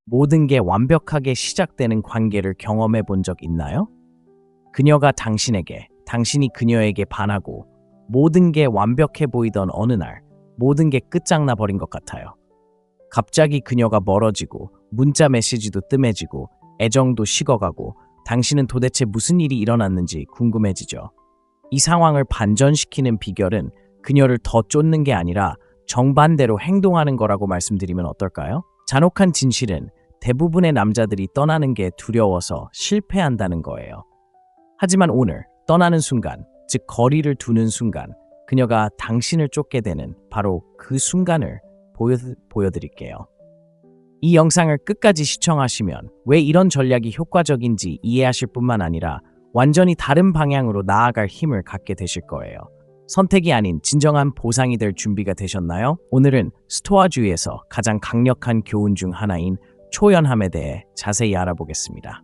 모든 게 완벽하게 시작되는 관계를 경험해 본 적 있나요? 그녀가 당신에게, 당신이 그녀에게 반하고 모든 게 완벽해 보이던 어느 날 모든 게 끝장나 버린 것 같아요. 갑자기 그녀가 멀어지고 문자 메시지도 뜸해지고 애정도 식어가고 당신은 도대체 무슨 일이 일어났는지 궁금해지죠. 이 상황을 반전시키는 비결은 그녀를 더 쫓는 게 아니라 정반대로 행동하는 거라고 말씀드리면 어떨까요? 잔혹한 진실은 대부분의 남자들이 떠나는 게 두려워서 실패한다는 거예요. 하지만 오늘 떠나는 순간, 즉 거리를 두는 순간, 그녀가 당신을 쫓게 되는 바로 그 순간을 보여드릴게요. 이 영상을 끝까지 시청하시면 왜 이런 전략이 효과적인지 이해하실 뿐만 아니라 완전히 다른 방향으로 나아갈 힘을 갖게 되실 거예요. 선택이 아닌 진정한 보상이 될 준비가 되셨나요? 오늘은 스토아주의에서 가장 강력한 교훈 중 하나인 초연함에 대해 자세히 알아보겠습니다.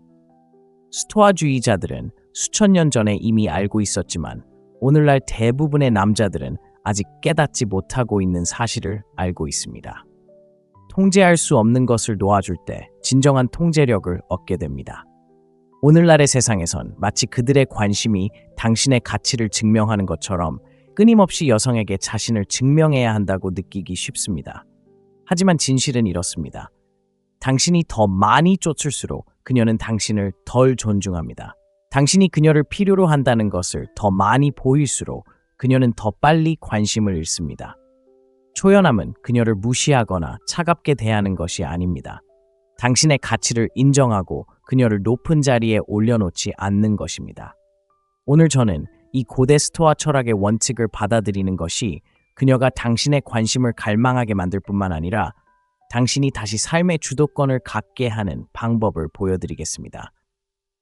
스토아주의자들은 수천 년 전에 이미 알고 있었지만 오늘날 대부분의 남자들은 아직 깨닫지 못하고 있는 사실을 알고 있습니다. 통제할 수 없는 것을 놓아줄 때 진정한 통제력을 얻게 됩니다. 오늘날의 세상에선 마치 그들의 관심이 당신의 가치를 증명하는 것처럼 끊임없이 여성에게 자신을 증명해야 한다고 느끼기 쉽습니다. 하지만 진실은 이렇습니다. 당신이 더 많이 쫓을수록 그녀는 당신을 덜 존중합니다. 당신이 그녀를 필요로 한다는 것을 더 많이 보일수록 그녀는 더 빨리 관심을 잃습니다. 초연함은 그녀를 무시하거나 차갑게 대하는 것이 아닙니다. 당신의 가치를 인정하고 그녀를 높은 자리에 올려놓지 않는 것입니다. 오늘 저는 이 고대 스토아 철학의 원칙을 받아들이는 것이 그녀가 당신의 관심을 갈망하게 만들 뿐만 아니라 당신이 다시 삶의 주도권을 갖게 하는 방법을 보여드리겠습니다.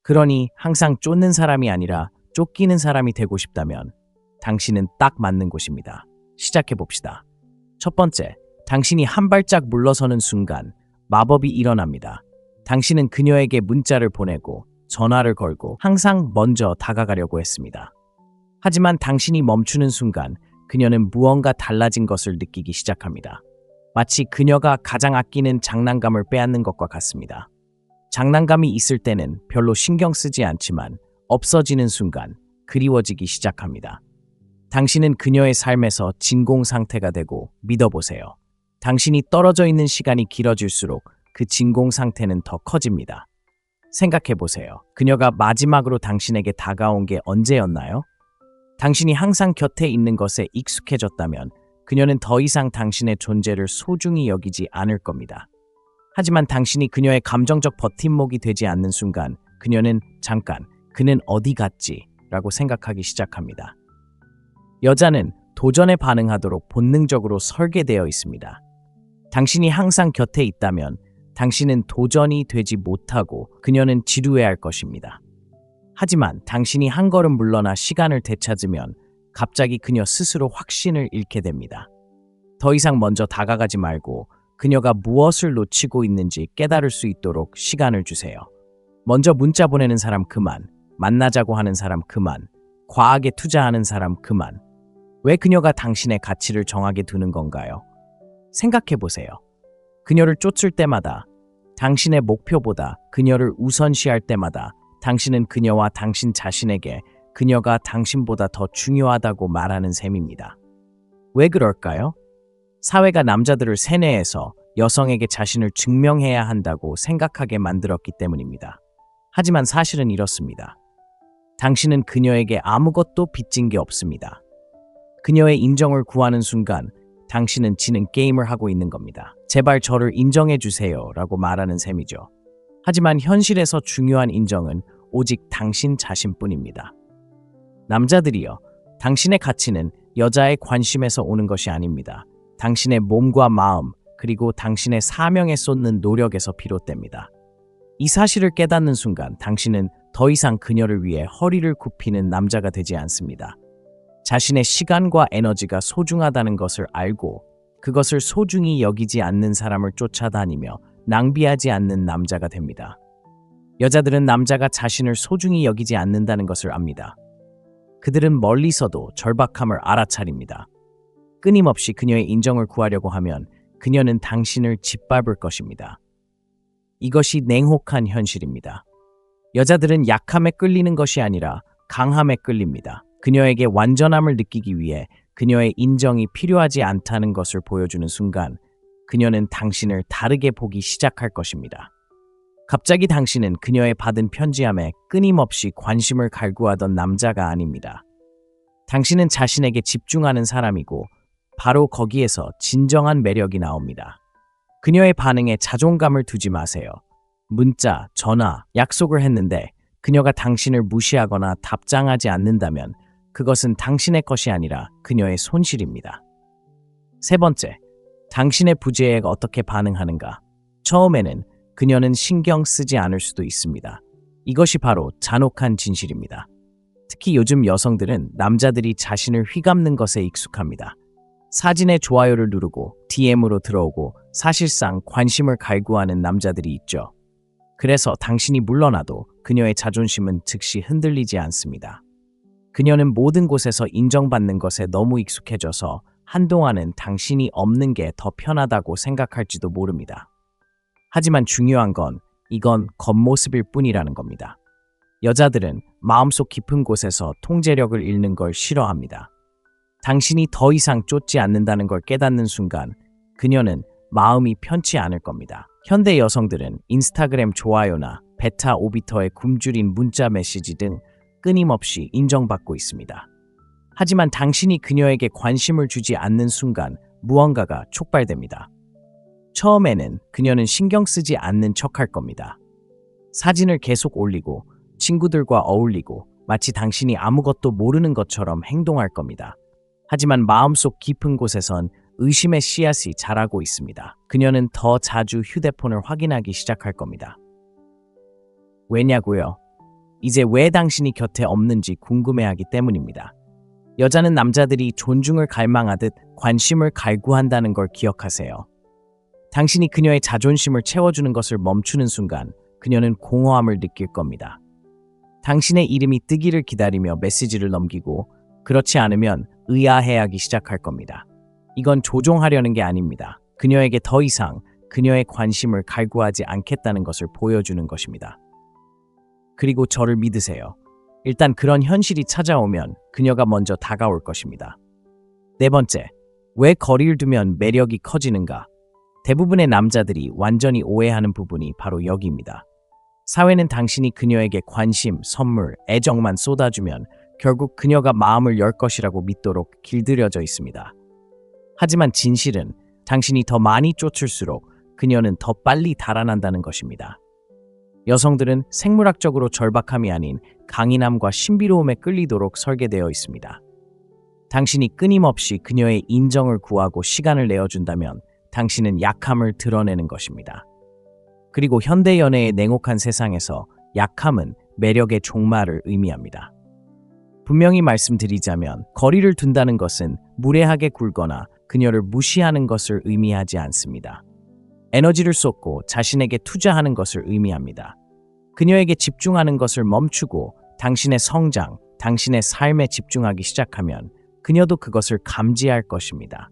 그러니 항상 쫓는 사람이 아니라 쫓기는 사람이 되고 싶다면 당신은 딱 맞는 곳입니다. 시작해봅시다. 첫 번째, 당신이 한 발짝 물러서는 순간 마법이 일어납니다. 당신은 그녀에게 문자를 보내고 전화를 걸고 항상 먼저 다가가려고 했습니다. 하지만 당신이 멈추는 순간 그녀는 무언가 달라진 것을 느끼기 시작합니다. 마치 그녀가 가장 아끼는 장난감을 빼앗는 것과 같습니다. 장난감이 있을 때는 별로 신경 쓰지 않지만 없어지는 순간 그리워지기 시작합니다. 당신은 그녀의 삶에서 진공 상태가 되고 믿어보세요. 당신이 떨어져 있는 시간이 길어질수록 그 진공 상태는 더 커집니다. 생각해보세요. 그녀가 마지막으로 당신에게 다가온 게 언제였나요? 당신이 항상 곁에 있는 것에 익숙해졌다면 그녀는 더 이상 당신의 존재를 소중히 여기지 않을 겁니다. 하지만 당신이 그녀의 감정적 버팀목이 되지 않는 순간 그녀는 잠깐, 그는 어디 갔지? 라고 생각하기 시작합니다. 여자는 도전에 반응하도록 본능적으로 설계되어 있습니다. 당신이 항상 곁에 있다면 당신은 도전이 되지 못하고 그녀는 지루해할 것입니다. 하지만 당신이 한 걸음 물러나 시간을 되찾으면 갑자기 그녀 스스로 확신을 잃게 됩니다. 더 이상 먼저 다가가지 말고 그녀가 무엇을 놓치고 있는지 깨달을 수 있도록 시간을 주세요. 먼저 문자 보내는 사람 그만, 만나자고 하는 사람 그만, 과하게 투자하는 사람 그만. 왜 그녀가 당신의 가치를 정하게 두는 건가요? 생각해보세요. 그녀를 쫓을 때마다, 당신의 목표보다 그녀를 우선시할 때마다 당신은 그녀와 당신 자신에게 그녀가 당신보다 더 중요하다고 말하는 셈입니다. 왜 그럴까요? 사회가 남자들을 세뇌해서 여성에게 자신을 증명해야 한다고 생각하게 만들었기 때문입니다. 하지만 사실은 이렇습니다. 당신은 그녀에게 아무것도 빚진 게 없습니다. 그녀의 인정을 구하는 순간 당신은 지는 게임을 하고 있는 겁니다. 제발 저를 인정해 주세요 라고 말하는 셈이죠. 하지만 현실에서 중요한 인정은 오직 당신 자신뿐입니다. 남자들이여, 당신의 가치는 여자의 관심에서 오는 것이 아닙니다. 당신의 몸과 마음, 그리고 당신의 사명에 쏟는 노력에서 비롯됩니다. 이 사실을 깨닫는 순간 당신은 더 이상 그녀를 위해 허리를 굽히는 남자가 되지 않습니다. 자신의 시간과 에너지가 소중하다는 것을 알고 그것을 소중히 여기지 않는 사람을 쫓아다니며 낭비하지 않는 남자가 됩니다. 여자들은 남자가 자신을 소중히 여기지 않는다는 것을 압니다. 그들은 멀리서도 절박함을 알아차립니다. 끊임없이 그녀의 인정을 구하려고 하면 그녀는 당신을 짓밟을 것입니다. 이것이 냉혹한 현실입니다. 여자들은 약함에 끌리는 것이 아니라 강함에 끌립니다. 그녀에게 완전함을 느끼기 위해 그녀의 인정이 필요하지 않다는 것을 보여주는 순간 그녀는 당신을 다르게 보기 시작할 것입니다. 갑자기 당신은 그녀의 받은 편지함에 끊임없이 관심을 갈구하던 남자가 아닙니다. 당신은 자신에게 집중하는 사람이고 바로 거기에서 진정한 매력이 나옵니다. 그녀의 반응에 자존감을 두지 마세요. 문자, 전화, 약속을 했는데 그녀가 당신을 무시하거나 답장하지 않는다면 그것은 당신의 것이 아니라 그녀의 손실입니다. 세 번째, 당신의 부재에 어떻게 반응하는가? 처음에는 그녀는 신경 쓰지 않을 수도 있습니다. 이것이 바로 잔혹한 진실입니다. 특히 요즘 여성들은 남자들이 자신을 휘감는 것에 익숙합니다. 사진에 좋아요를 누르고 DM으로 들어오고 사실상 관심을 갈구하는 남자들이 있죠. 그래서 당신이 물러나도 그녀의 자존심은 즉시 흔들리지 않습니다. 그녀는 모든 곳에서 인정받는 것에 너무 익숙해져서 한동안은 당신이 없는 게 더 편하다고 생각할지도 모릅니다. 하지만 중요한 건 이건 겉모습일 뿐이라는 겁니다. 여자들은 마음속 깊은 곳에서 통제력을 잃는 걸 싫어합니다. 당신이 더 이상 쫓지 않는다는 걸 깨닫는 순간 그녀는 마음이 편치 않을 겁니다. 현대 여성들은 인스타그램 좋아요나 베타 오비터의 굶주린 문자 메시지 등 끊임없이 인정받고 있습니다. 하지만 당신이 그녀에게 관심을 주지 않는 순간 무언가가 촉발됩니다. 처음에는 그녀는 신경 쓰지 않는 척할 겁니다. 사진을 계속 올리고 친구들과 어울리고 마치 당신이 아무것도 모르는 것처럼 행동할 겁니다. 하지만 마음속 깊은 곳에선 의심의 씨앗이 자라고 있습니다. 그녀는 더 자주 휴대폰을 확인하기 시작할 겁니다. 왜냐고요? 이제 왜 당신이 곁에 없는지 궁금해하기 때문입니다. 여자는 남자들이 존중을 갈망하듯 관심을 갈구한다는 걸 기억하세요. 당신이 그녀의 자존심을 채워주는 것을 멈추는 순간 그녀는 공허함을 느낄 겁니다. 당신의 이름이 뜨기를 기다리며 메시지를 넘기고 그렇지 않으면 의아해하기 시작할 겁니다. 이건 조종하려는 게 아닙니다. 그녀에게 더 이상 그녀의 관심을 갈구하지 않겠다는 것을 보여주는 것입니다. 그리고 저를 믿으세요. 일단 그런 현실이 찾아오면 그녀가 먼저 다가올 것입니다. 네 번째, 왜 거리를 두면 매력이 커지는가? 대부분의 남자들이 완전히 오해하는 부분이 바로 여기입니다. 사회는 당신이 그녀에게 관심, 선물, 애정만 쏟아주면 결국 그녀가 마음을 열 것이라고 믿도록 길들여져 있습니다. 하지만 진실은 당신이 더 많이 쫓을수록 그녀는 더 빨리 달아난다는 것입니다. 여성들은 생물학적으로 절박함이 아닌 강인함과 신비로움에 끌리도록 설계되어 있습니다. 당신이 끊임없이 그녀의 인정을 구하고 시간을 내어준다면 당신은 약함을 드러내는 것입니다. 그리고 현대 연애의 냉혹한 세상에서 약함은 매력의 종말을 의미합니다. 분명히 말씀드리자면 거리를 둔다는 것은 무례하게 굴거나 그녀를 무시하는 것을 의미하지 않습니다. 에너지를 쏟고 자신에게 투자하는 것을 의미합니다. 그녀에게 집중하는 것을 멈추고 당신의 성장, 당신의 삶에 집중하기 시작하면 그녀도 그것을 감지할 것입니다.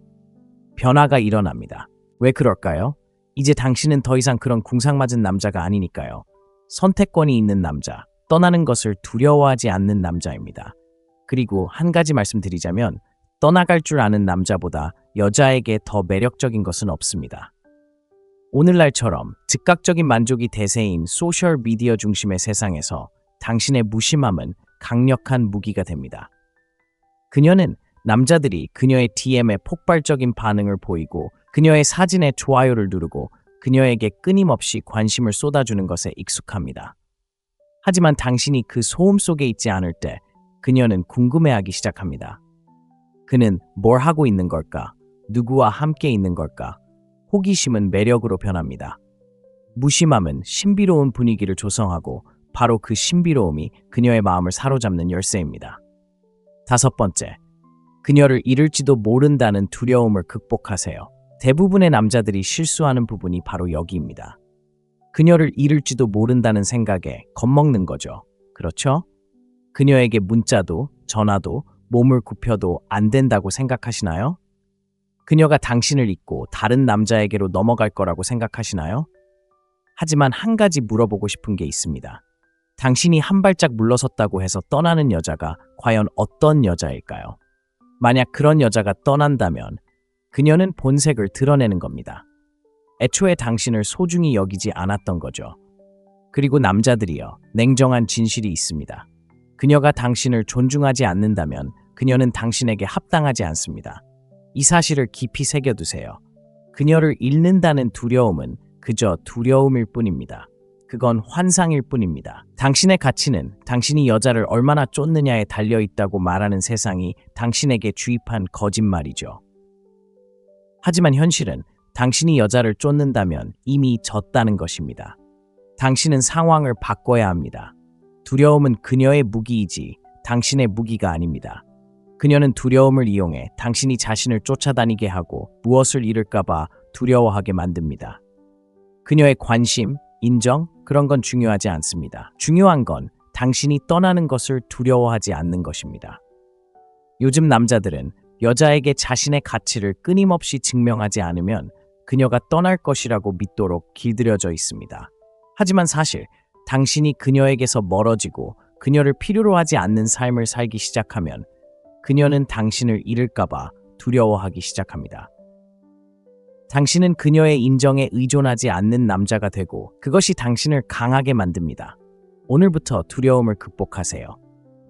변화가 일어납니다. 왜 그럴까요? 이제 당신은 더 이상 그런 궁상맞은 남자가 아니니까요. 선택권이 있는 남자, 떠나는 것을 두려워하지 않는 남자입니다. 그리고 한 가지 말씀드리자면 떠나갈 줄 아는 남자보다 여자에게 더 매력적인 것은 없습니다. 오늘날처럼 즉각적인 만족이 대세인 소셜미디어 중심의 세상에서 당신의 무심함은 강력한 무기가 됩니다. 그녀는 남자들이 그녀의 DM에 폭발적인 반응을 보이고 그녀의 사진에 좋아요를 누르고 그녀에게 끊임없이 관심을 쏟아주는 것에 익숙합니다. 하지만 당신이 그 소음 속에 있지 않을 때 그녀는 궁금해하기 시작합니다. 그는 뭘 하고 있는 걸까? 누구와 함께 있는 걸까? 호기심은 매력으로 변합니다. 무심함은 신비로운 분위기를 조성하고 바로 그 신비로움이 그녀의 마음을 사로잡는 열쇠입니다. 다섯 번째, 그녀를 잃을지도 모른다는 두려움을 극복하세요. 대부분의 남자들이 실수하는 부분이 바로 여기입니다. 그녀를 잃을지도 모른다는 생각에 겁먹는 거죠. 그렇죠? 그녀에게 문자도 전화도 몸을 굽혀도 안 된다고 생각하시나요? 그녀가 당신을 잊고 다른 남자에게로 넘어갈 거라고 생각하시나요? 하지만 한 가지 물어보고 싶은 게 있습니다. 당신이 한 발짝 물러섰다고 해서 떠나는 여자가 과연 어떤 여자일까요? 만약 그런 여자가 떠난다면 그녀는 본색을 드러내는 겁니다. 애초에 당신을 소중히 여기지 않았던 거죠. 그리고 남자들이여, 냉정한 진실이 있습니다. 그녀가 당신을 존중하지 않는다면 그녀는 당신에게 합당하지 않습니다. 이 사실을 깊이 새겨두세요. 그녀를 잃는다는 두려움은 그저 두려움일 뿐입니다. 그건 환상일 뿐입니다. 당신의 가치는 당신이 여자를 얼마나 쫓느냐에 달려있다고 말하는 세상이 당신에게 주입한 거짓말이죠. 하지만 현실은 당신이 여자를 쫓는다면 이미 졌다는 것입니다. 당신은 상황을 바꿔야 합니다. 두려움은 그녀의 무기이지 당신의 무기가 아닙니다. 그녀는 두려움을 이용해 당신이 자신을 쫓아다니게 하고 무엇을 잃을까봐 두려워하게 만듭니다. 그녀의 관심, 인정, 그런 건 중요하지 않습니다. 중요한 건 당신이 떠나는 것을 두려워하지 않는 것입니다. 요즘 남자들은 여자에게 자신의 가치를 끊임없이 증명하지 않으면 그녀가 떠날 것이라고 믿도록 길들여져 있습니다. 하지만 사실 당신이 그녀에게서 멀어지고 그녀를 필요로 하지 않는 삶을 살기 시작하면 그녀는 당신을 잃을까봐 두려워하기 시작합니다. 당신은 그녀의 인정에 의존하지 않는 남자가 되고 그것이 당신을 강하게 만듭니다. 오늘부터 두려움을 극복하세요.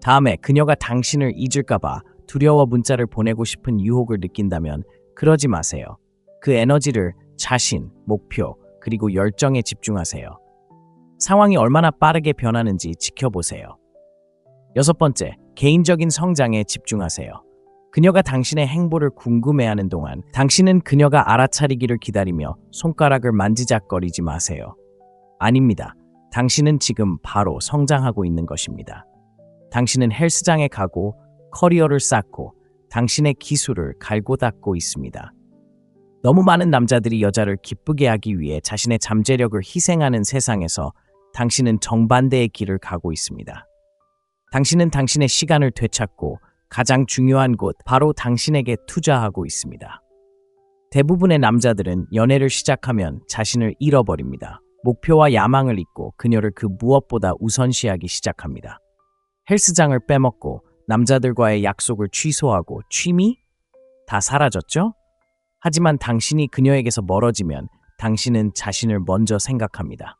다음에 그녀가 당신을 잊을까봐 두려워 문자를 보내고 싶은 유혹을 느낀다면 그러지 마세요. 그 에너지를 자신, 목표, 그리고 열정에 집중하세요. 상황이 얼마나 빠르게 변하는지 지켜보세요. 6번째, 개인적인 성장에 집중하세요. 그녀가 당신의 행보를 궁금해하는 동안 당신은 그녀가 알아차리기를 기다리며 손가락을 만지작거리지 마세요. 아닙니다. 당신은 지금 바로 성장하고 있는 것입니다. 당신은 헬스장에 가고 커리어를 쌓고 당신의 기술을 갈고 닦고 있습니다. 너무 많은 남자들이 여자를 기쁘게 하기 위해 자신의 잠재력을 희생하는 세상에서 당신은 정반대의 길을 가고 있습니다. 당신은 당신의 시간을 되찾고 가장 중요한 곳, 바로 당신에게 투자하고 있습니다. 대부분의 남자들은 연애를 시작하면 자신을 잃어버립니다. 목표와 야망을 잊고 그녀를 그 무엇보다 우선시하기 시작합니다. 헬스장을 빼먹고 남자들과의 약속을 취소하고 취미? 다 사라졌죠? 하지만 당신이 그녀에게서 멀어지면 당신은 자신을 먼저 생각합니다.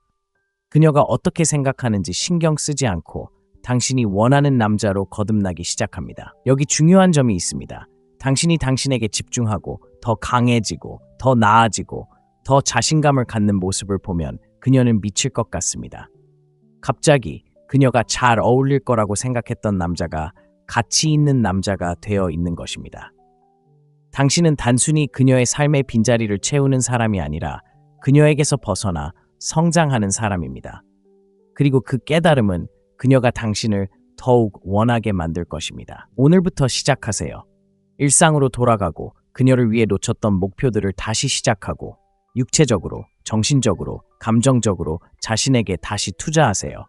그녀가 어떻게 생각하는지 신경 쓰지 않고 당신이 원하는 남자로 거듭나기 시작합니다. 여기 중요한 점이 있습니다. 당신이 당신에게 집중하고 더 강해지고 더 나아지고 더 자신감을 갖는 모습을 보면 그녀는 미칠 것 같습니다. 갑자기 그녀가 잘 어울릴 거라고 생각했던 남자가 가치 있는 남자가 되어 있는 것입니다. 당신은 단순히 그녀의 삶의 빈자리를 채우는 사람이 아니라 그녀에게서 벗어나 성장하는 사람입니다. 그리고 그 깨달음은 그녀가 당신을 더욱 원하게 만들 것입니다. 오늘부터 시작하세요. 일상으로 돌아가고 그녀를 위해 놓쳤던 목표들을 다시 시작하고 육체적으로, 정신적으로, 감정적으로 자신에게 다시 투자하세요.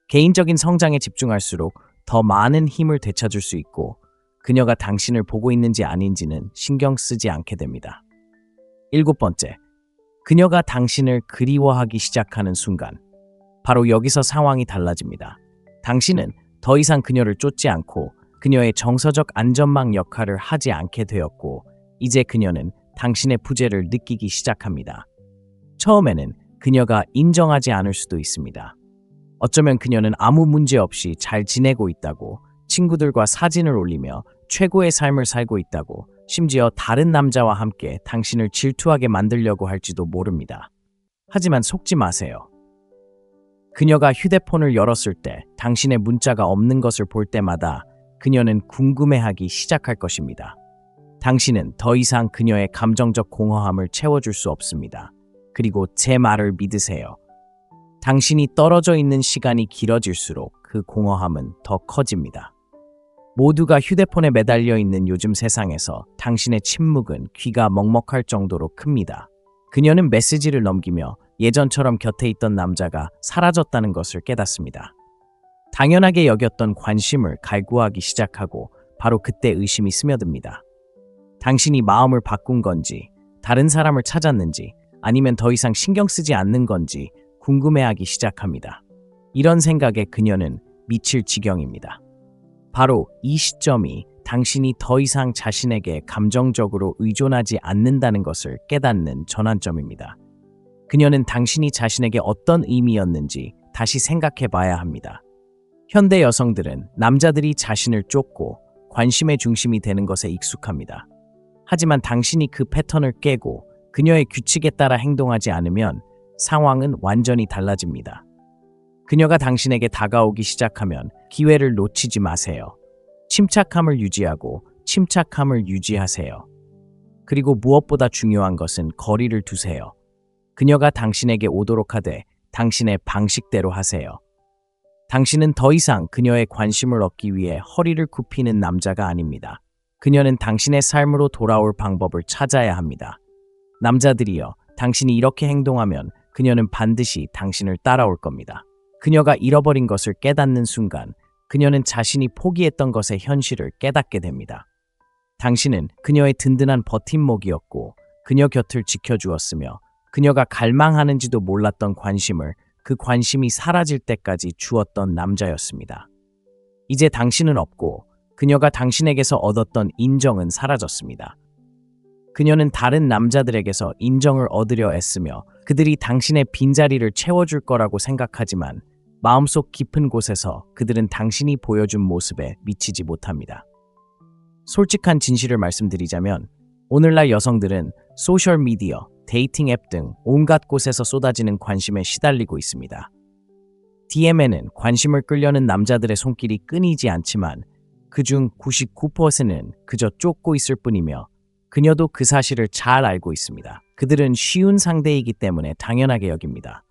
개인적인 성장에 집중할수록 더 많은 힘을 되찾을 수 있고 그녀가 당신을 보고 있는지 아닌지는 신경 쓰지 않게 됩니다. 7번째, 그녀가 당신을 그리워하기 시작하는 순간, 바로 여기서 상황이 달라집니다. 당신은 더 이상 그녀를 쫓지 않고 그녀의 정서적 안전망 역할을 하지 않게 되었고 이제 그녀는 당신의 부재를 느끼기 시작합니다. 처음에는 그녀가 인정하지 않을 수도 있습니다. 어쩌면 그녀는 아무 문제 없이 잘 지내고 있다고, 친구들과 사진을 올리며 최고의 삶을 살고 있다고, 심지어 다른 남자와 함께 당신을 질투하게 만들려고 할지도 모릅니다. 하지만 속지 마세요. 그녀가 휴대폰을 열었을 때 당신의 문자가 없는 것을 볼 때마다 그녀는 궁금해하기 시작할 것입니다. 당신은 더 이상 그녀의 감정적 공허함을 채워줄 수 없습니다. 그리고 제 말을 믿으세요. 당신이 떨어져 있는 시간이 길어질수록 그 공허함은 더 커집니다. 모두가 휴대폰에 매달려 있는 요즘 세상에서 당신의 침묵은 귀가 먹먹할 정도로 큽니다. 그녀는 메시지를 넘기며 예전처럼 곁에 있던 남자가 사라졌다는 것을 깨닫습니다. 당연하게 여겼던 관심을 갈구하기 시작하고 바로 그때 의심이 스며듭니다. 당신이 마음을 바꾼 건지, 다른 사람을 찾았는지, 아니면 더 이상 신경 쓰지 않는 건지 궁금해하기 시작합니다. 이런 생각에 그녀는 미칠 지경입니다. 바로 이 시점이 당신이 더 이상 자신에게 감정적으로 의존하지 않는다는 것을 깨닫는 전환점입니다. 그녀는 당신이 자신에게 어떤 의미였는지 다시 생각해 봐야 합니다. 현대 여성들은 남자들이 자신을 쫓고 관심의 중심이 되는 것에 익숙합니다. 하지만 당신이 그 패턴을 깨고 그녀의 규칙에 따라 행동하지 않으면 상황은 완전히 달라집니다. 그녀가 당신에게 다가오기 시작하면 기회를 놓치지 마세요. 침착함을 유지하고 침착함을 유지하세요. 그리고 무엇보다 중요한 것은 거리를 두세요. 그녀가 당신에게 오도록 하되 당신의 방식대로 하세요. 당신은 더 이상 그녀의 관심을 얻기 위해 허리를 굽히는 남자가 아닙니다. 그녀는 당신의 삶으로 돌아올 방법을 찾아야 합니다. 남자들이여, 당신이 이렇게 행동하면 그녀는 반드시 당신을 따라올 겁니다. 그녀가 잃어버린 것을 깨닫는 순간 그녀는 자신이 포기했던 것의 현실을 깨닫게 됩니다. 당신은 그녀의 든든한 버팀목이었고 그녀 곁을 지켜주었으며 그녀가 갈망하는지도 몰랐던 관심을 그 관심이 사라질 때까지 주었던 남자였습니다. 이제 당신은 없고 그녀가 당신에게서 얻었던 인정은 사라졌습니다. 그녀는 다른 남자들에게서 인정을 얻으려 애쓰며 그들이 당신의 빈자리를 채워줄 거라고 생각하지만 마음속 깊은 곳에서 그들은 당신이 보여준 모습에 미치지 못합니다. 솔직한 진실을 말씀드리자면 오늘날 여성들은 소셜미디어, 데이팅 앱 등 온갖 곳에서 쏟아지는 관심에 시달리고 있습니다. DM에는 관심을 끌려는 남자들의 손길이 끊이지 않지만 그중 99%는 그저 쫓고 있을 뿐이며 그녀도 그 사실을 잘 알고 있습니다. 그들은 쉬운 상대이기 때문에 당연하게 여깁니다.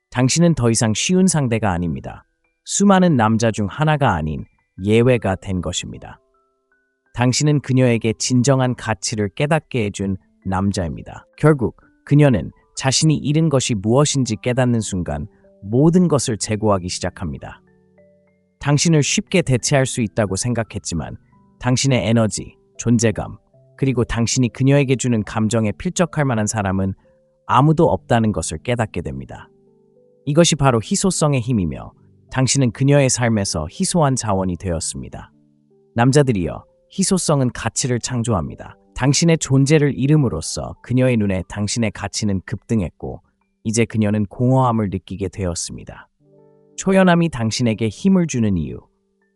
당신은 더 이상 쉬운 상대가 아닙니다. 수많은 남자 중 하나가 아닌 예외가 된 것입니다. 당신은 그녀에게 진정한 가치를 깨닫게 해준 남자입니다. 결국 그녀는 자신이 잃은 것이 무엇인지 깨닫는 순간 모든 것을 재고하기 시작합니다. 당신을 쉽게 대체할 수 있다고 생각했지만 당신의 에너지, 존재감, 그리고 당신이 그녀에게 주는 감정에 필적할 만한 사람은 아무도 없다는 것을 깨닫게 됩니다. 이것이 바로 희소성의 힘이며 당신은 그녀의 삶에서 희소한 자원이 되었습니다. 남자들이여, 희소성은 가치를 창조합니다. 당신의 존재를 잃음으로써 그녀의 눈에 당신의 가치는 급등했고 이제 그녀는 공허함을 느끼게 되었습니다. 초연함이 당신에게 힘을 주는 이유.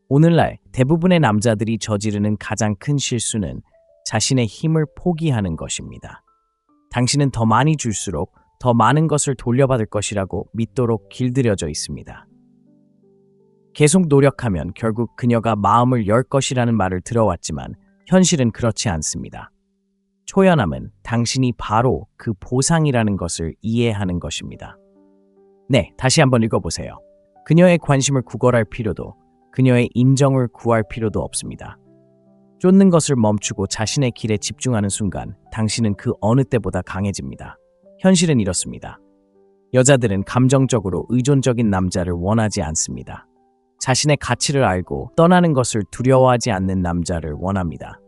오늘날 대부분의 남자들이 저지르는 가장 큰 실수는 자신의 힘을 포기하는 것입니다. 당신은 더 많이 줄수록 더 많은 것을 돌려받을 것이라고 믿도록 길들여져 있습니다. 계속 노력하면 결국 그녀가 마음을 열 것이라는 말을 들어왔지만 현실은 그렇지 않습니다. 초연함은 당신이 바로 그 보상이라는 것을 이해하는 것입니다. 네, 다시 한번 읽어보세요. 그녀의 관심을 구걸할 필요도, 그녀의 인정을 구할 필요도 없습니다. 쫓는 것을 멈추고 자신의 길에 집중하는 순간 당신은 그 어느 때보다 강해집니다. 현실은 이렇습니다. 여자들은 감정적으로 의존적인 남자를 원하지 않습니다. 자신의 가치를 알고 떠나는 것을 두려워하지 않는 남자를 원합니다.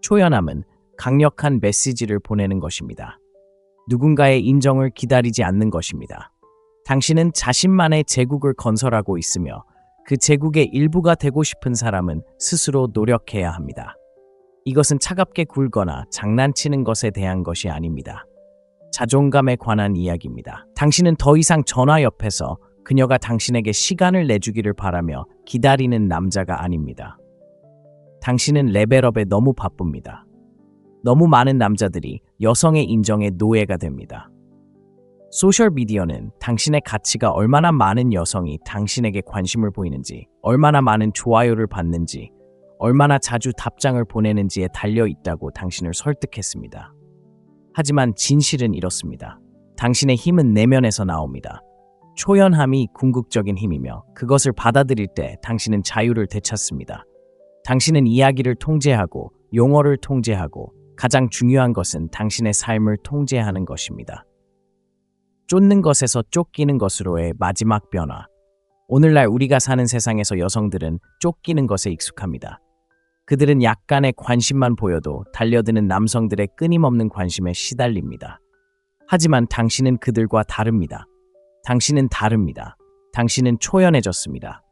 초연함은 강력한 메시지를 보내는 것입니다. 누군가의 인정을 기다리지 않는 것입니다. 당신은 자신만의 제국을 건설하고 있으며 그 제국의 일부가 되고 싶은 사람은 스스로 노력해야 합니다. 이것은 차갑게 굴거나 장난치는 것에 대한 것이 아닙니다. 자존감에 관한 이야기입니다. 당신은 더 이상 전화 옆에서 그녀가 당신에게 시간을 내주기를 바라며 기다리는 남자가 아닙니다. 당신은 레벨업에 너무 바쁩니다. 너무 많은 남자들이 여성의 인정에 노예가 됩니다. 소셜미디어는 당신의 가치가 얼마나 많은 여성이 당신에게 관심을 보이는지, 얼마나 많은 좋아요를 받는지, 얼마나 자주 답장을 보내는지에 달려 있다고 당신을 설득했습니다. 하지만 진실은 이렇습니다. 당신의 힘은 내면에서 나옵니다. 초연함이 궁극적인 힘이며 그것을 받아들일 때 당신은 자유를 되찾습니다. 당신은 이야기를 통제하고 용어를 통제하고 가장 중요한 것은 당신의 삶을 통제하는 것입니다. 쫓는 것에서 쫓기는 것으로의 마지막 변화. 오늘날 우리가 사는 세상에서 여성들은 쫓기는 것에 익숙합니다. 그들은 약간의 관심만 보여도 달려드는 남성들의 끊임없는 관심에 시달립니다. 하지만 당신은 그들과 다릅니다. 당신은 다릅니다. 당신은 초연해졌습니다.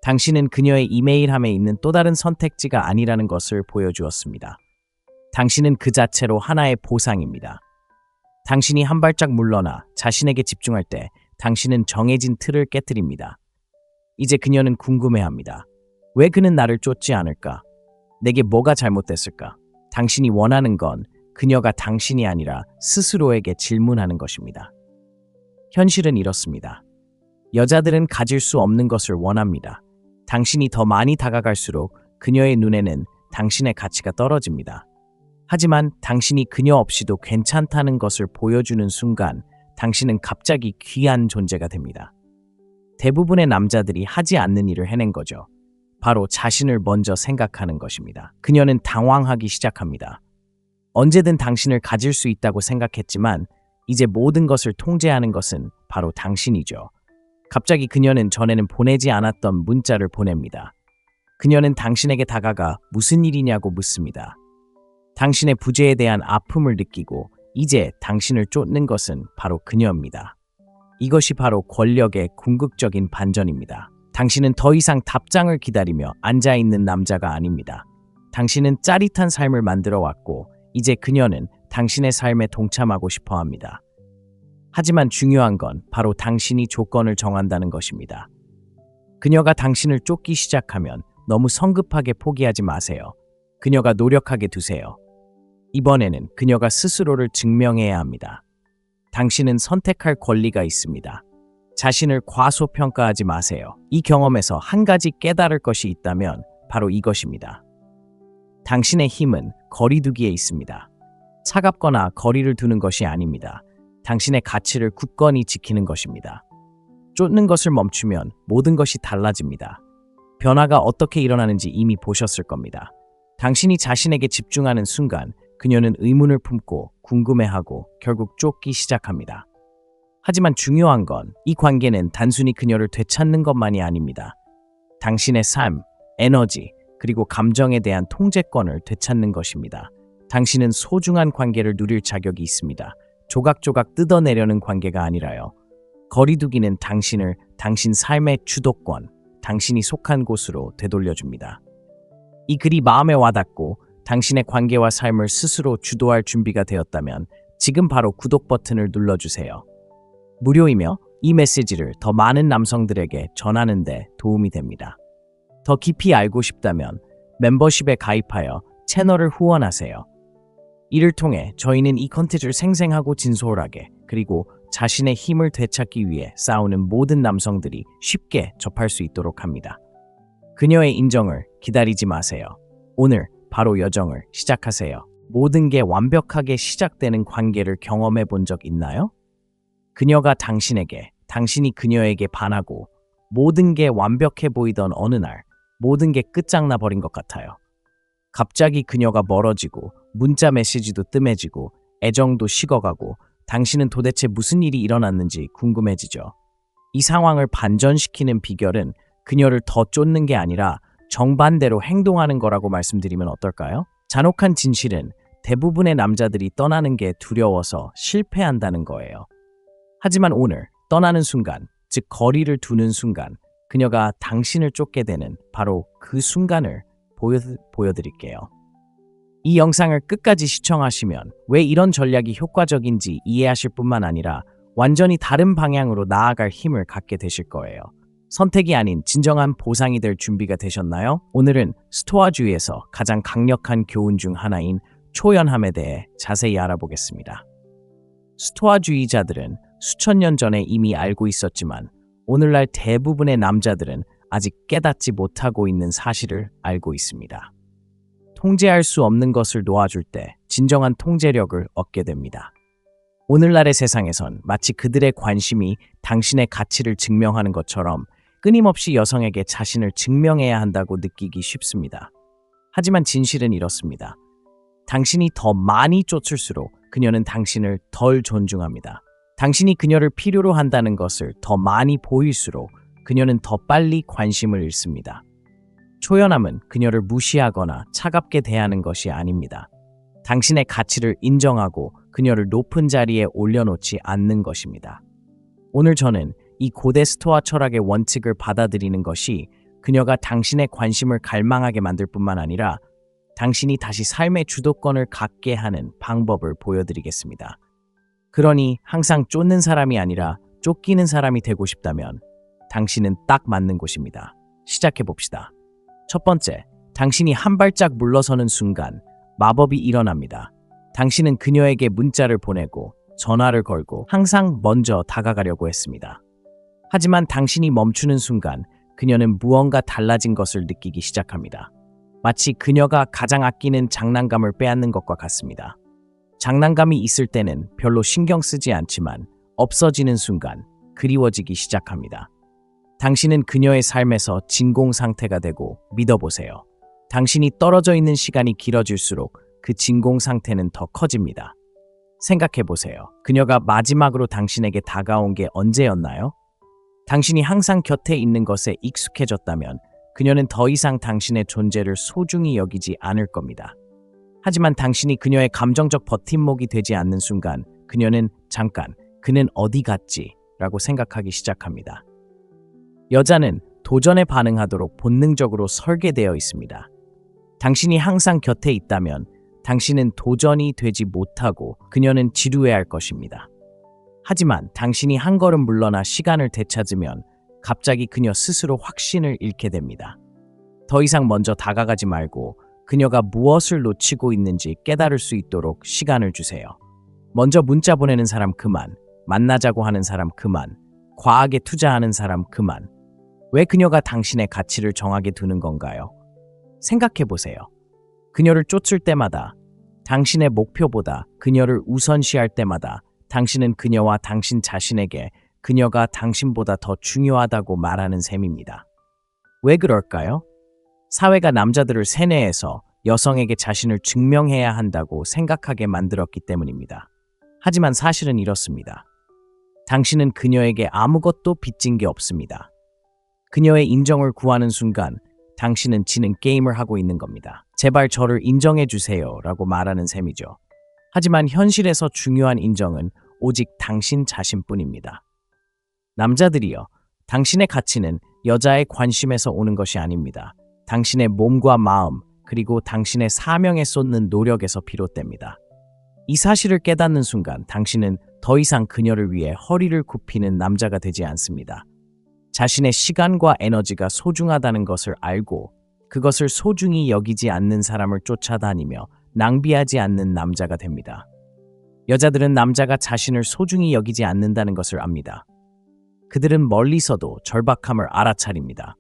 당신은 그녀의 이메일함에 있는 또 다른 선택지가 아니라는 것을 보여주었습니다. 당신은 그 자체로 하나의 보상입니다. 당신이 한 발짝 물러나 자신에게 집중할 때 당신은 정해진 틀을 깨뜨립니다. 이제 그녀는 궁금해합니다. 왜 그는 나를 쫓지 않을까? 내게 뭐가 잘못됐을까? 당신이 원하는 건 그녀가 당신이 아니라 스스로에게 질문하는 것입니다. 현실은 이렇습니다. 여자들은 가질 수 없는 것을 원합니다. 당신이 더 많이 다가갈수록 그녀의 눈에는 당신의 가치가 떨어집니다. 하지만 당신이 그녀 없이도 괜찮다는 것을 보여주는 순간 당신은 갑자기 귀한 존재가 됩니다. 대부분의 남자들이 하지 않는 일을 해낸 거죠. 바로 자신을 먼저 생각하는 것입니다. 그녀는 당황하기 시작합니다. 언제든 당신을 가질 수 있다고 생각했지만 이제 모든 것을 통제하는 것은 바로 당신이죠. 갑자기 그녀는 전에는 보내지 않았던 문자를 보냅니다. 그녀는 당신에게 다가가 무슨 일이냐고 묻습니다. 당신의 부재에 대한 아픔을 느끼고 이제 당신을 쫓는 것은 바로 그녀입니다. 이것이 바로 권력의 궁극적인 반전입니다. 당신은 더 이상 답장을 기다리며 앉아있는 남자가 아닙니다. 당신은 짜릿한 삶을 만들어 왔고 이제 그녀는 당신의 삶에 동참하고 싶어 합니다. 하지만 중요한 건 바로 당신이 조건을 정한다는 것입니다. 그녀가 당신을 쫓기 시작하면 너무 성급하게 포기하지 마세요. 그녀가 노력하게 두세요. 이번에는 그녀가 스스로를 증명해야 합니다. 당신은 선택할 권리가 있습니다. 자신을 과소평가하지 마세요. 이 경험에서 한 가지 깨달을 것이 있다면 바로 이것입니다. 당신의 힘은 거리두기에 있습니다. 차갑거나 거리를 두는 것이 아닙니다. 당신의 가치를 굳건히 지키는 것입니다. 쫓는 것을 멈추면 모든 것이 달라집니다. 변화가 어떻게 일어나는지 이미 보셨을 겁니다. 당신이 자신에게 집중하는 순간 그녀는 의문을 품고 궁금해하고 결국 쫓기 시작합니다. 하지만 중요한 건 이 관계는 단순히 그녀를 되찾는 것만이 아닙니다. 당신의 삶, 에너지, 그리고 감정에 대한 통제권을 되찾는 것입니다. 당신은 소중한 관계를 누릴 자격이 있습니다. 조각조각 뜯어내려는 관계가 아니라요. 거리두기는 당신을 당신 삶의 주도권, 당신이 속한 곳으로 되돌려줍니다. 이 글이 마음에 와닿고 당신의 관계와 삶을 스스로 주도할 준비가 되었다면 지금 바로 구독 버튼을 눌러주세요. 무료이며 이 메시지를 더 많은 남성들에게 전하는 데 도움이 됩니다. 더 깊이 알고 싶다면 멤버십에 가입하여 채널을 후원하세요. 이를 통해 저희는 이 컨텐츠를 생생하고 진솔하게 그리고 자신의 힘을 되찾기 위해 싸우는 모든 남성들이 쉽게 접할 수 있도록 합니다. 그녀의 인정을 기다리지 마세요. 오늘 바로 여정을 시작하세요. 모든 게 완벽하게 시작되는 관계를 경험해 본 적 있나요? 그녀가 당신에게, 당신이 그녀에게 반하고 모든 게 완벽해 보이던 어느 날 모든 게 끝장나 버린 것 같아요. 갑자기 그녀가 멀어지고 문자 메시지도 뜸해지고 애정도 식어가고 당신은 도대체 무슨 일이 일어났는지 궁금해지죠. 이 상황을 반전시키는 비결은 그녀를 더 쫓는 게 아니라 정반대로 행동하는 거라고 말씀드리면 어떨까요? 잔혹한 진실은 대부분의 남자들이 떠나는 게 두려워서 실패한다는 거예요. 하지만 오늘 떠나는 순간, 즉 거리를 두는 순간, 그녀가 당신을 쫓게 되는 바로 그 순간을 보여드릴게요. 이 영상을 끝까지 시청하시면 왜 이런 전략이 효과적인지 이해하실 뿐만 아니라 완전히 다른 방향으로 나아갈 힘을 갖게 되실 거예요. 선택이 아닌 진정한 보상이 될 준비가 되셨나요? 오늘은 스토아주의에서 가장 강력한 교훈 중 하나인 초연함에 대해 자세히 알아보겠습니다. 스토아주의자들은 수천 년 전에 이미 알고 있었지만 오늘날 대부분의 남자들은 아직 깨닫지 못하고 있는 사실을 알고 있습니다. 통제할 수 없는 것을 놓아줄 때 진정한 통제력을 얻게 됩니다. 오늘날의 세상에선 마치 그들의 관심이 당신의 가치를 증명하는 것처럼 끊임없이 여성에게 자신을 증명해야 한다고 느끼기 쉽습니다. 하지만 진실은 이렇습니다. 당신이 더 많이 쫓을수록 그녀는 당신을 덜 존중합니다. 당신이 그녀를 필요로 한다는 것을 더 많이 보일수록 그녀는 더 빨리 관심을 잃습니다. 초연함은 그녀를 무시하거나 차갑게 대하는 것이 아닙니다. 당신의 가치를 인정하고 그녀를 높은 자리에 올려놓지 않는 것입니다. 오늘 저는 이 고대 스토아 철학의 원칙을 받아들이는 것이 그녀가 당신의 관심을 갈망하게 만들 뿐만 아니라 당신이 다시 삶의 주도권을 갖게 하는 방법을 보여드리겠습니다. 그러니 항상 쫓는 사람이 아니라 쫓기는 사람이 되고 싶다면 당신은 딱 맞는 곳입니다. 시작해봅시다. 첫 번째, 당신이 한 발짝 물러서는 순간 마법이 일어납니다. 당신은 그녀에게 문자를 보내고 전화를 걸고 항상 먼저 다가가려고 했습니다. 하지만 당신이 멈추는 순간 그녀는 무언가 달라진 것을 느끼기 시작합니다. 마치 그녀가 가장 아끼는 장난감을 빼앗는 것과 같습니다. 장난감이 있을 때는 별로 신경 쓰지 않지만 없어지는 순간 그리워지기 시작합니다. 당신은 그녀의 삶에서 진공 상태가 되고 믿어보세요. 당신이 떨어져 있는 시간이 길어질수록 그 진공 상태는 더 커집니다. 생각해보세요. 그녀가 마지막으로 당신에게 다가온 게 언제였나요? 당신이 항상 곁에 있는 것에 익숙해졌다면 그녀는 더 이상 당신의 존재를 소중히 여기지 않을 겁니다. 하지만 당신이 그녀의 감정적 버팀목이 되지 않는 순간 그녀는 잠깐, 그는 어디 갔지? 라고 생각하기 시작합니다. 여자는 도전에 반응하도록 본능적으로 설계되어 있습니다. 당신이 항상 곁에 있다면 당신은 도전이 되지 못하고 그녀는 지루해할 것입니다. 하지만 당신이 한 걸음 물러나 시간을 되찾으면 갑자기 그녀 스스로 확신을 잃게 됩니다. 더 이상 먼저 다가가지 말고 그녀가 무엇을 놓치고 있는지 깨달을 수 있도록 시간을 주세요. 먼저 문자 보내는 사람 그만, 만나자고 하는 사람 그만, 과하게 투자하는 사람 그만. 왜 그녀가 당신의 가치를 정하게 두는 건가요? 생각해보세요. 그녀를 쫓을 때마다, 당신의 목표보다 그녀를 우선시할 때마다 당신은 그녀와 당신 자신에게 그녀가 당신보다 더 중요하다고 말하는 셈입니다. 왜 그럴까요? 사회가 남자들을 세뇌해서 여성에게 자신을 증명해야 한다고 생각하게 만들었기 때문입니다. 하지만 사실은 이렇습니다. 당신은 그녀에게 아무것도 빚진 게 없습니다. 그녀의 인정을 구하는 순간 당신은 지는 게임을 하고 있는 겁니다. 제발 저를 인정해 주세요 라고 말하는 셈이죠. 하지만 현실에서 중요한 인정은 오직 당신 자신뿐입니다. 남자들이여, 당신의 가치는 여자의 관심에서 오는 것이 아닙니다. 당신의 몸과 마음, 그리고 당신의 사명에 쏟는 노력에서 비롯됩니다. 이 사실을 깨닫는 순간 당신은 더 이상 그녀를 위해 허리를 굽히는 남자가 되지 않습니다. 자신의 시간과 에너지가 소중하다는 것을 알고 그것을 소중히 여기지 않는 사람을 쫓아다니며 낭비하지 않는 남자가 됩니다. 여자들은 남자가 자신을 소중히 여기지 않는다는 것을 압니다. 그들은 멀리서도 절박함을 알아차립니다.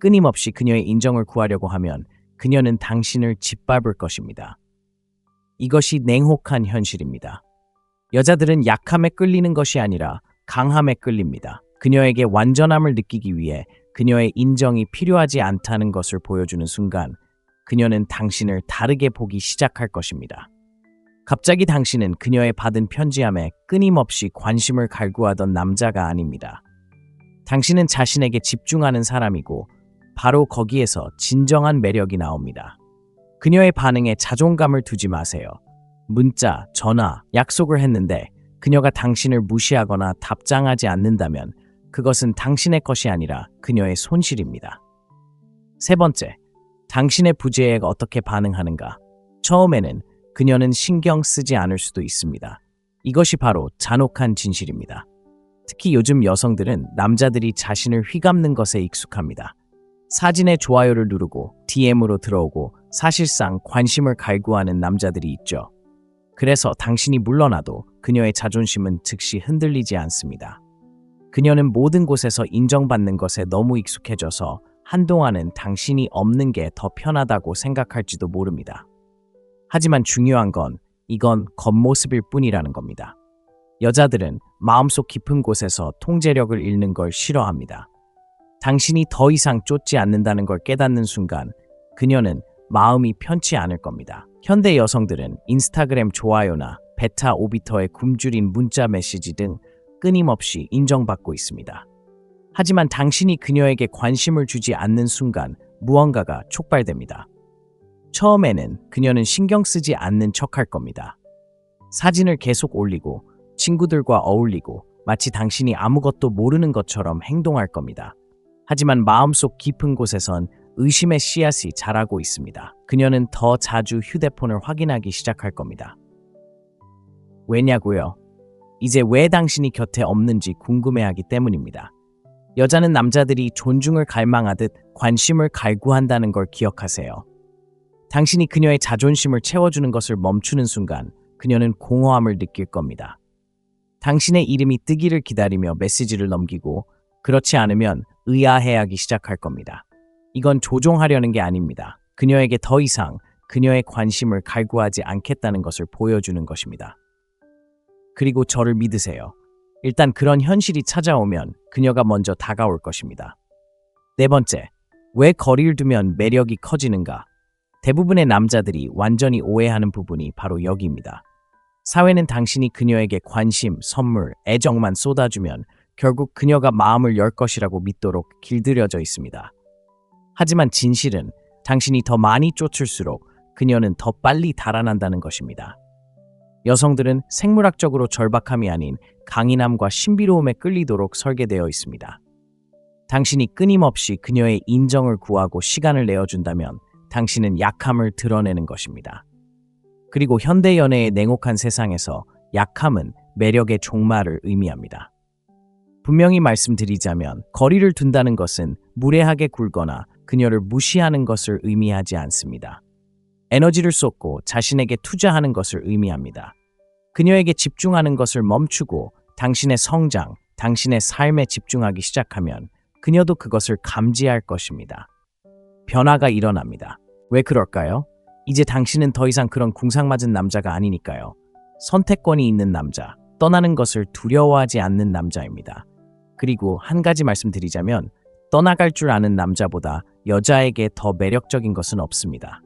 끊임없이 그녀의 인정을 구하려고 하면 그녀는 당신을 짓밟을 것입니다. 이것이 냉혹한 현실입니다. 여자들은 약함에 끌리는 것이 아니라 강함에 끌립니다. 그녀에게 완전함을 느끼기 위해 그녀의 인정이 필요하지 않다는 것을 보여주는 순간 그녀는 당신을 다르게 보기 시작할 것입니다. 갑자기 당신은 그녀의 받은 편지함에 끊임없이 관심을 갈구하던 남자가 아닙니다. 당신은 자신에게 집중하는 사람이고 바로 거기에서 진정한 매력이 나옵니다. 그녀의 반응에 자존감을 두지 마세요. 문자, 전화, 약속을 했는데 그녀가 당신을 무시하거나 답장하지 않는다면 그것은 당신의 것이 아니라 그녀의 손실입니다. 세 번째, 당신의 부재에 어떻게 반응하는가? 처음에는 그녀는 신경 쓰지 않을 수도 있습니다. 이것이 바로 잔혹한 진실입니다. 특히 요즘 여성들은 남자들이 자신을 휘감는 것에 익숙합니다. 사진에 좋아요를 누르고 DM으로 들어오고 사실상 관심을 갈구하는 남자들이 있죠. 그래서 당신이 물러나도 그녀의 자존심은 즉시 흔들리지 않습니다. 그녀는 모든 곳에서 인정받는 것에 너무 익숙해져서 한동안은 당신이 없는 게 더 편하다고 생각할지도 모릅니다. 하지만 중요한 건 이건 겉모습일 뿐이라는 겁니다. 여자들은 마음속 깊은 곳에서 통제력을 잃는 걸 싫어합니다. 당신이 더 이상 쫓지 않는다는 걸 깨닫는 순간 그녀는 마음이 편치 않을 겁니다. 현대 여성들은 인스타그램 좋아요나 베타 오비터에 굶주린 문자 메시지 등 끊임없이 인정받고 있습니다. 하지만 당신이 그녀에게 관심을 주지 않는 순간 무언가가 촉발됩니다. 처음에는 그녀는 신경 쓰지 않는 척할 겁니다. 사진을 계속 올리고 친구들과 어울리고 마치 당신이 아무것도 모르는 것처럼 행동할 겁니다. 하지만 마음속 깊은 곳에선 의심의 씨앗이 자라고 있습니다. 그녀는 더 자주 휴대폰을 확인하기 시작할 겁니다. 왜냐고요? 이제 왜 당신이 곁에 없는지 궁금해하기 때문입니다. 여자는 남자들이 존중을 갈망하듯 관심을 갈구한다는 걸 기억하세요. 당신이 그녀의 자존심을 채워주는 것을 멈추는 순간 그녀는 공허함을 느낄 겁니다. 당신의 이름이 뜨기를 기다리며 메시지를 넘기고 그렇지 않으면 의아해하기 시작할 겁니다. 이건 조종하려는 게 아닙니다. 그녀에게 더 이상 그녀의 관심을 갈구하지 않겠다는 것을 보여주는 것입니다. 그리고 저를 믿으세요. 일단 그런 현실이 찾아오면 그녀가 먼저 다가올 것입니다. 네 번째, 왜 거리를 두면 매력이 커지는가? 대부분의 남자들이 완전히 오해하는 부분이 바로 여기입니다. 사회는 당신이 그녀에게 관심, 선물, 애정만 쏟아주면 결국 그녀가 마음을 열 것이라고 믿도록 길들여져 있습니다. 하지만 진실은 당신이 더 많이 쫓을수록 그녀는 더 빨리 달아난다는 것입니다. 여성들은 생물학적으로 절박함이 아닌 강인함과 신비로움에 끌리도록 설계되어 있습니다. 당신이 끊임없이 그녀의 인정을 구하고 시간을 내어준다면 당신은 약함을 드러내는 것입니다. 그리고 현대 연애의 냉혹한 세상에서 약함은 매력의 종말을 의미합니다. 분명히 말씀드리자면 거리를 둔다는 것은 무례하게 굴거나 그녀를 무시하는 것을 의미하지 않습니다. 에너지를 쏟고 자신에게 투자하는 것을 의미합니다. 그녀에게 집중하는 것을 멈추고 당신의 성장, 당신의 삶에 집중하기 시작하면 그녀도 그것을 감지할 것입니다. 변화가 일어납니다. 왜 그럴까요? 이제 당신은 더 이상 그런 궁상맞은 남자가 아니니까요. 선택권이 있는 남자, 떠나는 것을 두려워하지 않는 남자입니다. 그리고 한 가지 말씀드리자면 떠나갈 줄 아는 남자보다 여자에게 더 매력적인 것은 없습니다.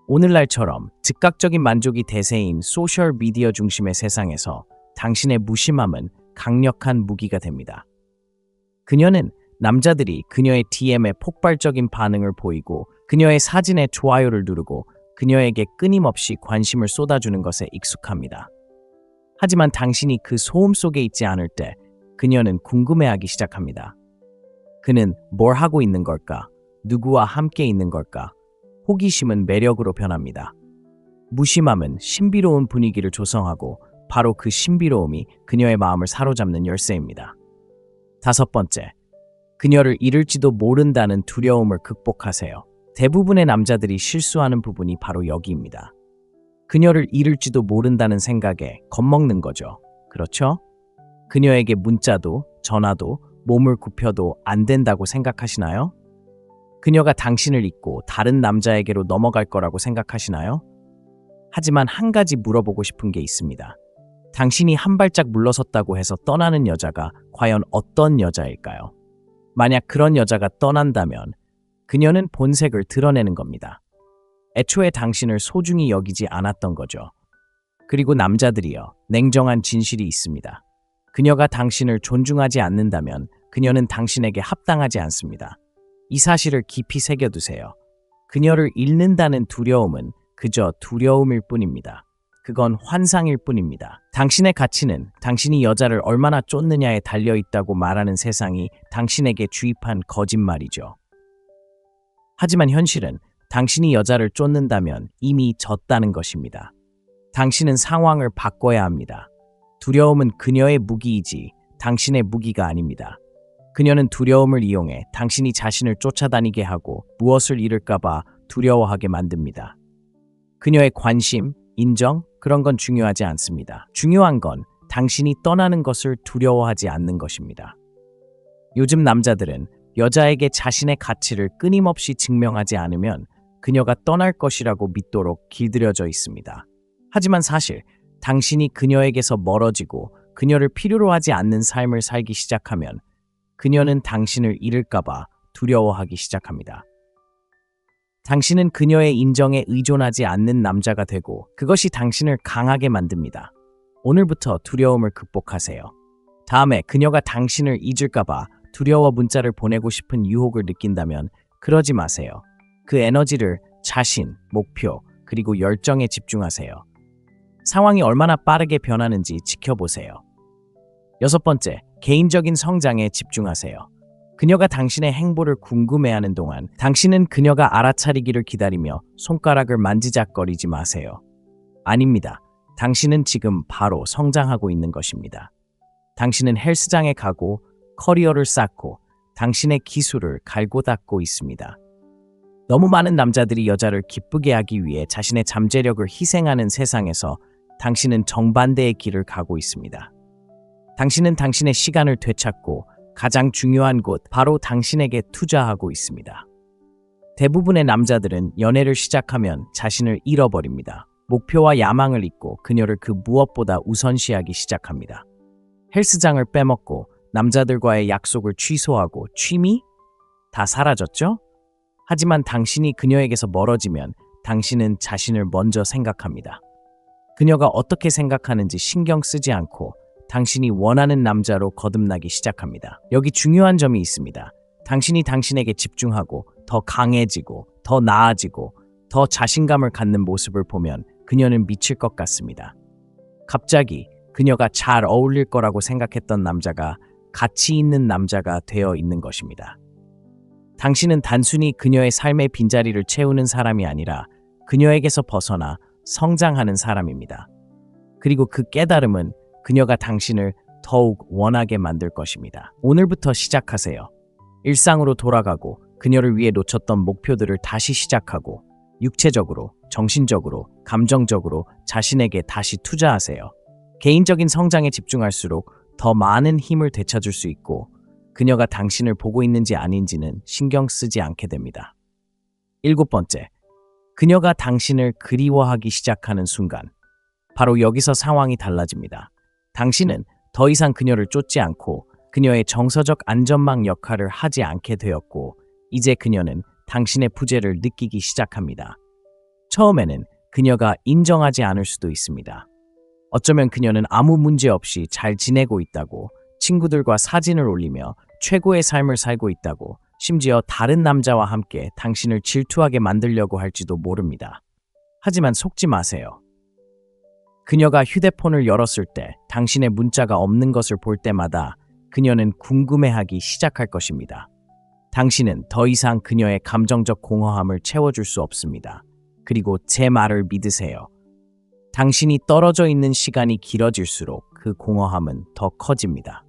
오늘날처럼 즉각적인 만족이 대세인 소셜미디어 중심의 세상에서 당신의 무심함은 강력한 무기가 됩니다. 그녀는 남자들이 그녀의 DM에 폭발적인 반응을 보이고 그녀의 사진에 좋아요를 누르고 그녀에게 끊임없이 관심을 쏟아주는 것에 익숙합니다. 하지만 당신이 그 소음 속에 있지 않을 때 그녀는 궁금해하기 시작합니다. 그는 뭘 하고 있는 걸까? 누구와 함께 있는 걸까? 호기심은 매력으로 변합니다. 무심함은 신비로운 분위기를 조성하고 바로 그 신비로움이 그녀의 마음을 사로잡는 열쇠입니다. 다섯 번째, 그녀를 잃을지도 모른다는 두려움을 극복하세요. 대부분의 남자들이 실수하는 부분이 바로 여기입니다. 그녀를 잃을지도 모른다는 생각에 겁먹는 거죠. 그렇죠? 그녀에게 문자도 전화도 몸을 굽혀도 안 된다고 생각하시나요? 그녀가 당신을 잊고 다른 남자에게로 넘어갈 거라고 생각하시나요? 하지만 한 가지 물어보고 싶은 게 있습니다. 당신이 한 발짝 물러섰다고 해서 떠나는 여자가 과연 어떤 여자일까요? 만약 그런 여자가 떠난다면 그녀는 본색을 드러내는 겁니다. 애초에 당신을 소중히 여기지 않았던 거죠. 그리고 남자들이요, 냉정한 진실이 있습니다. 그녀가 당신을 존중하지 않는다면 그녀는 당신에게 합당하지 않습니다. 이 사실을 깊이 새겨두세요. 그녀를 잃는다는 두려움은 그저 두려움일 뿐입니다. 그건 환상일 뿐입니다. 당신의 가치는 당신이 여자를 얼마나 쫓느냐에 달려있다고 말하는 세상이 당신에게 주입한 거짓말이죠. 하지만 현실은 당신이 여자를 쫓는다면 이미 졌다는 것입니다. 당신은 상황을 바꿔야 합니다. 두려움은 그녀의 무기이지 당신의 무기가 아닙니다. 그녀는 두려움을 이용해 당신이 자신을 쫓아다니게 하고 무엇을 잃을까봐 두려워하게 만듭니다. 그녀의 관심, 인정, 그런 건 중요하지 않습니다. 중요한 건 당신이 떠나는 것을 두려워하지 않는 것입니다. 요즘 남자들은 여자에게 자신의 가치를 끊임없이 증명하지 않으면 그녀가 떠날 것이라고 믿도록 길들여져 있습니다. 하지만 사실 당신이 그녀에게서 멀어지고 그녀를 필요로 하지 않는 삶을 살기 시작하면 그녀는 당신을 잃을까봐 두려워하기 시작합니다. 당신은 그녀의 인정에 의존하지 않는 남자가 되고 그것이 당신을 강하게 만듭니다. 오늘부터 두려움을 극복하세요. 다음에 그녀가 당신을 잊을까봐 두려워 문자를 보내고 싶은 유혹을 느낀다면 그러지 마세요. 그 에너지를 자신, 목표, 그리고 열정에 집중하세요. 상황이 얼마나 빠르게 변하는지 지켜보세요. 6번째, 개인적인 성장에 집중하세요. 그녀가 당신의 행보를 궁금해하는 동안 당신은 그녀가 알아차리기를 기다리며 손가락을 만지작거리지 마세요. 아닙니다. 당신은 지금 바로 성장하고 있는 것입니다. 당신은 헬스장에 가고 커리어를 쌓고 당신의 기술을 갈고 닦고 있습니다. 너무 많은 남자들이 여자를 기쁘게 하기 위해 자신의 잠재력을 희생하는 세상에서 당신은 정반대의 길을 가고 있습니다. 당신은 당신의 시간을 되찾고 가장 중요한 곳, 바로 당신에게 투자하고 있습니다. 대부분의 남자들은 연애를 시작하면 자신을 잃어버립니다. 목표와 야망을 잊고 그녀를 그 무엇보다 우선시하기 시작합니다. 헬스장을 빼먹고 남자들과의 약속을 취소하고 취미? 다 사라졌죠? 하지만 당신이 그녀에게서 멀어지면 당신은 자신을 먼저 생각합니다. 그녀가 어떻게 생각하는지 신경 쓰지 않고 당신이 원하는 남자로 거듭나기 시작합니다. 여기 중요한 점이 있습니다. 당신이 당신에게 집중하고 더 강해지고 더 나아지고 더 자신감을 갖는 모습을 보면 그녀는 미칠 것 같습니다. 갑자기 그녀가 잘 어울릴 거라고 생각했던 남자가 가치 있는 남자가 되어 있는 것입니다. 당신은 단순히 그녀의 삶의 빈자리를 채우는 사람이 아니라 그녀에게서 벗어나 성장하는 사람입니다. 그리고 그 깨달음은 그녀가 당신을 더욱 원하게 만들 것입니다. 오늘부터 시작하세요. 일상으로 돌아가고 그녀를 위해 놓쳤던 목표들을 다시 시작하고 육체적으로, 정신적으로, 감정적으로 자신에게 다시 투자하세요. 개인적인 성장에 집중할수록 더 많은 힘을 되찾을 수 있고 그녀가 당신을 보고 있는지 아닌지는 신경 쓰지 않게 됩니다. 7번째, 그녀가 당신을 그리워하기 시작하는 순간, 바로 여기서 상황이 달라집니다. 당신은 더 이상 그녀를 쫓지 않고 그녀의 정서적 안전망 역할을 하지 않게 되었고 이제 그녀는 당신의 부재를 느끼기 시작합니다. 처음에는 그녀가 인정하지 않을 수도 있습니다. 어쩌면 그녀는 아무 문제 없이 잘 지내고 있다고, 친구들과 사진을 올리며 최고의 삶을 살고 있다고, 심지어 다른 남자와 함께 당신을 질투하게 만들려고 할지도 모릅니다. 하지만 속지 마세요. 그녀가 휴대폰을 열었을 때 당신의 문자가 없는 것을 볼 때마다 그녀는 궁금해하기 시작할 것입니다. 당신은 더 이상 그녀의 감정적 공허함을 채워줄 수 없습니다. 그리고 제 말을 믿으세요. 당신이 떨어져 있는 시간이 길어질수록 그 공허함은 더 커집니다.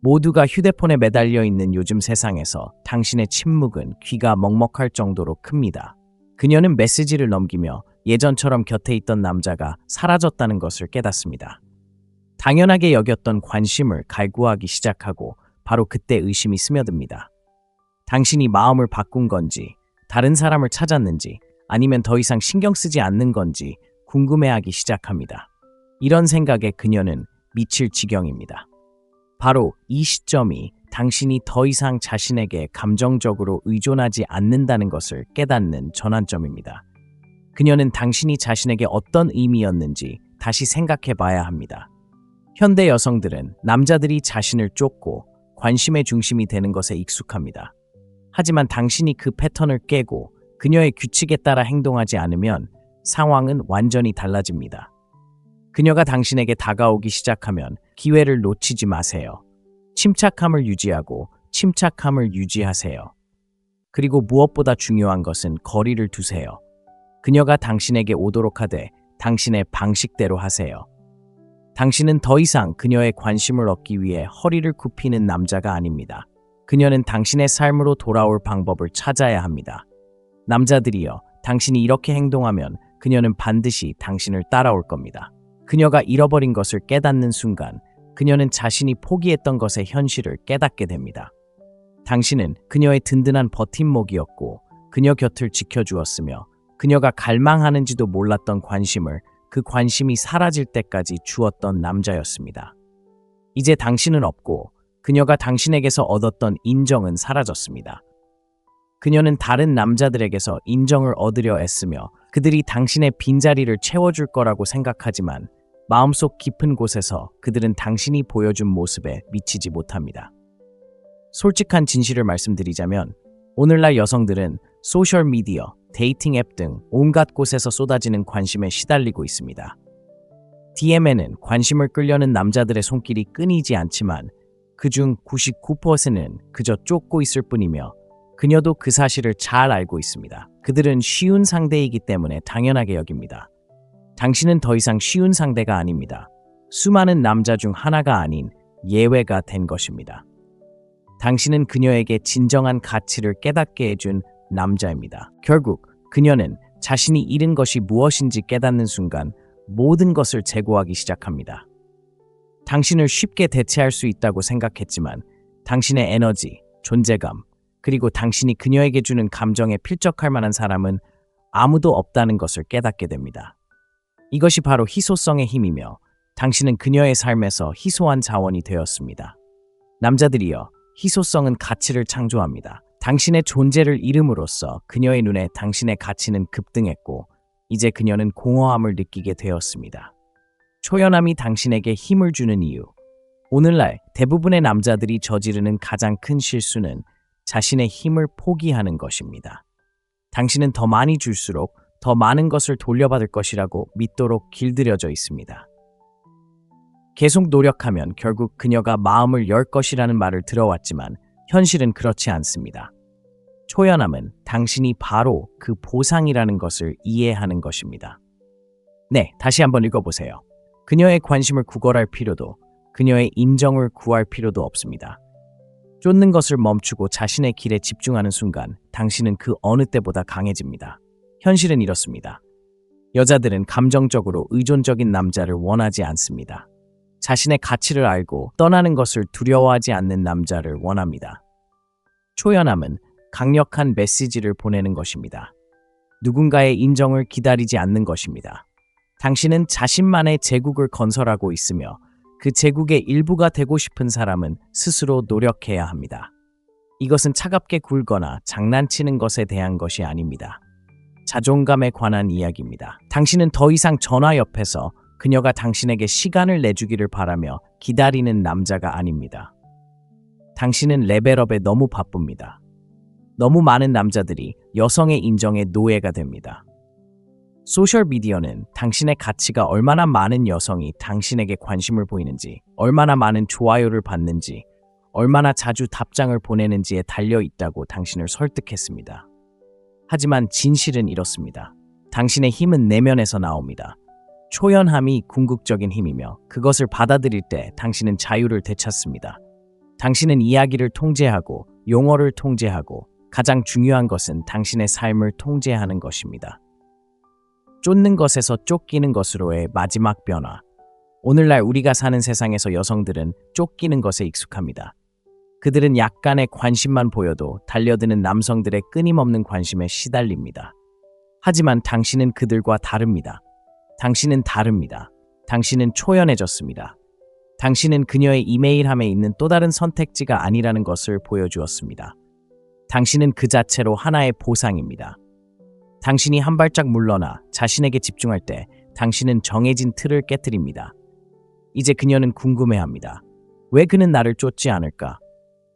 모두가 휴대폰에 매달려 있는 요즘 세상에서 당신의 침묵은 귀가 먹먹할 정도로 큽니다. 그녀는 메시지를 넘기며 예전처럼 곁에 있던 남자가 사라졌다는 것을 깨닫습니다. 당연하게 여겼던 관심을 갈구하기 시작하고 바로 그때 의심이 스며듭니다. 당신이 마음을 바꾼 건지, 다른 사람을 찾았는지, 아니면 더 이상 신경 쓰지 않는 건지 궁금해하기 시작합니다. 이런 생각에 그녀는 미칠 지경입니다. 바로 이 시점이 당신이 더 이상 자신에게 감정적으로 의존하지 않는다는 것을 깨닫는 전환점입니다. 그녀는 당신이 자신에게 어떤 의미였는지 다시 생각해 봐야 합니다. 현대 여성들은 남자들이 자신을 쫓고 관심의 중심이 되는 것에 익숙합니다. 하지만 당신이 그 패턴을 깨고 그녀의 규칙에 따라 행동하지 않으면 상황은 완전히 달라집니다. 그녀가 당신에게 다가오기 시작하면 기회를 놓치지 마세요. 침착함을 유지하고 침착함을 유지하세요. 그리고 무엇보다 중요한 것은 거리를 두세요. 그녀가 당신에게 오도록 하되 당신의 방식대로 하세요. 당신은 더 이상 그녀의 관심을 얻기 위해 허리를 굽히는 남자가 아닙니다. 그녀는 당신의 삶으로 돌아올 방법을 찾아야 합니다. 남자들이여, 당신이 이렇게 행동하면 그녀는 반드시 당신을 따라올 겁니다. 그녀가 잃어버린 것을 깨닫는 순간 그녀는 자신이 포기했던 것의 현실을 깨닫게 됩니다. 당신은 그녀의 든든한 버팀목이었고 그녀 곁을 지켜주었으며 그녀가 갈망하는지도 몰랐던 관심을 그 관심이 사라질 때까지 주었던 남자였습니다. 이제 당신은 없고 그녀가 당신에게서 얻었던 인정은 사라졌습니다. 그녀는 다른 남자들에게서 인정을 얻으려 애쓰며 그들이 당신의 빈자리를 채워줄 거라고 생각하지만 마음속 깊은 곳에서 그들은 당신이 보여준 모습에 미치지 못합니다. 솔직한 진실을 말씀드리자면 오늘날 여성들은 소셜미디어, 데이팅 앱 등 온갖 곳에서 쏟아지는 관심에 시달리고 있습니다. DM에는 관심을 끌려는 남자들의 손길이 끊이지 않지만 그중 99%는 그저 쫓고 있을 뿐이며 그녀도 그 사실을 잘 알고 있습니다. 그들은 쉬운 상대이기 때문에 당연하게 여깁니다. 당신은 더 이상 쉬운 상대가 아닙니다. 수많은 남자 중 하나가 아닌 예외가 된 것입니다. 당신은 그녀에게 진정한 가치를 깨닫게 해준 남자입니다. 결국 그녀는 자신이 잃은 것이 무엇인지 깨닫는 순간 모든 것을 재고하기 시작합니다. 당신을 쉽게 대체할 수 있다고 생각했지만 당신의 에너지, 존재감, 그리고 당신이 그녀에게 주는 감정에 필적할 만한 사람은 아무도 없다는 것을 깨닫게 됩니다. 이것이 바로 희소성의 힘이며 당신은 그녀의 삶에서 희소한 자원이 되었습니다. 남자들이여, 희소성은 가치를 창조합니다. 당신의 존재를 잃음으로써 그녀의 눈에 당신의 가치는 급등했고 이제 그녀는 공허함을 느끼게 되었습니다. 초연함이 당신에게 힘을 주는 이유. 오늘날 대부분의 남자들이 저지르는 가장 큰 실수는 자신의 힘을 포기하는 것입니다. 당신은 더 많이 줄수록 더 많은 것을 돌려받을 것이라고 믿도록 길들여져 있습니다. 계속 노력하면 결국 그녀가 마음을 열 것이라는 말을 들어왔지만 현실은 그렇지 않습니다. 초연함은 당신이 바로 그 보상이라는 것을 이해하는 것입니다. 네, 다시 한번 읽어보세요. 그녀의 관심을 구걸할 필요도, 그녀의 인정을 구할 필요도 없습니다. 쫓는 것을 멈추고 자신의 길에 집중하는 순간 당신은 그 어느 때보다 강해집니다. 현실은 이렇습니다. 여자들은 감정적으로 의존적인 남자를 원하지 않습니다. 자신의 가치를 알고 떠나는 것을 두려워하지 않는 남자를 원합니다. 초연함은 강력한 메시지를 보내는 것입니다. 누군가의 인정을 기다리지 않는 것입니다. 당신은 자신만의 제국을 건설하고 있으며 그 제국의 일부가 되고 싶은 사람은 스스로 노력해야 합니다. 이것은 차갑게 굴거나 장난치는 것에 대한 것이 아닙니다. 자존감에 관한 이야기입니다. 당신은 더 이상 전화 옆에서 그녀가 당신에게 시간을 내주기를 바라며 기다리는 남자가 아닙니다. 당신은 레벨업에 너무 바쁩니다. 너무 많은 남자들이 여성의 인정에 노예가 됩니다. 소셜미디어는 당신의 가치가 얼마나 많은 여성이 당신에게 관심을 보이는지, 얼마나 많은 좋아요를 받는지, 얼마나 자주 답장을 보내는지에 달려 있다고 당신을 설득했습니다. 하지만 진실은 이렇습니다. 당신의 힘은 내면에서 나옵니다. 초연함이 궁극적인 힘이며 그것을 받아들일 때 당신은 자유를 되찾습니다. 당신은 이야기를 통제하고 용어를 통제하고 가장 중요한 것은 당신의 삶을 통제하는 것입니다. 쫓는 것에서 쫓기는 것으로의 마지막 변화. 오늘날 우리가 사는 세상에서 여성들은 쫓기는 것에 익숙합니다. 그들은 약간의 관심만 보여도 달려드는 남성들의 끊임없는 관심에 시달립니다. 하지만 당신은 그들과 다릅니다. 당신은 다릅니다. 당신은 초연해졌습니다. 당신은 그녀의 이메일함에 있는 또 다른 선택지가 아니라는 것을 보여주었습니다. 당신은 그 자체로 하나의 보상입니다. 당신이 한 발짝 물러나 자신에게 집중할 때 당신은 정해진 틀을 깨뜨립니다. 이제 그녀는 궁금해합니다. 왜 그는 나를 쫓지 않을까?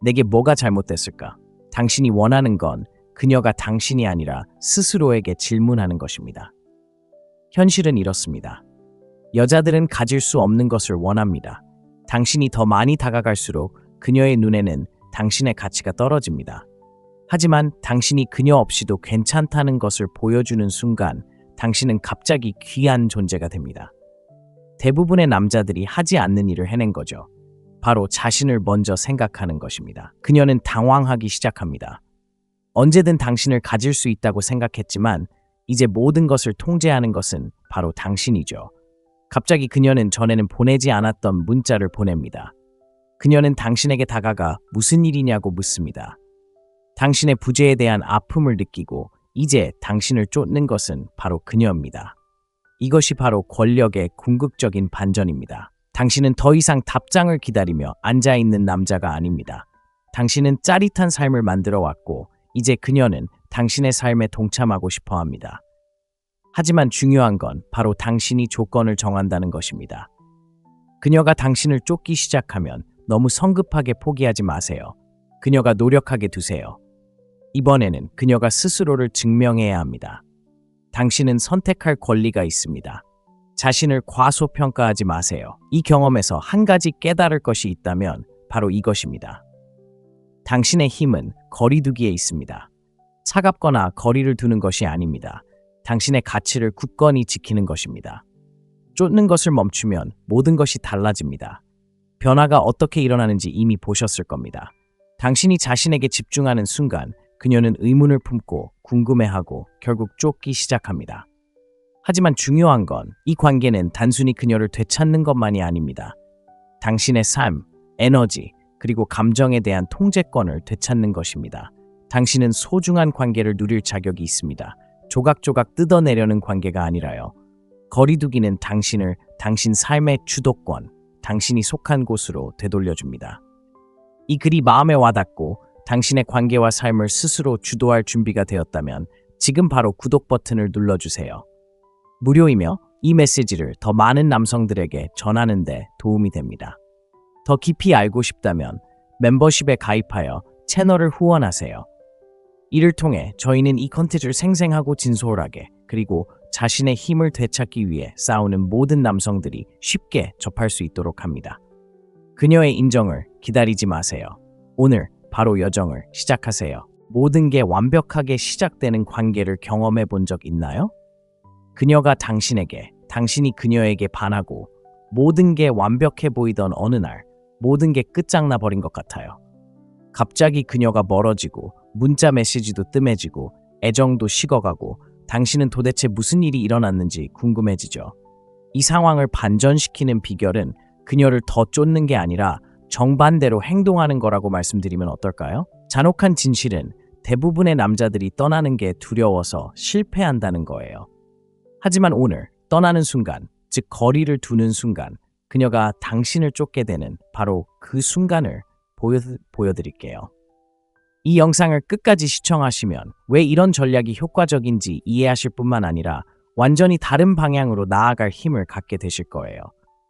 내게 뭐가 잘못됐을까? 당신이 원하는 건 그녀가 당신이 아니라 스스로에게 질문하는 것입니다. 현실은 이렇습니다. 여자들은 가질 수 없는 것을 원합니다. 당신이 더 많이 다가갈수록 그녀의 눈에는 당신의 가치가 떨어집니다. 하지만 당신이 그녀 없이도 괜찮다는 것을 보여주는 순간 당신은 갑자기 귀한 존재가 됩니다. 대부분의 남자들이 하지 않는 일을 해낸 거죠. 바로 자신을 먼저 생각하는 것입니다. 그녀는 당황하기 시작합니다. 언제든 당신을 가질 수 있다고 생각했지만 이제 모든 것을 통제하는 것은 바로 당신이죠. 갑자기 그녀는 전에는 보내지 않았던 문자를 보냅니다. 그녀는 당신에게 다가가 무슨 일이냐고 묻습니다. 당신의 부재에 대한 아픔을 느끼고 이제 당신을 쫓는 것은 바로 그녀입니다. 이것이 바로 권력의 궁극적인 반전입니다. 당신은 더 이상 답장을 기다리며 앉아있는 남자가 아닙니다. 당신은 짜릿한 삶을 만들어 왔고 이제 그녀는 당신의 삶에 동참하고 싶어 합니다. 하지만 중요한 건 바로 당신이 조건을 정한다는 것입니다. 그녀가 당신을 쫓기 시작하면 너무 성급하게 포기하지 마세요. 그녀가 노력하게 두세요. 이번에는 그녀가 스스로를 증명해야 합니다. 당신은 선택할 권리가 있습니다. 자신을 과소평가하지 마세요. 이 경험에서 한 가지 깨달을 것이 있다면 바로 이것입니다. 당신의 힘은 거리두기에 있습니다. 차갑거나 거리를 두는 것이 아닙니다. 당신의 가치를 굳건히 지키는 것입니다. 쫓는 것을 멈추면 모든 것이 달라집니다. 변화가 어떻게 일어나는지 이미 보셨을 겁니다. 당신이 자신에게 집중하는 순간 그녀는 의문을 품고 궁금해하고 결국 쫓기 시작합니다. 하지만 중요한 건 이 관계는 단순히 그녀를 되찾는 것만이 아닙니다. 당신의 삶, 에너지, 그리고 감정에 대한 통제권을 되찾는 것입니다. 당신은 소중한 관계를 누릴 자격이 있습니다. 조각조각 뜯어내려는 관계가 아니라요. 거리두기는 당신을 당신 삶의 주도권, 당신이 속한 곳으로 되돌려줍니다. 이 글이 마음에 와닿고 당신의 관계와 삶을 스스로 주도할 준비가 되었다면 지금 바로 구독 버튼을 눌러주세요. 무료이며 이 메시지를 더 많은 남성들에게 전하는 데 도움이 됩니다. 더 깊이 알고 싶다면 멤버십에 가입하여 채널을 후원하세요. 이를 통해 저희는 이 컨텐츠를 생생하고 진솔하게 그리고 자신의 힘을 되찾기 위해 싸우는 모든 남성들이 쉽게 접할 수 있도록 합니다. 그녀의 인정을 기다리지 마세요. 오늘 바로 여정을 시작하세요. 모든 게 완벽하게 시작되는 관계를 경험해 본 적 있나요? 그녀가 당신에게, 당신이 그녀에게 반하고 모든 게 완벽해 보이던 어느 날 모든 게 끝장나 버린 것 같아요. 갑자기 그녀가 멀어지고 문자 메시지도 뜸해지고 애정도 식어가고 당신은 도대체 무슨 일이 일어났는지 궁금해지죠. 이 상황을 반전시키는 비결은 그녀를 더 쫓는 게 아니라 정반대로 행동하는 거라고 말씀드리면 어떨까요? 잔혹한 진실은 대부분의 남자들이 떠나는 게 두려워서 실패한다는 거예요. 하지만 오늘 떠나는 순간, 즉 거리를 두는 순간, 그녀가 당신을 쫓게 되는 바로 그 순간을 보여드릴게요. 이 영상을 끝까지 시청하시면 왜 이런 전략이 효과적인지 이해하실 뿐만 아니라 완전히 다른 방향으로 나아갈 힘을 갖게 되실 거예요.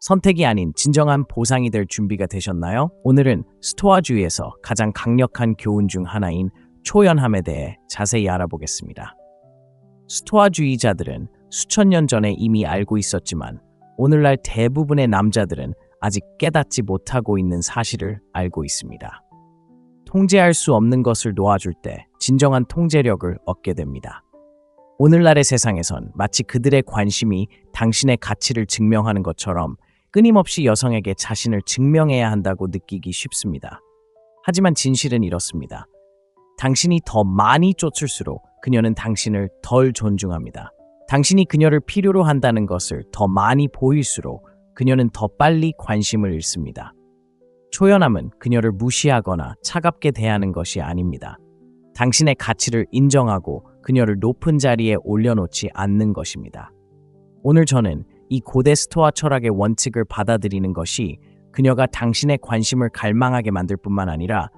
선택이 아닌 진정한 보상이 될 준비가 되셨나요? 오늘은 스토아주의에서 가장 강력한 교훈 중 하나인 초연함에 대해 자세히 알아보겠습니다. 스토아주의자들은 수천 년 전에 이미 알고 있었지만 오늘날 대부분의 남자들은 아직 깨닫지 못하고 있는 사실을 알고 있습니다. 통제할 수 없는 것을 놓아줄 때 진정한 통제력을 얻게 됩니다. 오늘날의 세상에선 마치 그들의 관심이 당신의 가치를 증명하는 것처럼 끊임없이 여성에게 자신을 증명해야 한다고 느끼기 쉽습니다. 하지만 진실은 이렇습니다. 당신이 더 많이 쫓을수록 그녀는 당신을 덜 존중합니다. 당신이 그녀를 필요로 한다는 것을 더 많이 보일수록 그녀는 더 빨리 관심을 잃습니다. 초연함은 그녀를 무시하거나 차갑게 대하는 것이 아닙니다. 당신의 가치를 인정하고 그녀를 높은 자리에 올려놓지 않는 것입니다. 오늘 저는 이 고대 스토아 철학의 원칙을 받아들이는 것이 그녀가 당신의 관심을 갈망하게 만들 뿐만 아니라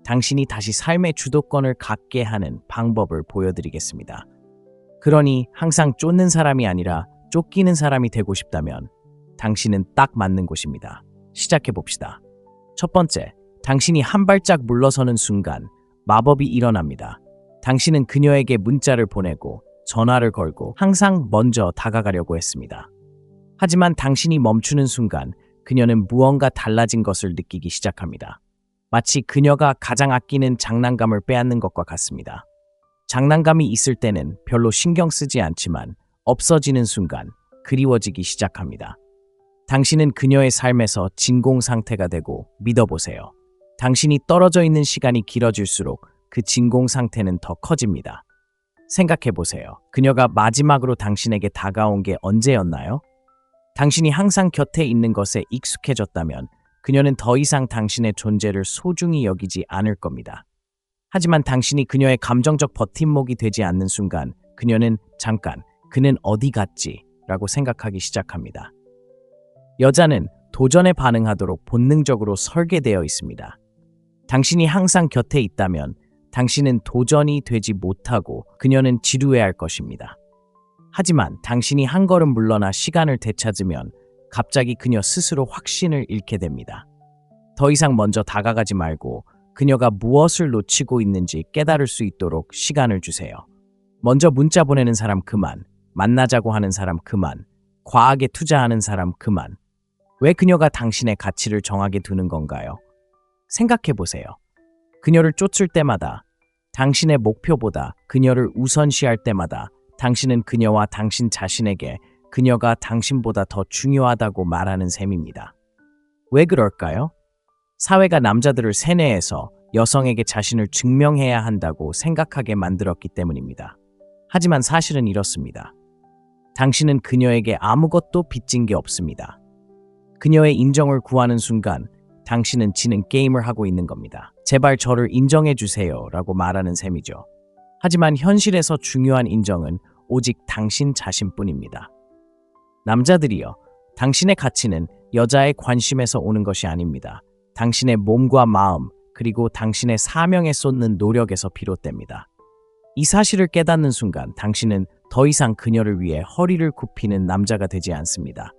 당신이 다시 삶의 주도권을 갖게 하는 방법을 보여드리겠습니다. 그러니 항상 쫓는 사람이 아니라 쫓기는 사람이 되고 싶다면 당신은 딱 맞는 곳입니다. 시작해봅시다. 첫 번째, 당신이 한 발짝 물러서는 순간 마법이 일어납니다. 당신은 그녀에게 문자를 보내고 전화를 걸고 항상 먼저 다가가려고 했습니다. 하지만 당신이 멈추는 순간 그녀는 무언가 달라진 것을 느끼기 시작합니다. 마치 그녀가 가장 아끼는 장난감을 빼앗는 것과 같습니다. 장난감이 있을 때는 별로 신경 쓰지 않지만 없어지는 순간 그리워지기 시작합니다. 당신은 그녀의 삶에서 진공 상태가 되고 믿어보세요. 당신이 떨어져 있는 시간이 길어질수록 그 진공 상태는 더 커집니다. 생각해보세요. 그녀가 마지막으로 당신에게 다가온 게 언제였나요? 당신이 항상 곁에 있는 것에 익숙해졌다면 그녀는 더 이상 당신의 존재를 소중히 여기지 않을 겁니다. 하지만 당신이 그녀의 감정적 버팀목이 되지 않는 순간 그녀는 잠깐, 그는 어디 갔지? 라고 생각하기 시작합니다. 여자는 도전에 반응하도록 본능적으로 설계되어 있습니다. 당신이 항상 곁에 있다면 당신은 도전이 되지 못하고 그녀는 지루해할 것입니다. 하지만 당신이 한 걸음 물러나 시간을 되찾으면 갑자기 그녀 스스로 확신을 잃게 됩니다. 더 이상 먼저 다가가지 말고 그녀가 무엇을 놓치고 있는지 깨달을 수 있도록 시간을 주세요. 먼저 문자 보내는 사람 그만, 만나자고 하는 사람 그만, 과하게 투자하는 사람 그만. 왜 그녀가 당신의 가치를 정하게 두는 건가요? 생각해 보세요. 그녀를 쫓을 때마다, 당신의 목표보다 그녀를 우선시할 때마다 당신은 그녀와 당신 자신에게 그녀가 당신보다 더 중요하다고 말하는 셈입니다. 왜 그럴까요? 사회가 남자들을 세뇌해서 여성에게 자신을 증명해야 한다고 생각하게 만들었기 때문입니다. 하지만 사실은 이렇습니다. 당신은 그녀에게 아무것도 빚진 게 없습니다. 그녀의 인정을 구하는 순간 당신은 지는 게임을 하고 있는 겁니다. 제발 저를 인정해 주세요 라고 말하는 셈이죠. 하지만 현실에서 중요한 인정은 오직 당신 자신뿐입니다. 남자들이여, 당신의 가치는 여자의 관심에서 오는 것이 아닙니다. 당신의 몸과 마음, 그리고 당신의 사명에 쏟는 노력에서 비롯됩니다. 이 사실을 깨닫는 순간 당신은 더 이상 그녀를 위해 허리를 굽히는 남자가 되지 않습니다.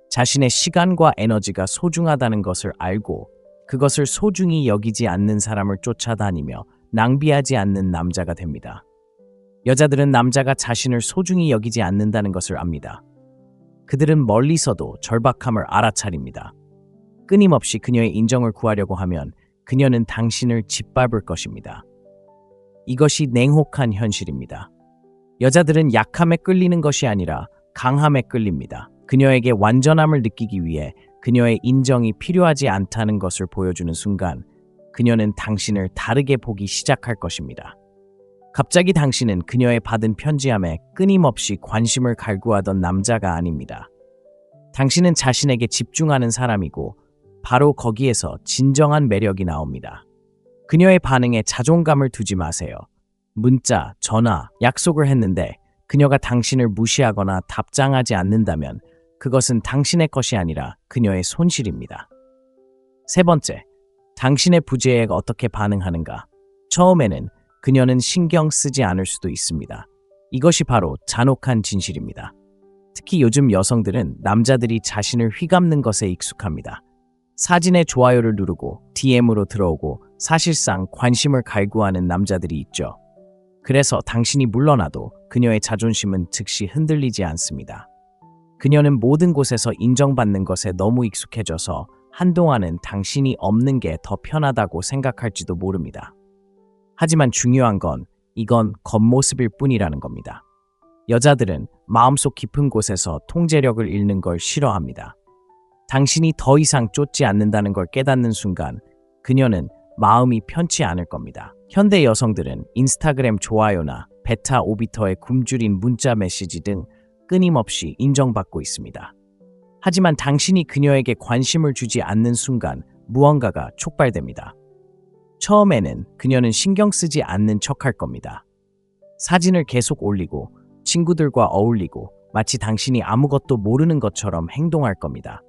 자신의 시간과 에너지가 소중하다는 것을 알고 그것을 소중히 여기지 않는 사람을 쫓아다니며 낭비하지 않는 남자가 됩니다. 여자들은 남자가 자신을 소중히 여기지 않는다는 것을 압니다. 그들은 멀리서도 절박함을 알아차립니다. 끊임없이 그녀의 인정을 구하려고 하면 그녀는 당신을 짓밟을 것입니다. 이것이 냉혹한 현실입니다. 여자들은 약함에 끌리는 것이 아니라 강함에 끌립니다. 그녀에게 완전함을 느끼기 위해 그녀의 인정이 필요하지 않다는 것을 보여주는 순간 그녀는 당신을 다르게 보기 시작할 것입니다. 갑자기 당신은 그녀의 받은 편지함에 끊임없이 관심을 갈구하던 남자가 아닙니다. 당신은 자신에게 집중하는 사람이고 바로 거기에서 진정한 매력이 나옵니다. 그녀의 반응에 자존감을 두지 마세요. 문자, 전화, 약속을 했는데 그녀가 당신을 무시하거나 답장하지 않는다면 그것은 당신의 것이 아니라 그녀의 손실입니다. 세 번째, 당신의 부재에 어떻게 반응하는가? 처음에는 그녀는 신경 쓰지 않을 수도 있습니다. 이것이 바로 잔혹한 진실입니다. 특히 요즘 여성들은 남자들이 자신을 휘감는 것에 익숙합니다. 사진에 좋아요를 누르고 DM으로 들어오고 사실상 관심을 갈구하는 남자들이 있죠. 그래서 당신이 물러나도 그녀의 자존심은 즉시 흔들리지 않습니다. 그녀는 모든 곳에서 인정받는 것에 너무 익숙해져서 한동안은 당신이 없는 게 더 편하다고 생각할지도 모릅니다. 하지만 중요한 건 이건 겉모습일 뿐이라는 겁니다. 여자들은 마음속 깊은 곳에서 통제력을 잃는 걸 싫어합니다. 당신이 더 이상 쫓지 않는다는 걸 깨닫는 순간 그녀는 마음이 편치 않을 겁니다. 현대 여성들은 인스타그램 좋아요나 베타 오비터의 굶주린 문자 메시지 등 끊임없이 인정받고 있습니다. 하지만 당신이 그녀에게 관심을 주지 않는 순간 무언가가 촉발됩니다. 처음에는 그녀는 신경 쓰지 않는 척할 겁니다. 사진을 계속 올리고 친구들과 어울리고 마치 당신이 아무것도 모르는 것처럼 행동할 겁니다.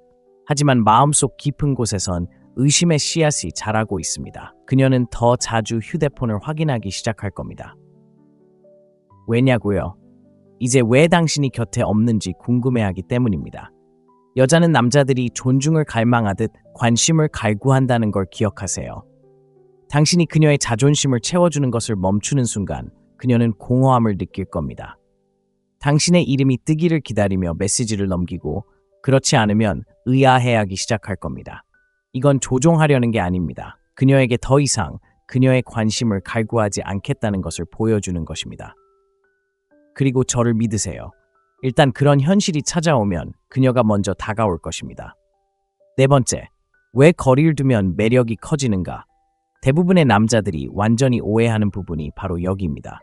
하지만 마음속 깊은 곳에선 의심의 씨앗이 자라고 있습니다. 그녀는 더 자주 휴대폰을 확인하기 시작할 겁니다. 왜냐고요? 이제 왜 당신이 곁에 없는지 궁금해하기 때문입니다. 여자는 남자들이 존중을 갈망하듯 관심을 갈구한다는 걸 기억하세요. 당신이 그녀의 자존심을 채워주는 것을 멈추는 순간 그녀는 공허함을 느낄 겁니다. 당신의 이름이 뜨기를 기다리며 메시지를 넘기고 그렇지 않으면 의아해하기 시작할 겁니다. 이건 조종하려는 게 아닙니다. 그녀에게 더 이상 그녀의 관심을 갈구하지 않겠다는 것을 보여주는 것입니다. 그리고 저를 믿으세요. 일단 그런 현실이 찾아오면 그녀가 먼저 다가올 것입니다. 네 번째, 왜 거리를 두면 매력이 커지는가? 대부분의 남자들이 완전히 오해하는 부분이 바로 여기입니다.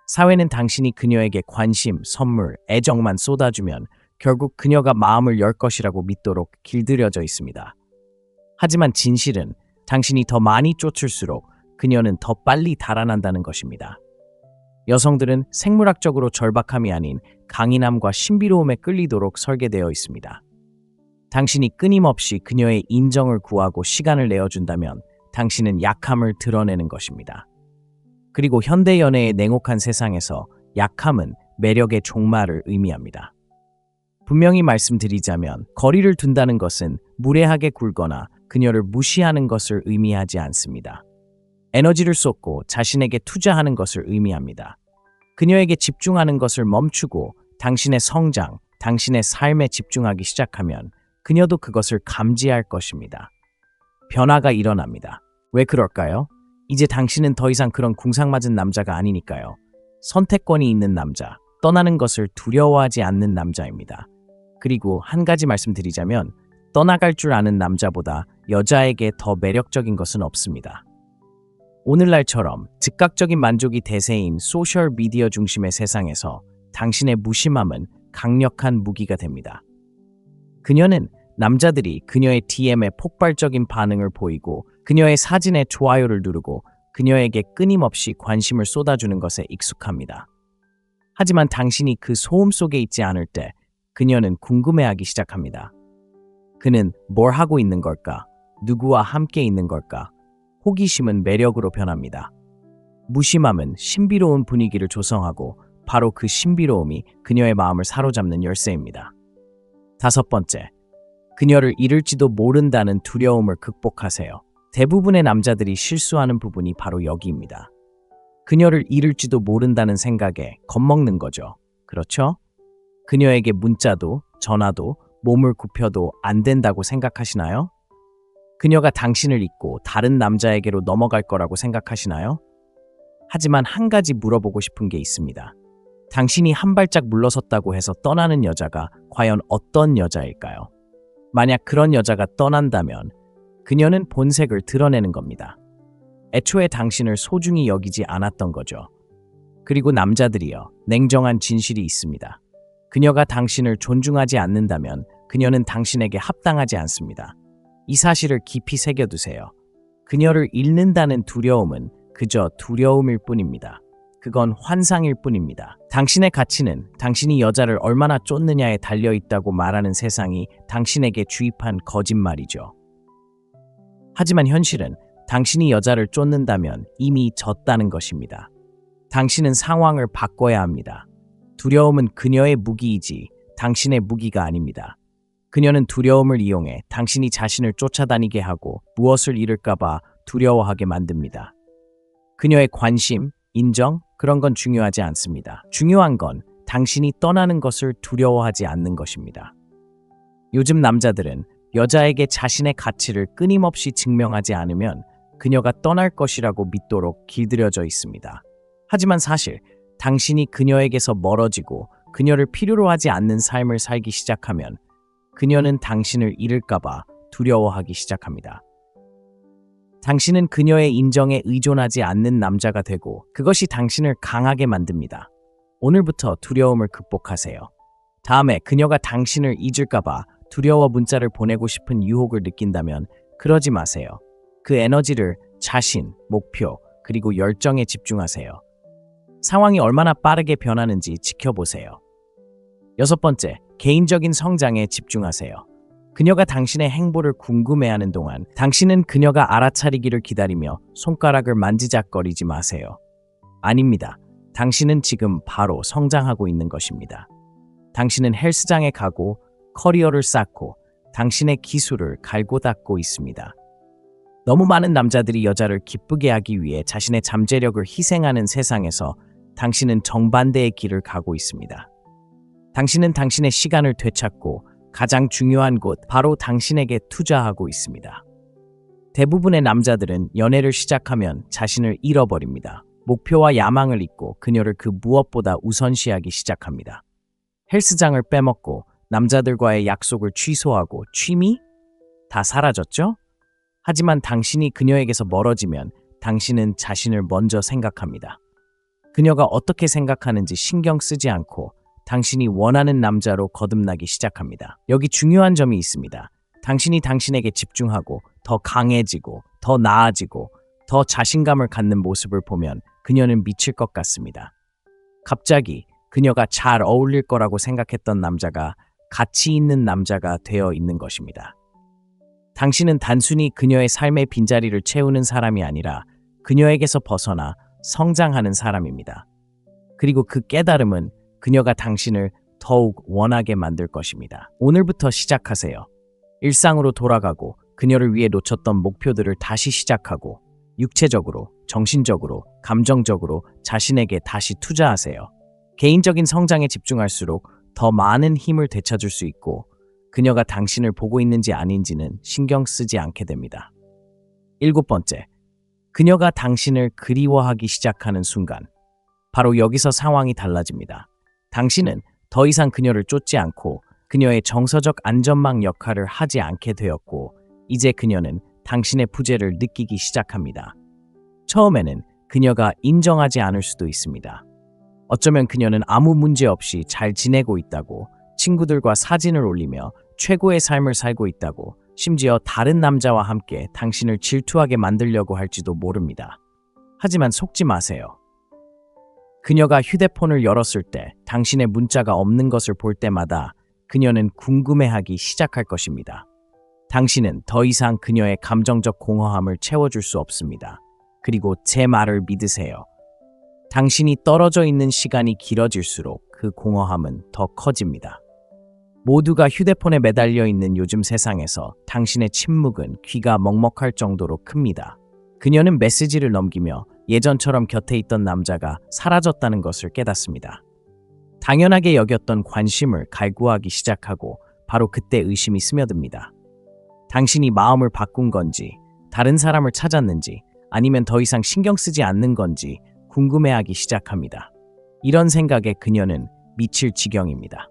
사회는 당신이 그녀에게 관심, 선물, 애정만 쏟아주면 결국 그녀가 마음을 열 것이라고 믿도록 길들여져 있습니다. 하지만 진실은 당신이 더 많이 쫓을수록 그녀는 더 빨리 달아난다는 것입니다. 여성들은 생물학적으로 절박함이 아닌 강인함과 신비로움에 끌리도록 설계되어 있습니다. 당신이 끊임없이 그녀의 인정을 구하고 시간을 내어준다면 당신은 약함을 드러내는 것입니다. 그리고 현대 연애의 냉혹한 세상에서 약함은 매력의 종말을 의미합니다. 분명히 말씀드리자면 거리를 둔다는 것은 무례하게 굴거나 그녀를 무시하는 것을 의미하지 않습니다. 에너지를 쏟고 자신에게 투자하는 것을 의미합니다. 그녀에게 집중하는 것을 멈추고 당신의 성장, 당신의 삶에 집중하기 시작하면 그녀도 그것을 감지할 것입니다. 변화가 일어납니다. 왜 그럴까요? 이제 당신은 더 이상 그런 궁상맞은 남자가 아니니까요. 선택권이 있는 남자, 떠나는 것을 두려워하지 않는 남자입니다. 그리고 한 가지 말씀드리자면 떠나갈 줄 아는 남자보다 여자에게 더 매력적인 것은 없습니다. 오늘날처럼 즉각적인 만족이 대세인 소셜미디어 중심의 세상에서 당신의 무심함은 강력한 무기가 됩니다. 그녀는 남자들이 그녀의 DM에 폭발적인 반응을 보이고 그녀의 사진에 좋아요를 누르고 그녀에게 끊임없이 관심을 쏟아주는 것에 익숙합니다. 하지만 당신이 그 소음 속에 있지 않을 때 그녀는 궁금해하기 시작합니다. 그는 뭘 하고 있는 걸까? 누구와 함께 있는 걸까? 호기심은 매력으로 변합니다. 무심함은 신비로운 분위기를 조성하고 바로 그 신비로움이 그녀의 마음을 사로잡는 열쇠입니다. 5번째, 그녀를 잃을지도 모른다는 두려움을 극복하세요. 대부분의 남자들이 실수하는 부분이 바로 여기입니다. 그녀를 잃을지도 모른다는 생각에 겁먹는 거죠. 그렇죠? 그녀에게 문자도 전화도 몸을 굽혀도 안 된다고 생각하시나요? 그녀가 당신을 잊고 다른 남자에게로 넘어갈 거라고 생각하시나요? 하지만 한 가지 물어보고 싶은 게 있습니다. 당신이 한 발짝 물러섰다고 해서 떠나는 여자가 과연 어떤 여자일까요? 만약 그런 여자가 떠난다면 그녀는 본색을 드러내는 겁니다. 애초에 당신을 소중히 여기지 않았던 거죠. 그리고 남자들이여, 냉정한 진실이 있습니다. 그녀가 당신을 존중하지 않는다면 그녀는 당신에게 합당하지 않습니다. 이 사실을 깊이 새겨두세요. 그녀를 잃는다는 두려움은 그저 두려움일 뿐입니다. 그건 환상일 뿐입니다. 당신의 가치는 당신이 여자를 얼마나 쫓느냐에 달려있다고 말하는 세상이 당신에게 주입한 거짓말이죠. 하지만 현실은 당신이 여자를 쫓는다면 이미 졌다는 것입니다. 당신은 상황을 바꿔야 합니다. 두려움은 그녀의 무기이지 당신의 무기가 아닙니다. 그녀는 두려움을 이용해 당신이 자신을 쫓아다니게 하고 무엇을 잃을까봐 두려워하게 만듭니다. 그녀의 관심, 인정, 그런 건 중요하지 않습니다. 중요한 건 당신이 떠나는 것을 두려워하지 않는 것입니다. 요즘 남자들은 여자에게 자신의 가치를 끊임없이 증명하지 않으면 그녀가 떠날 것이라고 믿도록 길들여져 있습니다. 하지만 사실 당신이 그녀에게서 멀어지고 그녀를 필요로 하지 않는 삶을 살기 시작하면 그녀는 당신을 잃을까봐 두려워하기 시작합니다. 당신은 그녀의 인정에 의존하지 않는 남자가 되고 그것이 당신을 강하게 만듭니다. 오늘부터 두려움을 극복하세요. 다음에 그녀가 당신을 잊을까봐 두려워 문자를 보내고 싶은 유혹을 느낀다면 그러지 마세요. 그 에너지를 자신, 목표, 그리고 열정에 집중하세요. 상황이 얼마나 빠르게 변하는지 지켜보세요. 6번째, 개인적인 성장에 집중하세요. 그녀가 당신의 행보를 궁금해하는 동안 당신은 그녀가 알아차리기를 기다리며 손가락을 만지작거리지 마세요. 아닙니다. 당신은 지금 바로 성장하고 있는 것입니다. 당신은 헬스장에 가고 커리어를 쌓고 당신의 기술을 갈고 닦고 있습니다. 너무 많은 남자들이 여자를 기쁘게 하기 위해 자신의 잠재력을 희생하는 세상에서 당신은 정반대의 길을 가고 있습니다. 당신은 당신의 시간을 되찾고 가장 중요한 곳, 바로 당신에게 투자하고 있습니다. 대부분의 남자들은 연애를 시작하면 자신을 잃어버립니다. 목표와 야망을 잊고 그녀를 그 무엇보다 우선시하기 시작합니다. 헬스장을 빼먹고 남자들과의 약속을 취소하고 취미? 다 사라졌죠? 하지만 당신이 그녀에게서 멀어지면 당신은 자신을 먼저 생각합니다. 그녀가 어떻게 생각하는지 신경 쓰지 않고 당신이 원하는 남자로 거듭나기 시작합니다. 여기 중요한 점이 있습니다. 당신이 당신에게 집중하고 더 강해지고 더 나아지고 더 자신감을 갖는 모습을 보면 그녀는 미칠 것 같습니다. 갑자기 그녀가 잘 어울릴 거라고 생각했던 남자가 가치 있는 남자가 되어 있는 것입니다. 당신은 단순히 그녀의 삶의 빈자리를 채우는 사람이 아니라 그녀에게서 벗어나 성장하는 사람입니다. 그리고 그 깨달음은 그녀가 당신을 더욱 원하게 만들 것입니다. 오늘부터 시작하세요. 일상으로 돌아가고 그녀를 위해 놓쳤던 목표들을 다시 시작하고 육체적으로, 정신적으로, 감정적으로 자신에게 다시 투자하세요. 개인적인 성장에 집중할수록 더 많은 힘을 되찾을 수 있고 그녀가 당신을 보고 있는지 아닌지는 신경 쓰지 않게 됩니다. 7번째, 그녀가 당신을 그리워하기 시작하는 순간. 바로 여기서 상황이 달라집니다. 당신은 더 이상 그녀를 쫓지 않고 그녀의 정서적 안전망 역할을 하지 않게 되었고 이제 그녀는 당신의 부재를 느끼기 시작합니다. 처음에는 그녀가 인정하지 않을 수도 있습니다. 어쩌면 그녀는 아무 문제 없이 잘 지내고 있다고, 친구들과 사진을 올리며 최고의 삶을 살고 있다고, 심지어 다른 남자와 함께 당신을 질투하게 만들려고 할지도 모릅니다. 하지만 속지 마세요. 그녀가 휴대폰을 열었을 때 당신의 문자가 없는 것을 볼 때마다 그녀는 궁금해하기 시작할 것입니다. 당신은 더 이상 그녀의 감정적 공허함을 채워줄 수 없습니다. 그리고 제 말을 믿으세요. 당신이 떨어져 있는 시간이 길어질수록 그 공허함은 더 커집니다. 모두가 휴대폰에 매달려 있는 요즘 세상에서 당신의 침묵은 귀가 먹먹할 정도로 큽니다. 그녀는 메시지를 넘기며 예전처럼 곁에 있던 남자가 사라졌다는 것을 깨닫습니다. 당연하게 여겼던 관심을 갈구하기 시작하고 바로 그때 의심이 스며듭니다. 당신이 마음을 바꾼 건지, 다른 사람을 찾았는지, 아니면 더 이상 신경 쓰지 않는 건지 궁금해하기 시작합니다. 이런 생각에 그녀는 미칠 지경입니다.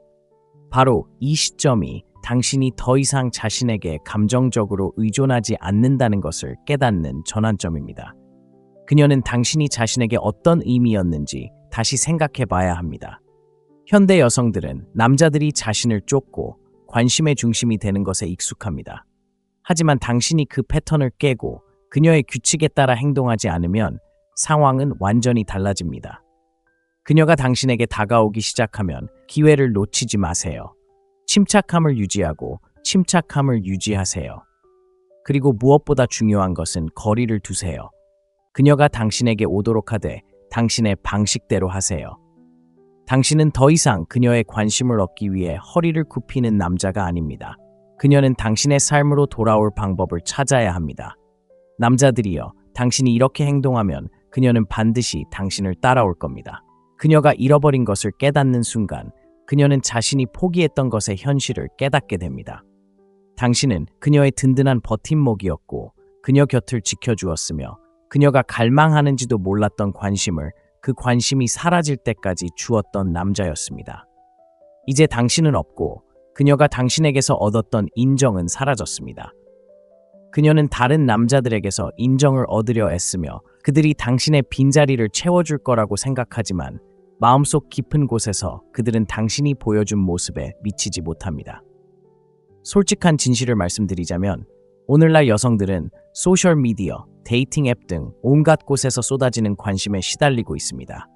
바로 이 시점이 당신이 더 이상 자신에게 감정적으로 의존하지 않는다는 것을 깨닫는 전환점입니다. 그녀는 당신이 자신에게 어떤 의미였는지 다시 생각해 봐야 합니다. 현대 여성들은 남자들이 자신을 쫓고 관심의 중심이 되는 것에 익숙합니다. 하지만 당신이 그 패턴을 깨고 그녀의 규칙에 따라 행동하지 않으면 상황은 완전히 달라집니다. 그녀가 당신에게 다가오기 시작하면 기회를 놓치지 마세요. 침착함을 유지하고 침착함을 유지하세요. 그리고 무엇보다 중요한 것은 거리를 두세요. 그녀가 당신에게 오도록 하되 당신의 방식대로 하세요. 당신은 더 이상 그녀의 관심을 얻기 위해 허리를 굽히는 남자가 아닙니다. 그녀는 당신의 삶으로 돌아올 방법을 찾아야 합니다. 남자들이여, 당신이 이렇게 행동하면 그녀는 반드시 당신을 따라올 겁니다. 그녀가 잃어버린 것을 깨닫는 순간 그녀는 자신이 포기했던 것의 현실을 깨닫게 됩니다. 당신은 그녀의 든든한 버팀목이었고 그녀 곁을 지켜주었으며 그녀가 갈망하는지도 몰랐던 관심을 그 관심이 사라질 때까지 주었던 남자였습니다. 이제 당신은 없고 그녀가 당신에게서 얻었던 인정은 사라졌습니다. 그녀는 다른 남자들에게서 인정을 얻으려 애쓰며 그들이 당신의 빈자리를 채워줄 거라고 생각하지만 마음속 깊은 곳에서 그들은 당신이 보여준 모습에 미치지 못합니다. 솔직한 진실을 말씀드리자면 오늘날 여성들은 소셜미디어, 데이팅 앱 등 온갖 곳에서 쏟아지는 관심에 시달리고 있습니다.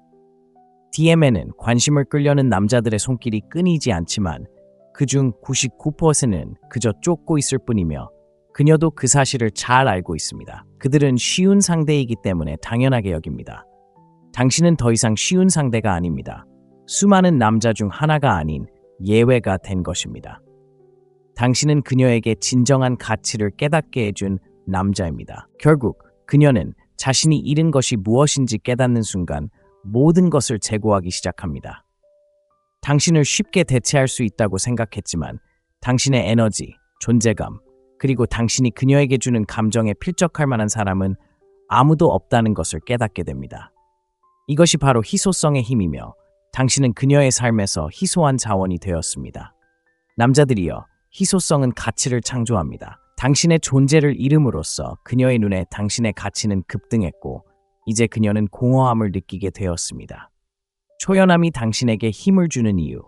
DM에는 관심을 끌려는 남자들의 손길이 끊이지 않지만 그중 99%는 그저 쫓고 있을 뿐이며 그녀도 그 사실을 잘 알고 있습니다. 그들은 쉬운 상대이기 때문에 당연하게 여깁니다. 당신은 더 이상 쉬운 상대가 아닙니다. 수많은 남자 중 하나가 아닌 예외가 된 것입니다. 당신은 그녀에게 진정한 가치를 깨닫게 해준 남자입니다. 결국 그녀는 자신이 잃은 것이 무엇인지 깨닫는 순간 모든 것을 재고하기 시작합니다. 당신을 쉽게 대체할 수 있다고 생각했지만 당신의 에너지, 존재감, 그리고 당신이 그녀에게 주는 감정에 필적할 만한 사람은 아무도 없다는 것을 깨닫게 됩니다. 이것이 바로 희소성의 힘이며 당신은 그녀의 삶에서 희소한 자원이 되었습니다. 남자들이여, 희소성은 가치를 창조합니다. 당신의 존재를 잃음으로써 그녀의 눈에 당신의 가치는 급등했고 이제 그녀는 공허함을 느끼게 되었습니다. 초연함이 당신에게 힘을 주는 이유.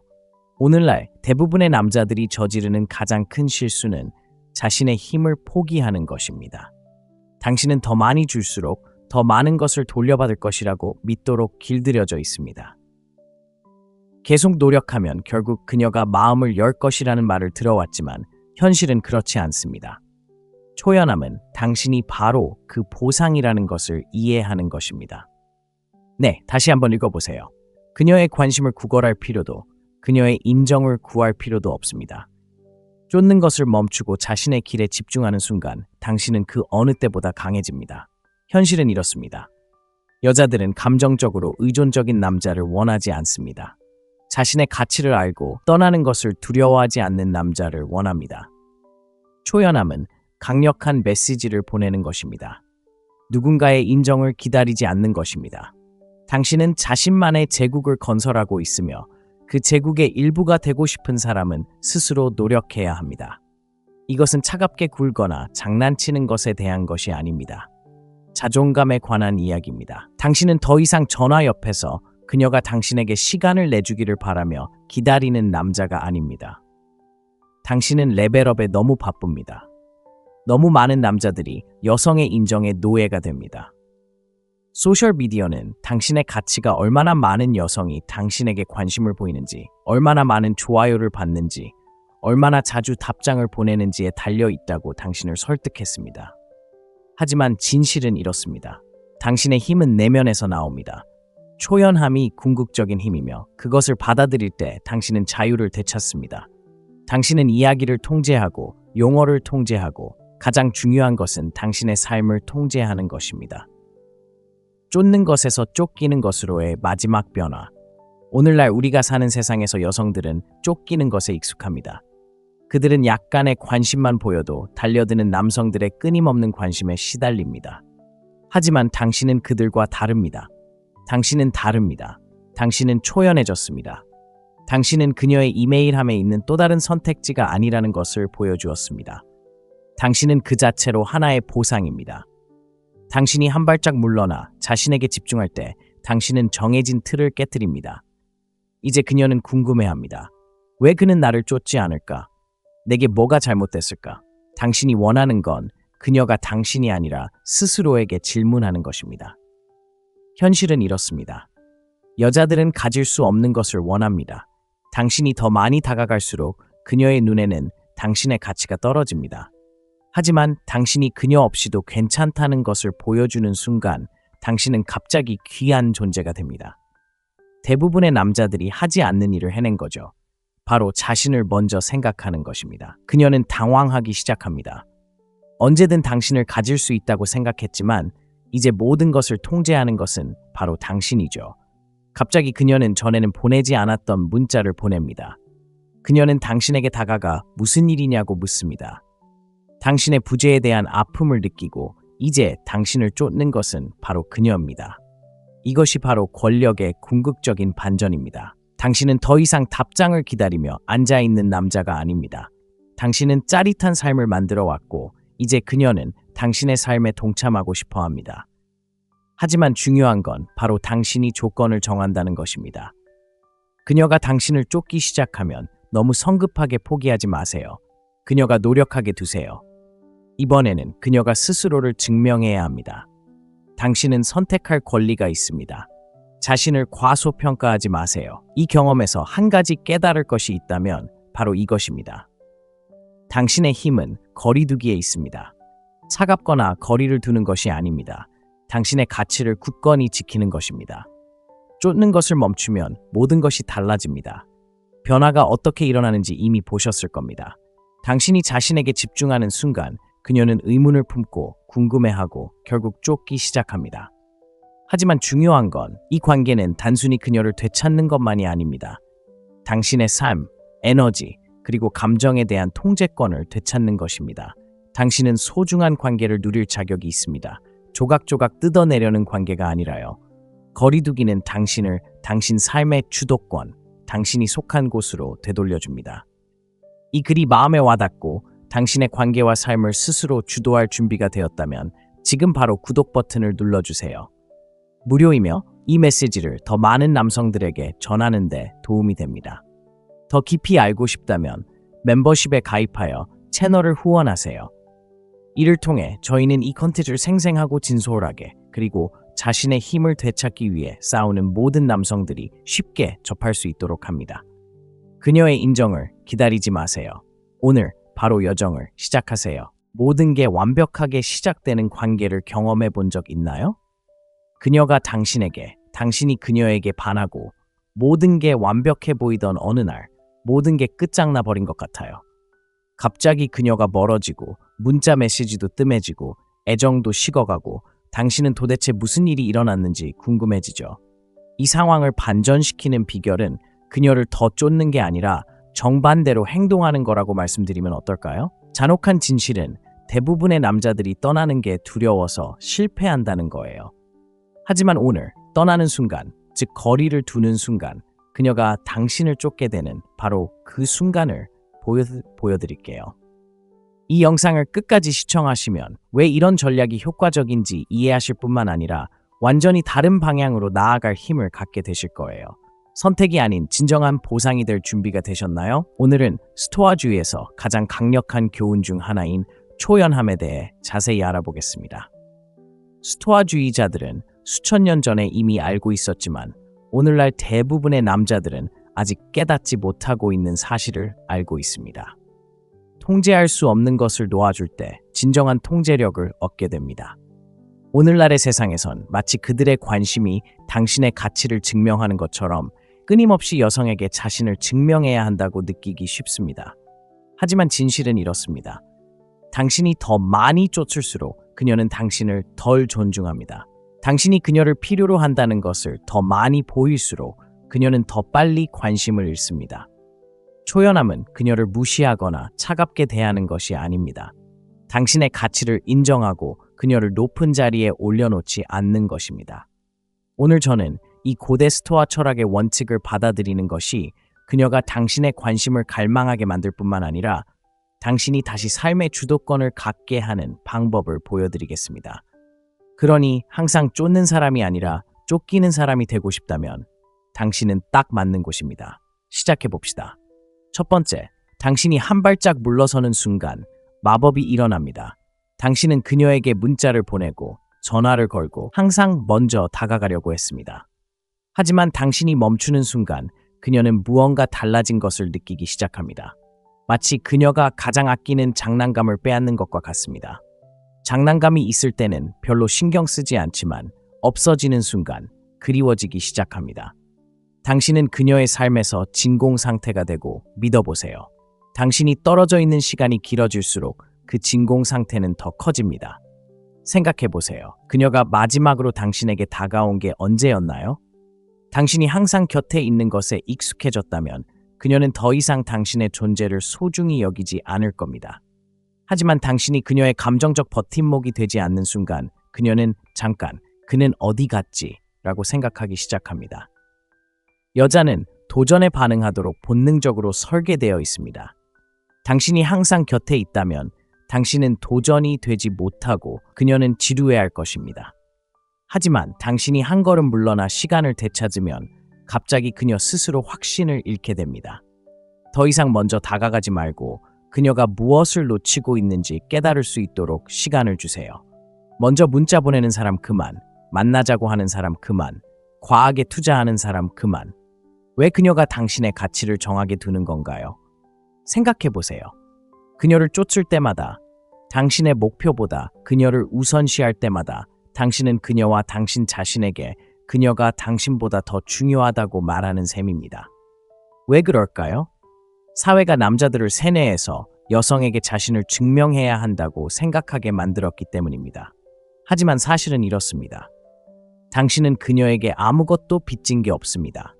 오늘날 대부분의 남자들이 저지르는 가장 큰 실수는 자신의 힘을 포기하는 것입니다. 당신은 더 많이 줄수록 더 많은 것을 돌려받을 것이라고 믿도록 길들여져 있습니다. 계속 노력하면 결국 그녀가 마음을 열 것이라는 말을 들어왔지만 현실은 그렇지 않습니다. 초연함은 당신이 바로 그 보상이라는 것을 이해하는 것입니다. 네, 다시 한번 읽어보세요. 그녀의 관심을 구걸할 필요도, 그녀의 인정을 구할 필요도 없습니다. 쫓는 것을 멈추고 자신의 길에 집중하는 순간 당신은 그 어느 때보다 강해집니다. 현실은 이렇습니다. 여자들은 감정적으로 의존적인 남자를 원하지 않습니다. 자신의 가치를 알고 떠나는 것을 두려워하지 않는 남자를 원합니다. 초연함은 강력한 메시지를 보내는 것입니다. 누군가의 인정을 기다리지 않는 것입니다. 당신은 자신만의 제국을 건설하고 있으며 그 제국의 일부가 되고 싶은 사람은 스스로 노력해야 합니다. 이것은 차갑게 굴거나 장난치는 것에 대한 것이 아닙니다. 자존감에 관한 이야기입니다. 당신은 더 이상 전화 옆에서 그녀가 당신에게 시간을 내주기를 바라며 기다리는 남자가 아닙니다. 당신은 레벨업에 너무 바쁩니다. 너무 많은 남자들이 여성의 인정에 노예가 됩니다. 소셜미디어는 당신의 가치가 얼마나 많은 여성이 당신에게 관심을 보이는지, 얼마나 많은 좋아요를 받는지, 얼마나 자주 답장을 보내는지에 달려 있다고 당신을 설득했습니다. 하지만 진실은 이렇습니다. 당신의 힘은 내면에서 나옵니다. 초연함이 궁극적인 힘이며 그것을 받아들일 때 당신은 자유를 되찾습니다. 당신은 이야기를 통제하고 용어를 통제하고 가장 중요한 것은 당신의 삶을 통제하는 것입니다. 쫓는 것에서 쫓기는 것으로의 마지막 변화. 오늘날 우리가 사는 세상에서 여성들은 쫓기는 것에 익숙합니다. 그들은 약간의 관심만 보여도 달려드는 남성들의 끊임없는 관심에 시달립니다. 하지만 당신은 그들과 다릅니다. 당신은 다릅니다. 당신은 초연해졌습니다. 당신은 그녀의 이메일함에 있는 또 다른 선택지가 아니라는 것을 보여주었습니다. 당신은 그 자체로 하나의 보상입니다. 당신이 한 발짝 물러나 자신에게 집중할 때 당신은 정해진 틀을 깨뜨립니다. 이제 그녀는 궁금해합니다. 왜 그는 나를 쫓지 않을까? 내게 뭐가 잘못됐을까? 당신이 원하는 건 그녀가 당신이 아니라 스스로에게 질문하는 것입니다. 현실은 이렇습니다. 여자들은 가질 수 없는 것을 원합니다. 당신이 더 많이 다가갈수록 그녀의 눈에는 당신의 가치가 떨어집니다. 하지만 당신이 그녀 없이도 괜찮다는 것을 보여주는 순간 당신은 갑자기 귀한 존재가 됩니다. 대부분의 남자들이 하지 않는 일을 해낸 거죠. 바로 자신을 먼저 생각하는 것입니다. 그녀는 당황하기 시작합니다. 언제든 당신을 가질 수 있다고 생각했지만 이제 모든 것을 통제하는 것은 바로 당신이죠. 갑자기 그녀는 전에는 보내지 않았던 문자를 보냅니다. 그녀는 당신에게 다가가 무슨 일이냐고 묻습니다. 당신의 부재에 대한 아픔을 느끼고 이제 당신을 쫓는 것은 바로 그녀입니다. 이것이 바로 권력의 궁극적인 반전입니다. 당신은 더 이상 답장을 기다리며 앉아있는 남자가 아닙니다. 당신은 짜릿한 삶을 만들어 왔고 이제 그녀는 당신의 삶에 동참하고 싶어 합니다. 하지만 중요한 건 바로 당신이 조건을 정한다는 것입니다. 그녀가 당신을 쫓기 시작하면 너무 성급하게 포기하지 마세요. 그녀가 노력하게 두세요. 이번에는 그녀가 스스로를 증명해야 합니다. 당신은 선택할 권리가 있습니다. 자신을 과소평가하지 마세요. 이 경험에서 한 가지 깨달을 것이 있다면 바로 이것입니다. 당신의 힘은 거리두기에 있습니다. 차갑거나 거리를 두는 것이 아닙니다. 당신의 가치를 굳건히 지키는 것입니다. 쫓는 것을 멈추면 모든 것이 달라집니다. 변화가 어떻게 일어나는지 이미 보셨을 겁니다. 당신이 자신에게 집중하는 순간 그녀는 의문을 품고 궁금해하고 결국 쫓기 시작합니다. 하지만 중요한 건 이 관계는 단순히 그녀를 되찾는 것만이 아닙니다. 당신의 삶, 에너지, 그리고 감정에 대한 통제권을 되찾는 것입니다. 당신은 소중한 관계를 누릴 자격이 있습니다. 조각조각 뜯어내려는 관계가 아니라요. 거리두기는 당신을 당신 삶의 주도권, 당신이 속한 곳으로 되돌려줍니다. 이 글이 마음에 와닿고 당신의 관계와 삶을 스스로 주도할 준비가 되었다면 지금 바로 구독 버튼을 눌러주세요. 무료이며 이 메시지를 더 많은 남성들에게 전하는 데 도움이 됩니다. 더 깊이 알고 싶다면 멤버십에 가입하여 채널을 후원하세요. 이를 통해 저희는 이 컨텐츠를 생생하고 진솔하게 그리고 자신의 힘을 되찾기 위해 싸우는 모든 남성들이 쉽게 접할 수 있도록 합니다. 그녀의 인정을 기다리지 마세요. 오늘 바로 여정을 시작하세요. 모든 게 완벽하게 시작되는 관계를 경험해 본 적 있나요? 그녀가 당신에게, 당신이 그녀에게 반하고 모든 게 완벽해 보이던 어느 날 모든 게 끝장나 버린 것 같아요. 갑자기 그녀가 멀어지고 문자 메시지도 뜸해지고 애정도 식어가고 당신은 도대체 무슨 일이 일어났는지 궁금해지죠. 이 상황을 반전시키는 비결은 그녀를 더 쫓는 게 아니라 정반대로 행동하는 거라고 말씀드리면 어떨까요? 잔혹한 진실은 대부분의 남자들이 떠나는 게 두려워서 실패한다는 거예요. 하지만 오늘 떠나는 순간, 즉 거리를 두는 순간, 그녀가 당신을 쫓게 되는 바로 그 순간을 보여드릴게요. 이 영상을 끝까지 시청하시면 왜 이런 전략이 효과적인지 이해하실 뿐만 아니라 완전히 다른 방향으로 나아갈 힘을 갖게 되실 거예요. 선택이 아닌 진정한 보상이 될 준비가 되셨나요? 오늘은 스토아주의에서 가장 강력한 교훈 중 하나인 초연함에 대해 자세히 알아보겠습니다. 스토아주의자들은 수천 년 전에 이미 알고 있었지만 오늘날 대부분의 남자들은 아직 깨닫지 못하고 있는 사실을 알고 있습니다. 통제할 수 없는 것을 놓아줄 때 진정한 통제력을 얻게 됩니다. 오늘날의 세상에선 마치 그들의 관심이 당신의 가치를 증명하는 것처럼 끊임없이 여성에게 자신을 증명해야 한다고 느끼기 쉽습니다. 하지만 진실은 이렇습니다. 당신이 더 많이 쫓을수록 그녀는 당신을 덜 존중합니다. 당신이 그녀를 필요로 한다는 것을 더 많이 보일수록 그녀는 더 빨리 관심을 잃습니다. 초연함은 그녀를 무시하거나 차갑게 대하는 것이 아닙니다. 당신의 가치를 인정하고 그녀를 높은 자리에 올려놓지 않는 것입니다. 오늘 저는 이 고대 스토아 철학의 원칙을 받아들이는 것이 그녀가 당신의 관심을 갈망하게 만들 뿐만 아니라 당신이 다시 삶의 주도권을 갖게 하는 방법을 보여드리겠습니다. 그러니 항상 쫓는 사람이 아니라 쫓기는 사람이 되고 싶다면 당신은 딱 맞는 곳입니다. 시작해봅시다. 첫 번째, 당신이 한 발짝 물러서는 순간 마법이 일어납니다. 당신은 그녀에게 문자를 보내고 전화를 걸고 항상 먼저 다가가려고 했습니다. 하지만 당신이 멈추는 순간 그녀는 무언가 달라진 것을 느끼기 시작합니다. 마치 그녀가 가장 아끼는 장난감을 빼앗는 것과 같습니다. 장난감이 있을 때는 별로 신경 쓰지 않지만 없어지는 순간 그리워지기 시작합니다. 당신은 그녀의 삶에서 진공 상태가 되고 믿어보세요. 당신이 떨어져 있는 시간이 길어질수록 그 진공 상태는 더 커집니다. 생각해보세요. 그녀가 마지막으로 당신에게 다가온 게 언제였나요? 당신이 항상 곁에 있는 것에 익숙해졌다면 그녀는 더 이상 당신의 존재를 소중히 여기지 않을 겁니다. 하지만 당신이 그녀의 감정적 버팀목이 되지 않는 순간 그녀는 잠깐, 그는 어디 갔지? 라고 생각하기 시작합니다. 여자는 도전에 반응하도록 본능적으로 설계되어 있습니다. 당신이 항상 곁에 있다면 당신은 도전이 되지 못하고 그녀는 지루해할 것입니다. 하지만 당신이 한 걸음 물러나 시간을 되찾으면 갑자기 그녀 스스로 확신을 잃게 됩니다. 더 이상 먼저 다가가지 말고 그녀가 무엇을 놓치고 있는지 깨달을 수 있도록 시간을 주세요. 먼저 문자 보내는 사람 그만, 만나자고 하는 사람 그만, 과하게 투자하는 사람 그만. 왜 그녀가 당신의 가치를 정하게 두는 건가요? 생각해보세요. 그녀를 쫓을 때마다, 당신의 목표보다 그녀를 우선시할 때마다 당신은 그녀와 당신 자신에게 그녀가 당신보다 더 중요하다고 말하는 셈입니다. 왜 그럴까요? 사회가 남자들을 세뇌해서 여성에게 자신을 증명해야 한다고 생각하게 만들었기 때문입니다. 하지만 사실은 이렇습니다. 당신은 그녀에게 아무것도 빚진 게 없습니다.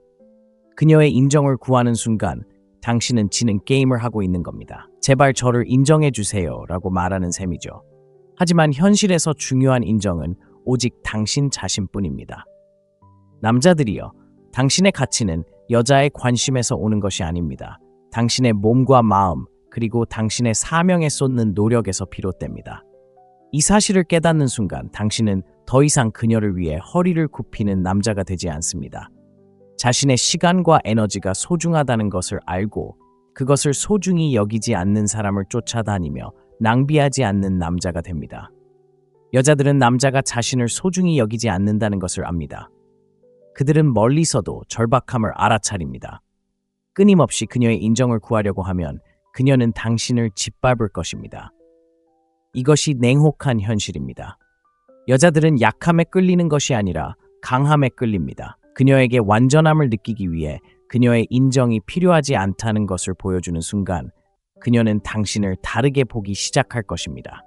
그녀의 인정을 구하는 순간 당신은 지는 게임을 하고 있는 겁니다. 제발 저를 인정해 주세요 라고 말하는 셈이죠. 하지만 현실에서 중요한 인정은 오직 당신 자신뿐입니다. 남자들이여, 당신의 가치는 여자의 관심에서 오는 것이 아닙니다. 당신의 몸과 마음, 그리고 당신의 사명에 쏟는 노력에서 비롯됩니다. 이 사실을 깨닫는 순간 당신은 더 이상 그녀를 위해 허리를 굽히는 남자가 되지 않습니다. 자신의 시간과 에너지가 소중하다는 것을 알고 그것을 소중히 여기지 않는 사람을 쫓아다니며 낭비하지 않는 남자가 됩니다. 여자들은 남자가 자신을 소중히 여기지 않는다는 것을 압니다. 그들은 멀리서도 절박함을 알아차립니다. 끊임없이 그녀의 인정을 구하려고 하면 그녀는 당신을 짓밟을 것입니다. 이것이 냉혹한 현실입니다. 여자들은 약함에 끌리는 것이 아니라 강함에 끌립니다. 그녀에게 완전함을 느끼기 위해 그녀의 인정이 필요하지 않다는 것을 보여주는 순간 그녀는 당신을 다르게 보기 시작할 것입니다.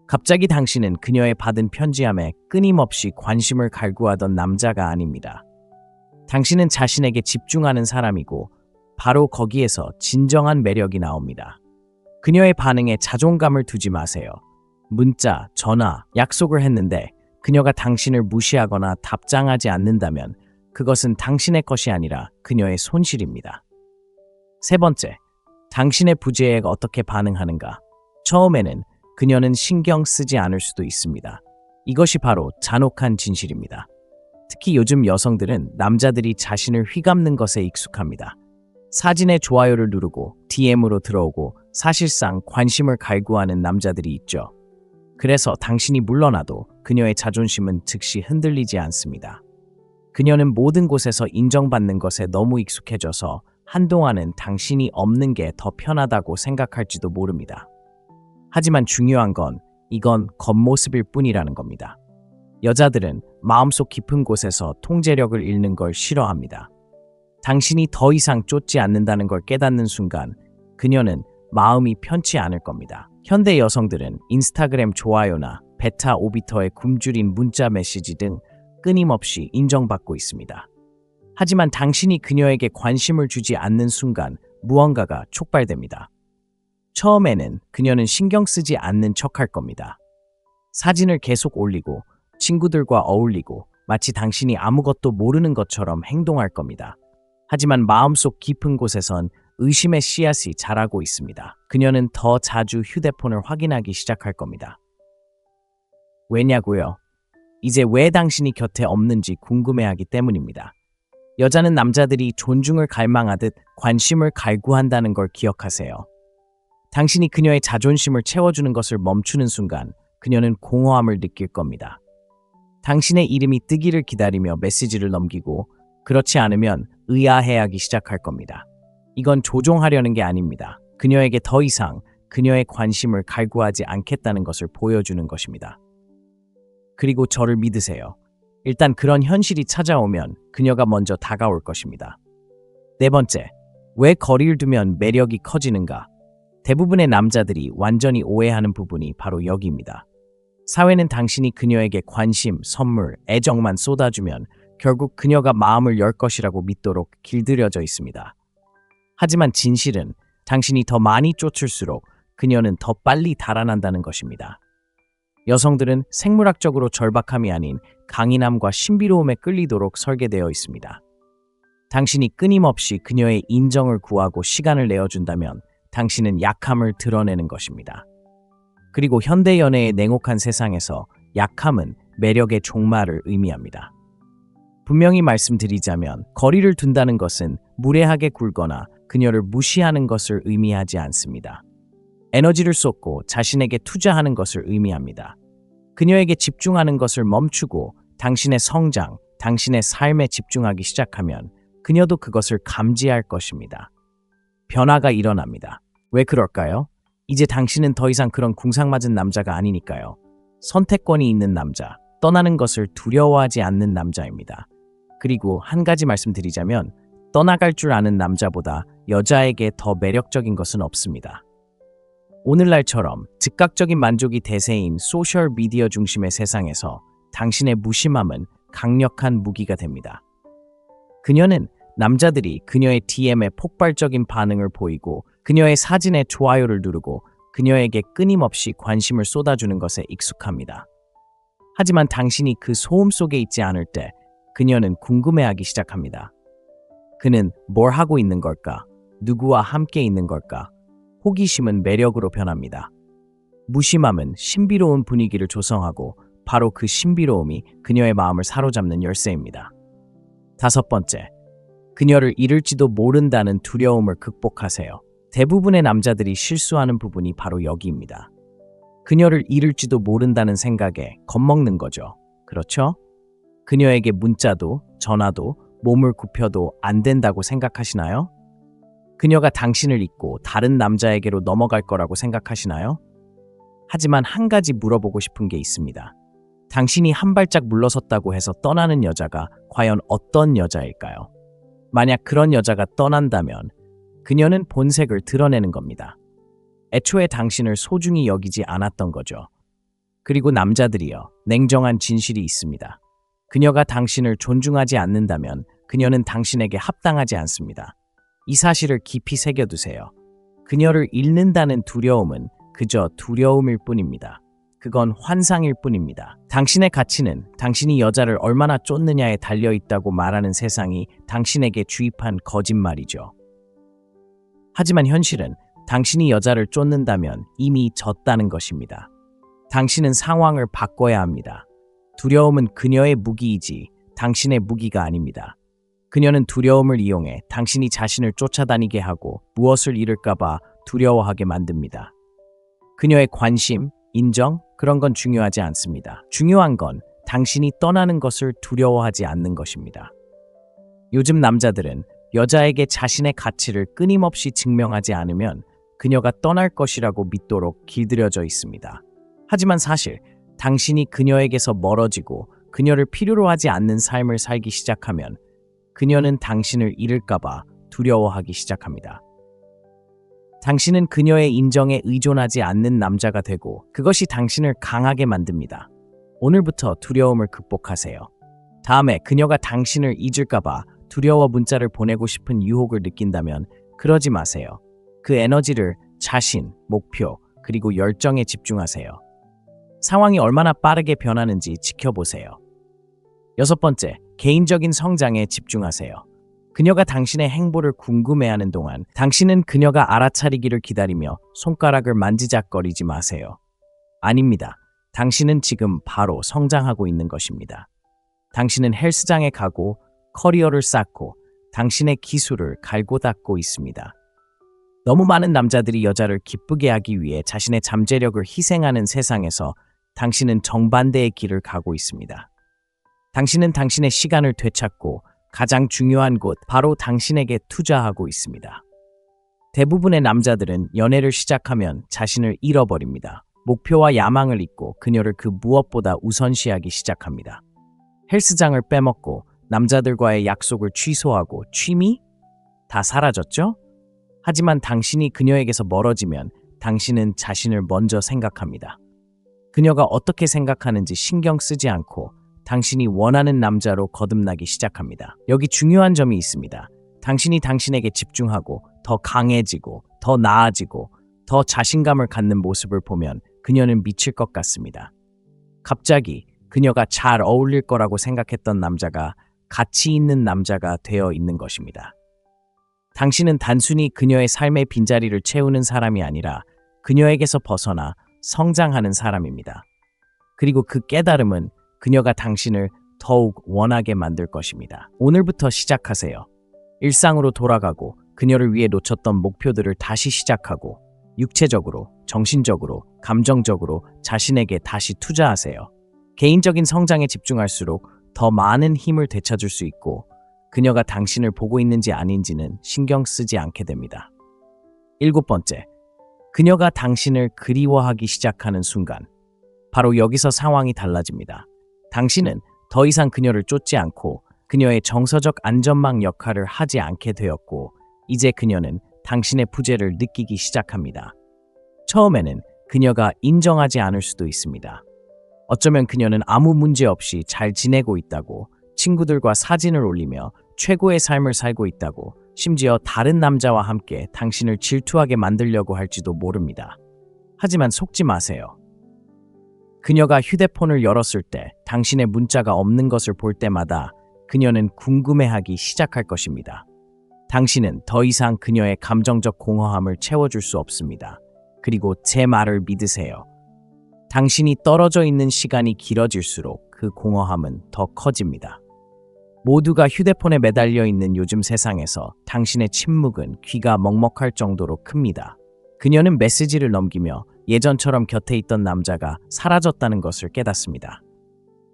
갑자기 당신은 그녀의 받은 편지함에 끊임없이 관심을 갈구하던 남자가 아닙니다. 당신은 자신에게 집중하는 사람이고 바로 거기에서 진정한 매력이 나옵니다. 그녀의 반응에 자존감을 두지 마세요. 문자, 전화, 약속을 했는데 그녀가 당신을 무시하거나 답장하지 않는다면 그것은 당신의 것이 아니라 그녀의 손실입니다. 세 번째, 당신의 부재에 어떻게 반응하는가? 처음에는 그녀는 신경 쓰지 않을 수도 있습니다. 이것이 바로 잔혹한 진실입니다. 특히 요즘 여성들은 남자들이 자신을 휘감는 것에 익숙합니다. 사진에 좋아요를 누르고 DM으로 들어오고 사실상 관심을 갈구하는 남자들이 있죠. 그래서 당신이 물러나도 그녀의 자존심은 즉시 흔들리지 않습니다. 그녀는 모든 곳에서 인정받는 것에 너무 익숙해져서 한동안은 당신이 없는 게 더 편하다고 생각할지도 모릅니다. 하지만 중요한 건 이건 겉모습일 뿐이라는 겁니다. 여자들은 마음속 깊은 곳에서 통제력을 잃는 걸 싫어합니다. 당신이 더 이상 쫓지 않는다는 걸 깨닫는 순간 그녀는 마음이 편치 않을 겁니다. 현대 여성들은 인스타그램 좋아요나 베타 오비터의 굶주린 문자 메시지 등 끊임없이 인정받고 있습니다. 하지만 당신이 그녀에게 관심을 주지 않는 순간 무언가가 촉발됩니다. 처음에는 그녀는 신경 쓰지 않는 척할 겁니다. 사진을 계속 올리고 친구들과 어울리고 마치 당신이 아무것도 모르는 것처럼 행동할 겁니다. 하지만 마음속 깊은 곳에선 의심의 씨앗이 자라고 있습니다. 그녀는 더 자주 휴대폰을 확인하기 시작할 겁니다. 왜냐고요? 이제 왜 당신이 곁에 없는지 궁금해하기 때문입니다. 여자는 남자들이 존중을 갈망하듯 관심을 갈구한다는 걸 기억하세요. 당신이 그녀의 자존심을 채워주는 것을 멈추는 순간 그녀는 공허함을 느낄 겁니다. 당신의 이름이 뜨기를 기다리며 메시지를 넘기고 그렇지 않으면 의아해하기 시작할 겁니다. 이건 조종하려는 게 아닙니다. 그녀에게 더 이상 그녀의 관심을 갈구하지 않겠다는 것을 보여주는 것입니다. 그리고 저를 믿으세요. 일단 그런 현실이 찾아오면 그녀가 먼저 다가올 것입니다. 네 번째, 왜 거리를 두면 매력이 커지는가? 대부분의 남자들이 완전히 오해하는 부분이 바로 여기입니다. 사회는 당신이 그녀에게 관심, 선물, 애정만 쏟아주면 결국 그녀가 마음을 열 것이라고 믿도록 길들여져 있습니다. 하지만 진실은 당신이 더 많이 쫓을수록 그녀는 더 빨리 달아난다는 것입니다. 여성들은 생물학적으로 절박함이 아닌 강인함과 신비로움에 끌리도록 설계되어 있습니다. 당신이 끊임없이 그녀의 인정을 구하고 시간을 내어준다면 당신은 약함을 드러내는 것입니다. 그리고 현대 연애의 냉혹한 세상에서 약함은 매력의 종말을 의미합니다. 분명히 말씀드리자면 거리를 둔다는 것은 무례하게 굴거나 그녀를 무시하는 것을 의미하지 않습니다. 에너지를 쏟고 자신에게 투자하는 것을 의미합니다. 그녀에게 집중하는 것을 멈추고 당신의 성장, 당신의 삶에 집중하기 시작하면 그녀도 그것을 감지할 것입니다. 변화가 일어납니다. 왜 그럴까요? 이제 당신은 더 이상 그런 궁상맞은 남자가 아니니까요. 선택권이 있는 남자, 떠나는 것을 두려워하지 않는 남자입니다. 그리고 한 가지 말씀드리자면 떠나갈 줄 아는 남자보다 여자에게 더 매력적인 것은 없습니다. 오늘날처럼 즉각적인 만족이 대세인 소셜미디어 중심의 세상에서 당신의 무심함은 강력한 무기가 됩니다. 그녀는 남자들이 그녀의 DM에 폭발적인 반응을 보이고 그녀의 사진에 좋아요를 누르고 그녀에게 끊임없이 관심을 쏟아주는 것에 익숙합니다. 하지만 당신이 그 소음 속에 있지 않을 때 그녀는 궁금해하기 시작합니다. 그는 뭘 하고 있는 걸까? 누구와 함께 있는 걸까? 호기심은 매력으로 변합니다. 무심함은 신비로운 분위기를 조성하고 바로 그 신비로움이 그녀의 마음을 사로잡는 열쇠입니다. 다섯 번째, 그녀를 잃을지도 모른다는 두려움을 극복하세요. 대부분의 남자들이 실수하는 부분이 바로 여기입니다. 그녀를 잃을지도 모른다는 생각에 겁먹는 거죠. 그렇죠? 그녀에게 문자도 전화도 몸을 굽혀도 안 된다고 생각하시나요? 그녀가 당신을 잊고 다른 남자에게로 넘어갈 거라고 생각하시나요? 하지만 한 가지 물어보고 싶은 게 있습니다. 당신이 한 발짝 물러섰다고 해서 떠나는 여자가 과연 어떤 여자일까요? 만약 그런 여자가 떠난다면 그녀는 본색을 드러내는 겁니다. 애초에 당신을 소중히 여기지 않았던 거죠. 그리고 남자들이요, 냉정한 진실이 있습니다. 그녀가 당신을 존중하지 않는다면 그녀는 당신에게 합당하지 않습니다. 이 사실을 깊이 새겨두세요. 그녀를 잃는다는 두려움은 그저 두려움일 뿐입니다. 그건 환상일 뿐입니다. 당신의 가치는 당신이 여자를 얼마나 쫓느냐에 달려있다고 말하는 세상이 당신에게 주입한 거짓말이죠. 하지만 현실은 당신이 여자를 쫓는다면 이미 졌다는 것입니다. 당신은 상황을 바꿔야 합니다. 두려움은 그녀의 무기이지 당신의 무기가 아닙니다. 그녀는 두려움을 이용해 당신이 자신을 쫓아다니게 하고 무엇을 잃을까봐 두려워하게 만듭니다. 그녀의 관심, 인정, 그런 건 중요하지 않습니다. 중요한 건 당신이 떠나는 것을 두려워하지 않는 것입니다. 요즘 남자들은 여자에게 자신의 가치를 끊임없이 증명하지 않으면 그녀가 떠날 것이라고 믿도록 길들여져 있습니다. 하지만 사실 당신이 그녀에게서 멀어지고 그녀를 필요로 하지 않는 삶을 살기 시작하면 그녀는 당신을 잃을까봐 두려워하기 시작합니다. 당신은 그녀의 인정에 의존하지 않는 남자가 되고 그것이 당신을 강하게 만듭니다. 오늘부터 두려움을 극복하세요. 다음에 그녀가 당신을 잊을까봐 두려워 문자를 보내고 싶은 유혹을 느낀다면 그러지 마세요. 그 에너지를 자신, 목표, 그리고 열정에 집중하세요. 상황이 얼마나 빠르게 변하는지 지켜보세요. 6번째, 개인적인 성장에 집중하세요. 그녀가 당신의 행보를 궁금해하는 동안 당신은 그녀가 알아차리기를 기다리며 손가락을 만지작거리지 마세요. 아닙니다. 당신은 지금 바로 성장하고 있는 것입니다. 당신은 헬스장에 가고 커리어를 쌓고 당신의 기술을 갈고 닦고 있습니다. 너무 많은 남자들이 여자를 기쁘게 하기 위해 자신의 잠재력을 희생하는 세상에서 당신은 정반대의 길을 가고 있습니다. 당신은 당신의 시간을 되찾고 가장 중요한 곳, 바로 당신에게 투자하고 있습니다. 대부분의 남자들은 연애를 시작하면 자신을 잃어버립니다. 목표와 야망을 잊고 그녀를 그 무엇보다 우선시하기 시작합니다. 헬스장을 빼먹고 남자들과의 약속을 취소하고 취미? 다 사라졌죠? 하지만 당신이 그녀에게서 멀어지면 당신은 자신을 먼저 생각합니다. 그녀가 어떻게 생각하는지 신경 쓰지 않고 당신이 원하는 남자로 거듭나기 시작합니다. 여기 중요한 점이 있습니다. 당신이 당신에게 집중하고 더 강해지고 더 나아지고 더 자신감을 갖는 모습을 보면 그녀는 미칠 것 같습니다. 갑자기 그녀가 잘 어울릴 거라고 생각했던 남자가 가치 있는 남자가 되어 있는 것입니다. 당신은 단순히 그녀의 삶의 빈자리를 채우는 사람이 아니라 그녀에게서 벗어나 성장하는 사람입니다. 그리고 그 깨달음은 그녀가 당신을 더욱 원하게 만들 것입니다. 오늘부터 시작하세요. 일상으로 돌아가고 그녀를 위해 놓쳤던 목표들을 다시 시작하고 육체적으로, 정신적으로, 감정적으로 자신에게 다시 투자하세요. 개인적인 성장에 집중할수록 더 많은 힘을 되찾을 수 있고 그녀가 당신을 보고 있는지 아닌지는 신경 쓰지 않게 됩니다. 7번째, 그녀가 당신을 그리워하기 시작하는 순간, 바로 여기서 상황이 달라집니다. 당신은 더 이상 그녀를 쫓지 않고 그녀의 정서적 안전망 역할을 하지 않게 되었고 이제 그녀는 당신의 부재를 느끼기 시작합니다. 처음에는 그녀가 인정하지 않을 수도 있습니다. 어쩌면 그녀는 아무 문제 없이 잘 지내고 있다고, 친구들과 사진을 올리며 최고의 삶을 살고 있다고, 심지어 다른 남자와 함께 당신을 질투하게 만들려고 할지도 모릅니다. 하지만 속지 마세요. 그녀가 휴대폰을 열었을 때 당신의 문자가 없는 것을 볼 때마다 그녀는 궁금해하기 시작할 것입니다. 당신은 더 이상 그녀의 감정적 공허함을 채워줄 수 없습니다. 그리고 제 말을 믿으세요. 당신이 떨어져 있는 시간이 길어질수록 그 공허함은 더 커집니다. 모두가 휴대폰에 매달려 있는 요즘 세상에서 당신의 침묵은 귀가 먹먹할 정도로 큽니다. 그녀는 메시지를 넘기며 예전처럼 곁에 있던 남자가 사라졌다는 것을 깨닫습니다.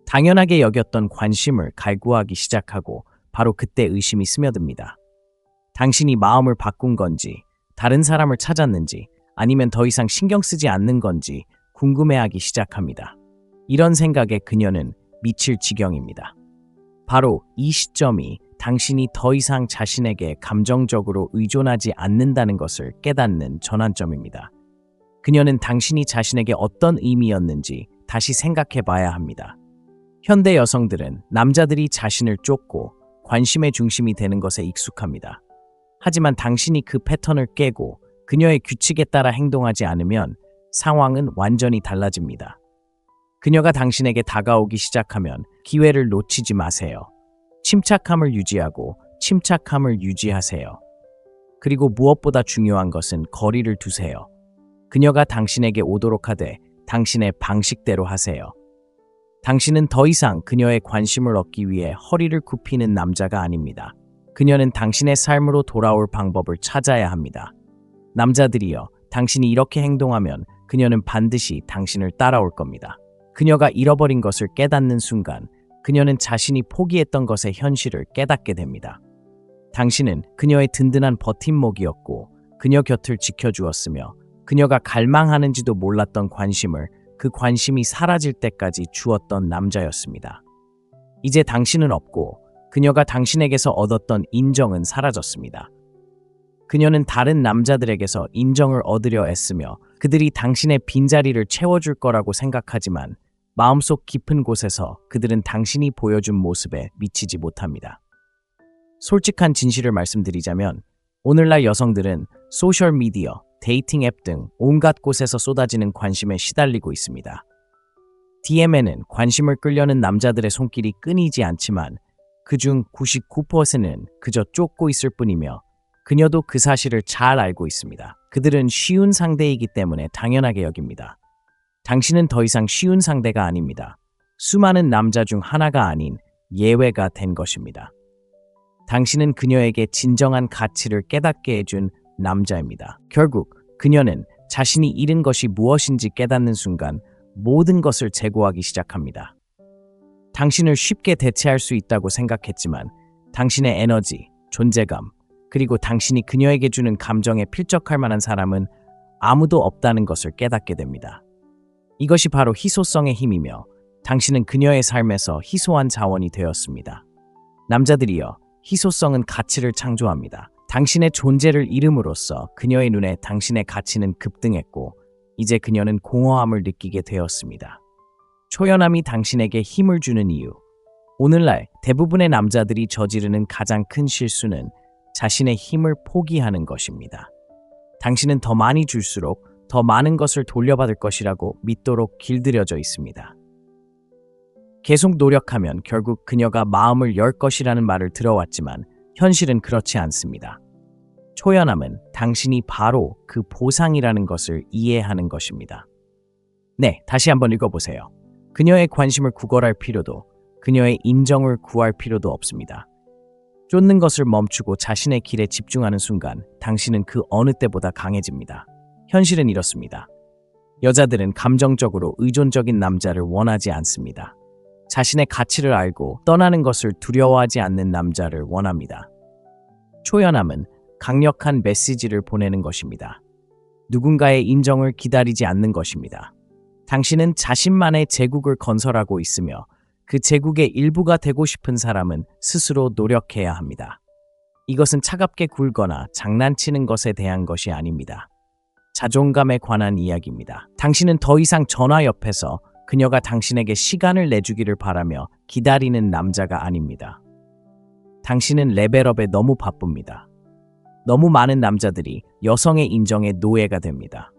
당연하게 여겼던 관심을 갈구하기 시작하고 바로 그때 의심이 스며듭니다. 당신이 마음을 바꾼 건지, 다른 사람을 찾았는지, 아니면 더 이상 신경 쓰지 않는 건지 궁금해하기 시작합니다. 이런 생각에 그녀는 미칠 지경입니다. 바로 이 시점이 당신이 더 이상 자신에게 감정적으로 의존하지 않는다는 것을 깨닫는 전환점입니다. 그녀는 당신이 자신에게 어떤 의미였는지 다시 생각해 봐야 합니다. 현대 여성들은 남자들이 자신을 쫓고 관심의 중심이 되는 것에 익숙합니다. 하지만 당신이 그 패턴을 깨고 그녀의 규칙에 따라 행동하지 않으면 상황은 완전히 달라집니다. 그녀가 당신에게 다가오기 시작하면 기회를 놓치지 마세요. 침착함을 유지하고 침착함을 유지하세요. 그리고 무엇보다 중요한 것은 거리를 두세요. 그녀가 당신에게 오도록 하되 당신의 방식대로 하세요. 당신은 더 이상 그녀의 관심을 얻기 위해 허리를 굽히는 남자가 아닙니다. 그녀는 당신의 삶으로 돌아올 방법을 찾아야 합니다. 남자들이여, 당신이 이렇게 행동하면 그녀는 반드시 당신을 따라올 겁니다. 그녀가 잃어버린 것을 깨닫는 순간 그녀는 자신이 포기했던 것의 현실을 깨닫게 됩니다. 당신은 그녀의 든든한 버팀목이었고 그녀 곁을 지켜주었으며 그녀가 갈망하는지도 몰랐던 관심을 그 관심이 사라질 때까지 주었던 남자였습니다. 이제 당신은 없고 그녀가 당신에게서 얻었던 인정은 사라졌습니다. 그녀는 다른 남자들에게서 인정을 얻으려 애쓰며 그들이 당신의 빈자리를 채워줄 거라고 생각하지만 마음속 깊은 곳에서 그들은 당신이 보여준 모습에 미치지 못합니다. 솔직한 진실을 말씀드리자면 오늘날 여성들은 소셜미디어, 데이팅 앱 등 온갖 곳에서 쏟아지는 관심에 시달리고 있습니다. DM에는 관심을 끌려는 남자들의 손길이 끊이지 않지만 그중 99%는 그저 쫓고 있을 뿐이며 그녀도 그 사실을 잘 알고 있습니다. 그들은 쉬운 상대이기 때문에 당연하게 여깁니다. 당신은 더 이상 쉬운 상대가 아닙니다. 수많은 남자 중 하나가 아닌 예외가 된 것입니다. 당신은 그녀에게 진정한 가치를 깨닫게 해준 남자입니다. 결국 그녀는 자신이 잃은 것이 무엇인지 깨닫는 순간 모든 것을 재고하기 시작합니다. 당신을 쉽게 대체할 수 있다고 생각했지만 당신의 에너지, 존재감, 그리고 당신이 그녀에게 주는 감정에 필적할 만한 사람은 아무도 없다는 것을 깨닫게 됩니다. 이것이 바로 희소성의 힘이며 당신은 그녀의 삶에서 희소한 자원이 되었습니다. 남자들이여, 희소성은 가치를 창조합니다. 당신의 존재를 잃음으로써 그녀의 눈에 당신의 가치는 급등했고 이제 그녀는 공허함을 느끼게 되었습니다. 초연함이 당신에게 힘을 주는 이유. 오늘날 대부분의 남자들이 저지르는 가장 큰 실수는 자신의 힘을 포기하는 것입니다. 당신은 더 많이 줄수록 더 많은 것을 돌려받을 것이라고 믿도록 길들여져 있습니다. 계속 노력하면 결국 그녀가 마음을 열 것이라는 말을 들어왔지만 현실은 그렇지 않습니다. 초연함은 당신이 바로 그 보상이라는 것을 이해하는 것입니다. 네, 다시 한번 읽어보세요. 그녀의 관심을 구걸할 필요도, 그녀의 인정을 구할 필요도 없습니다. 쫓는 것을 멈추고 자신의 길에 집중하는 순간 당신은 그 어느 때보다 강해집니다. 현실은 이렇습니다. 여자들은 감정적으로 의존적인 남자를 원하지 않습니다. 자신의 가치를 알고 떠나는 것을 두려워하지 않는 남자를 원합니다. 초연함은 강력한 메시지를 보내는 것입니다. 누군가의 인정을 기다리지 않는 것입니다. 당신은 자신만의 제국을 건설하고 있으며 그 제국의 일부가 되고 싶은 사람은 스스로 노력해야 합니다. 이것은 차갑게 굴거나 장난치는 것에 대한 것이 아닙니다. 자존감에 관한 이야기입니다. 당신은 더 이상 전화 옆에서 그녀가 당신에게 시간을 내주기를 바라며 기다리는 남자가 아닙니다. 당신은 레벨업에 너무 바쁩니다. 너무 많은 남자들이 여성의 인정에 노예가 됩니다.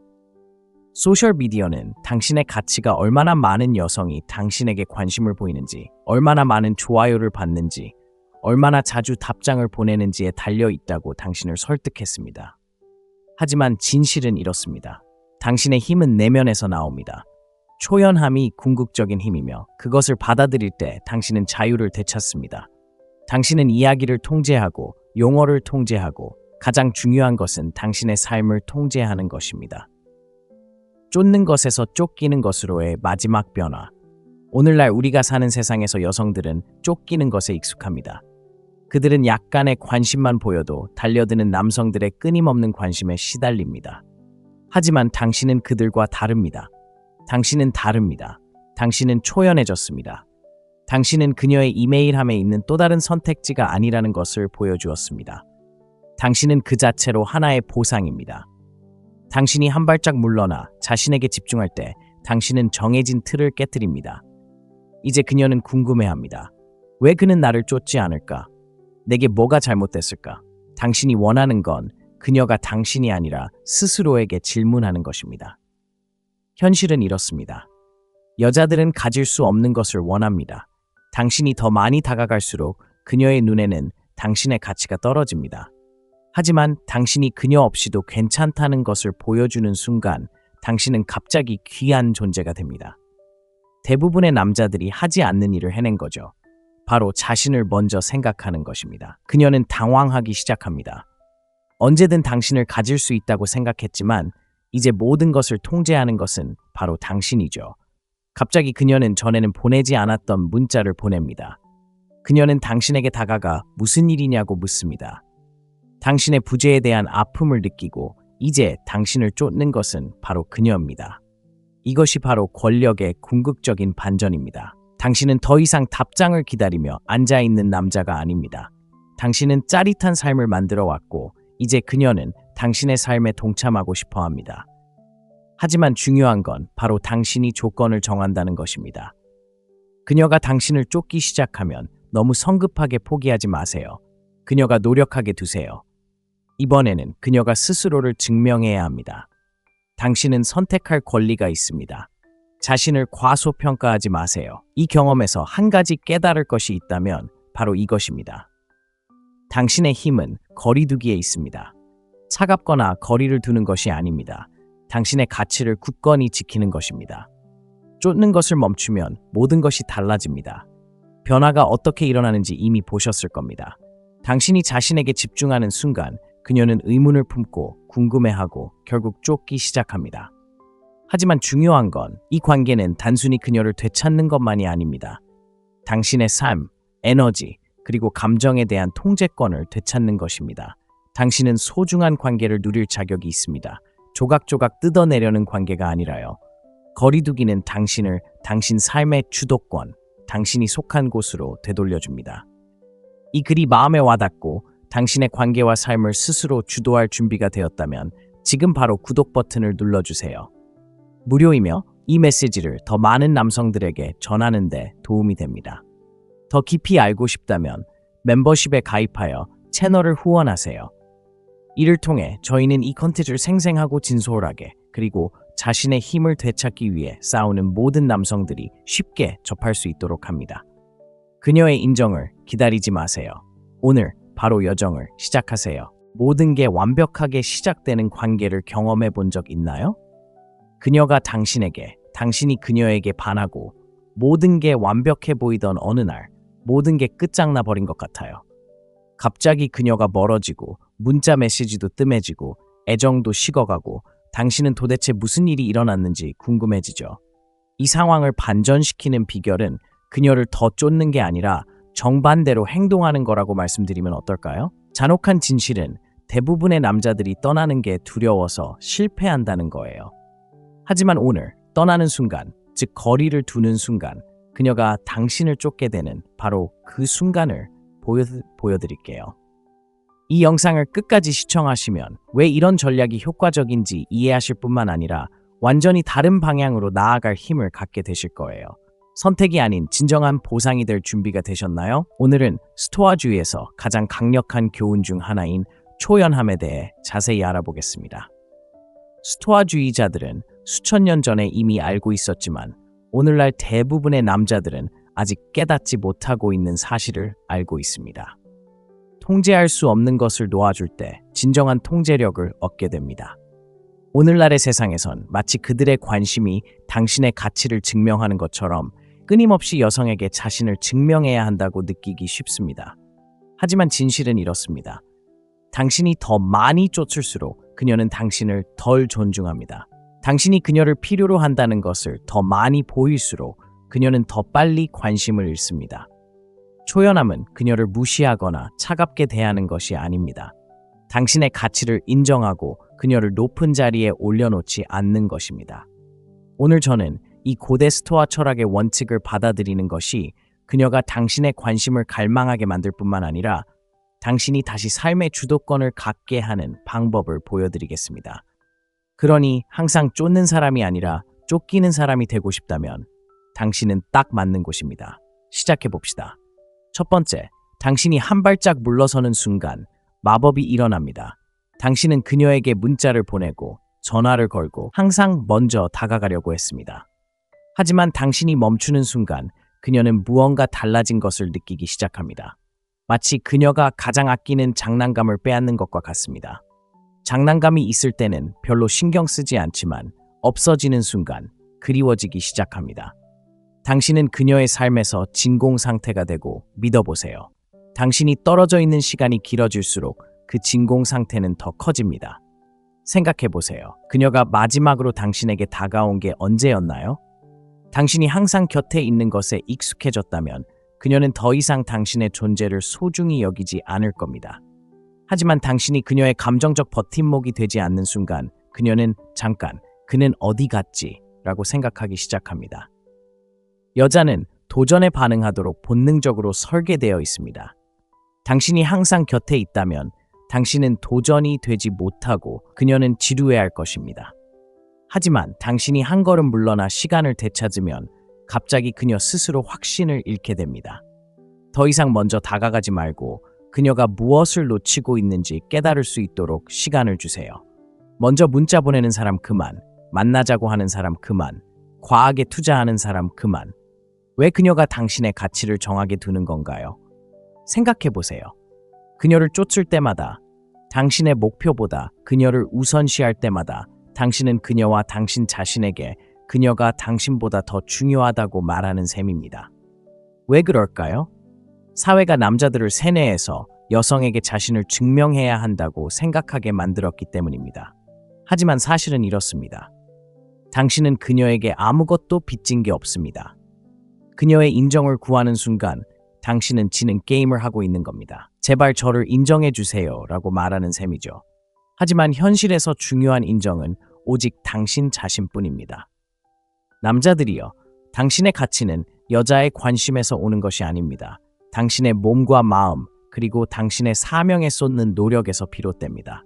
소셜미디어는 당신의 가치가 얼마나 많은 여성이 당신에게 관심을 보이는지, 얼마나 많은 좋아요를 받는지, 얼마나 자주 답장을 보내는지에 달려 있다고 당신을 설득했습니다. 하지만 진실은 이렇습니다. 당신의 힘은 내면에서 나옵니다. 초연함이 궁극적인 힘이며 그것을 받아들일 때 당신은 자유를 되찾습니다. 당신은 이야기를 통제하고 용어를 통제하고 가장 중요한 것은 당신의 삶을 통제하는 것입니다. 쫓는 것에서 쫓기는 것으로의 마지막 변화. 오늘날 우리가 사는 세상에서 여성들은 쫓기는 것에 익숙합니다. 그들은 약간의 관심만 보여도 달려드는 남성들의 끊임없는 관심에 시달립니다. 하지만 당신은 그들과 다릅니다. 당신은 다릅니다. 당신은 초연해졌습니다. 당신은 그녀의 이메일함에 있는 또 다른 선택지가 아니라는 것을 보여주었습니다. 당신은 그 자체로 하나의 보상입니다. 당신이 한 발짝 물러나 자신에게 집중할 때 당신은 정해진 틀을 깨뜨립니다. 이제 그녀는 궁금해합니다. 왜 그는 나를 쫓지 않을까? 내게 뭐가 잘못됐을까? 당신이 원하는 건 그녀가 당신이 아니라 스스로에게 질문하는 것입니다. 현실은 이렇습니다. 여자들은 가질 수 없는 것을 원합니다. 당신이 더 많이 다가갈수록 그녀의 눈에는 당신의 가치가 떨어집니다. 하지만 당신이 그녀 없이도 괜찮다는 것을 보여주는 순간 당신은 갑자기 귀한 존재가 됩니다. 대부분의 남자들이 하지 않는 일을 해낸 거죠. 바로 자신을 먼저 생각하는 것입니다. 그녀는 당황하기 시작합니다. 언제든 당신을 가질 수 있다고 생각했지만 이제 모든 것을 통제하는 것은 바로 당신이죠. 갑자기 그녀는 전에는 보내지 않았던 문자를 보냅니다. 그녀는 당신에게 다가가 무슨 일이냐고 묻습니다. 당신의 부재에 대한 아픔을 느끼고 이제 당신을 쫓는 것은 바로 그녀입니다. 이것이 바로 권력의 궁극적인 반전입니다. 당신은 더 이상 답장을 기다리며 앉아있는 남자가 아닙니다. 당신은 짜릿한 삶을 만들어 왔고 이제 그녀는 당신의 삶에 동참하고 싶어 합니다. 하지만 중요한 건 바로 당신이 조건을 정한다는 것입니다. 그녀가 당신을 쫓기 시작하면 너무 성급하게 포기하지 마세요. 그녀가 노력하게 두세요. 이번에는 그녀가 스스로를 증명해야 합니다. 당신은 선택할 권리가 있습니다. 자신을 과소평가하지 마세요. 이 경험에서 한 가지 깨달을 것이 있다면 바로 이것입니다. 당신의 힘은 거리두기에 있습니다. 차갑거나 거리를 두는 것이 아닙니다. 당신의 가치를 굳건히 지키는 것입니다. 쫓는 것을 멈추면 모든 것이 달라집니다. 변화가 어떻게 일어나는지 이미 보셨을 겁니다. 당신이 자신에게 집중하는 순간 그녀는 의문을 품고 궁금해하고 결국 쫓기 시작합니다. 하지만 중요한 건 이 관계는 단순히 그녀를 되찾는 것만이 아닙니다. 당신의 삶, 에너지, 그리고 감정에 대한 통제권을 되찾는 것입니다. 당신은 소중한 관계를 누릴 자격이 있습니다. 조각조각 뜯어내려는 관계가 아니라요. 거리두기는 당신을 당신 삶의 주도권, 당신이 속한 곳으로 되돌려줍니다. 이 글이 마음에 와닿고 당신의 관계와 삶을 스스로 주도할 준비가 되었다면 지금 바로 구독 버튼을 눌러주세요. 무료이며 이 메시지를 더 많은 남성들에게 전하는 데 도움이 됩니다. 더 깊이 알고 싶다면 멤버십에 가입하여 채널을 후원하세요. 이를 통해 저희는 이 컨텐츠를 생생하고 진솔하게 그리고 자신의 힘을 되찾기 위해 싸우는 모든 남성들이 쉽게 접할 수 있도록 합니다. 그녀의 인정을 기다리지 마세요. 오늘 바로 여정을 시작하세요. 모든 게 완벽하게 시작되는 관계를 경험해 본 적 있나요? 그녀가 당신에게, 당신이 그녀에게 반하고 모든 게 완벽해 보이던 어느 날 모든 게 끝장나 버린 것 같아요. 갑자기 그녀가 멀어지고 문자 메시지도 뜸해지고 애정도 식어가고 당신은 도대체 무슨 일이 일어났는지 궁금해지죠. 이 상황을 반전시키는 비결은 그녀를 더 쫓는 게 아니라 정반대로 행동하는 거라고 말씀드리면 어떨까요? 잔혹한 진실은 대부분의 남자들이 떠나는 게 두려워서 실패한다는 거예요. 하지만 오늘 떠나는 순간, 즉 거리를 두는 순간, 그녀가 당신을 쫓게 되는 바로 그 순간을 보여드릴게요. 이 영상을 끝까지 시청하시면 왜 이런 전략이 효과적인지 이해하실 뿐만 아니라 완전히 다른 방향으로 나아갈 힘을 갖게 되실 거예요. 선택이 아닌 진정한 보상이 될 준비가 되셨나요? 오늘은 스토아주의에서 가장 강력한 교훈 중 하나인 초연함에 대해 자세히 알아보겠습니다. 스토아주의자들은 수천 년 전에 이미 알고 있었지만 오늘날 대부분의 남자들은 아직 깨닫지 못하고 있는 사실을 알고 있습니다. 통제할 수 없는 것을 놓아줄 때 진정한 통제력을 얻게 됩니다. 오늘날의 세상에선 마치 그들의 관심이 당신의 가치를 증명하는 것처럼 끊임없이 여성에게 자신을 증명해야 한다고 느끼기 쉽습니다. 하지만 진실은 이렇습니다. 당신이 더 많이 쫓을수록 그녀는 당신을 덜 존중합니다. 당신이 그녀를 필요로 한다는 것을 더 많이 보일수록 그녀는 더 빨리 관심을 잃습니다. 초연함은 그녀를 무시하거나 차갑게 대하는 것이 아닙니다. 당신의 가치를 인정하고 그녀를 높은 자리에 올려놓지 않는 것입니다. 오늘 저는 이 고대 스토아 철학의 원칙을 받아들이는 것이 그녀가 당신의 관심을 갈망하게 만들 뿐만 아니라 당신이 다시 삶의 주도권을 갖게 하는 방법을 보여드리겠습니다. 그러니 항상 쫓는 사람이 아니라 쫓기는 사람이 되고 싶다면 당신은 딱 맞는 곳입니다. 시작해봅시다. 첫 번째, 당신이 한 발짝 물러서는 순간 마법이 일어납니다. 당신은 그녀에게 문자를 보내고 전화를 걸고 항상 먼저 다가가려고 했습니다. 하지만 당신이 멈추는 순간 그녀는 무언가 달라진 것을 느끼기 시작합니다. 마치 그녀가 가장 아끼는 장난감을 빼앗는 것과 같습니다. 장난감이 있을 때는 별로 신경 쓰지 않지만 없어지는 순간 그리워지기 시작합니다. 당신은 그녀의 삶에서 진공 상태가 되고 믿어보세요. 당신이 떨어져 있는 시간이 길어질수록 그 진공 상태는 더 커집니다. 생각해보세요. 그녀가 마지막으로 당신에게 다가온 게 언제였나요? 당신이 항상 곁에 있는 것에 익숙해졌다면 그녀는 더 이상 당신의 존재를 소중히 여기지 않을 겁니다. 하지만 당신이 그녀의 감정적 버팀목이 되지 않는 순간 그녀는 잠깐, 그는 어디 갔지? 라고 생각하기 시작합니다. 여자는 도전에 반응하도록 본능적으로 설계되어 있습니다. 당신이 항상 곁에 있다면 당신은 도전이 되지 못하고 그녀는 지루해할 것입니다. 하지만 당신이 한 걸음 물러나 시간을 되찾으면 갑자기 그녀 스스로 확신을 잃게 됩니다. 더 이상 먼저 다가가지 말고 그녀가 무엇을 놓치고 있는지 깨달을 수 있도록 시간을 주세요. 먼저 문자 보내는 사람 그만, 만나자고 하는 사람 그만, 과하게 투자하는 사람 그만. 왜 그녀가 당신의 가치를 정하게 두는 건가요? 생각해보세요. 그녀를 쫓을 때마다, 당신의 목표보다 그녀를 우선시할 때마다 당신은 그녀와 당신 자신에게 그녀가 당신보다 더 중요하다고 말하는 셈입니다. 왜 그럴까요? 사회가 남자들을 세뇌해서 여성에게 자신을 증명해야 한다고 생각하게 만들었기 때문입니다. 하지만 사실은 이렇습니다. 당신은 그녀에게 아무것도 빚진 게 없습니다. 그녀의 인정을 구하는 순간 당신은 지는 게임을 하고 있는 겁니다. 제발 저를 인정해 주세요 라고 말하는 셈이죠. 하지만 현실에서 중요한 인정은 오직 당신 자신뿐입니다. 남자들이여, 당신의 가치는 여자의 관심에서 오는 것이 아닙니다. 당신의 몸과 마음, 그리고 당신의 사명에 쏟는 노력에서 비롯됩니다.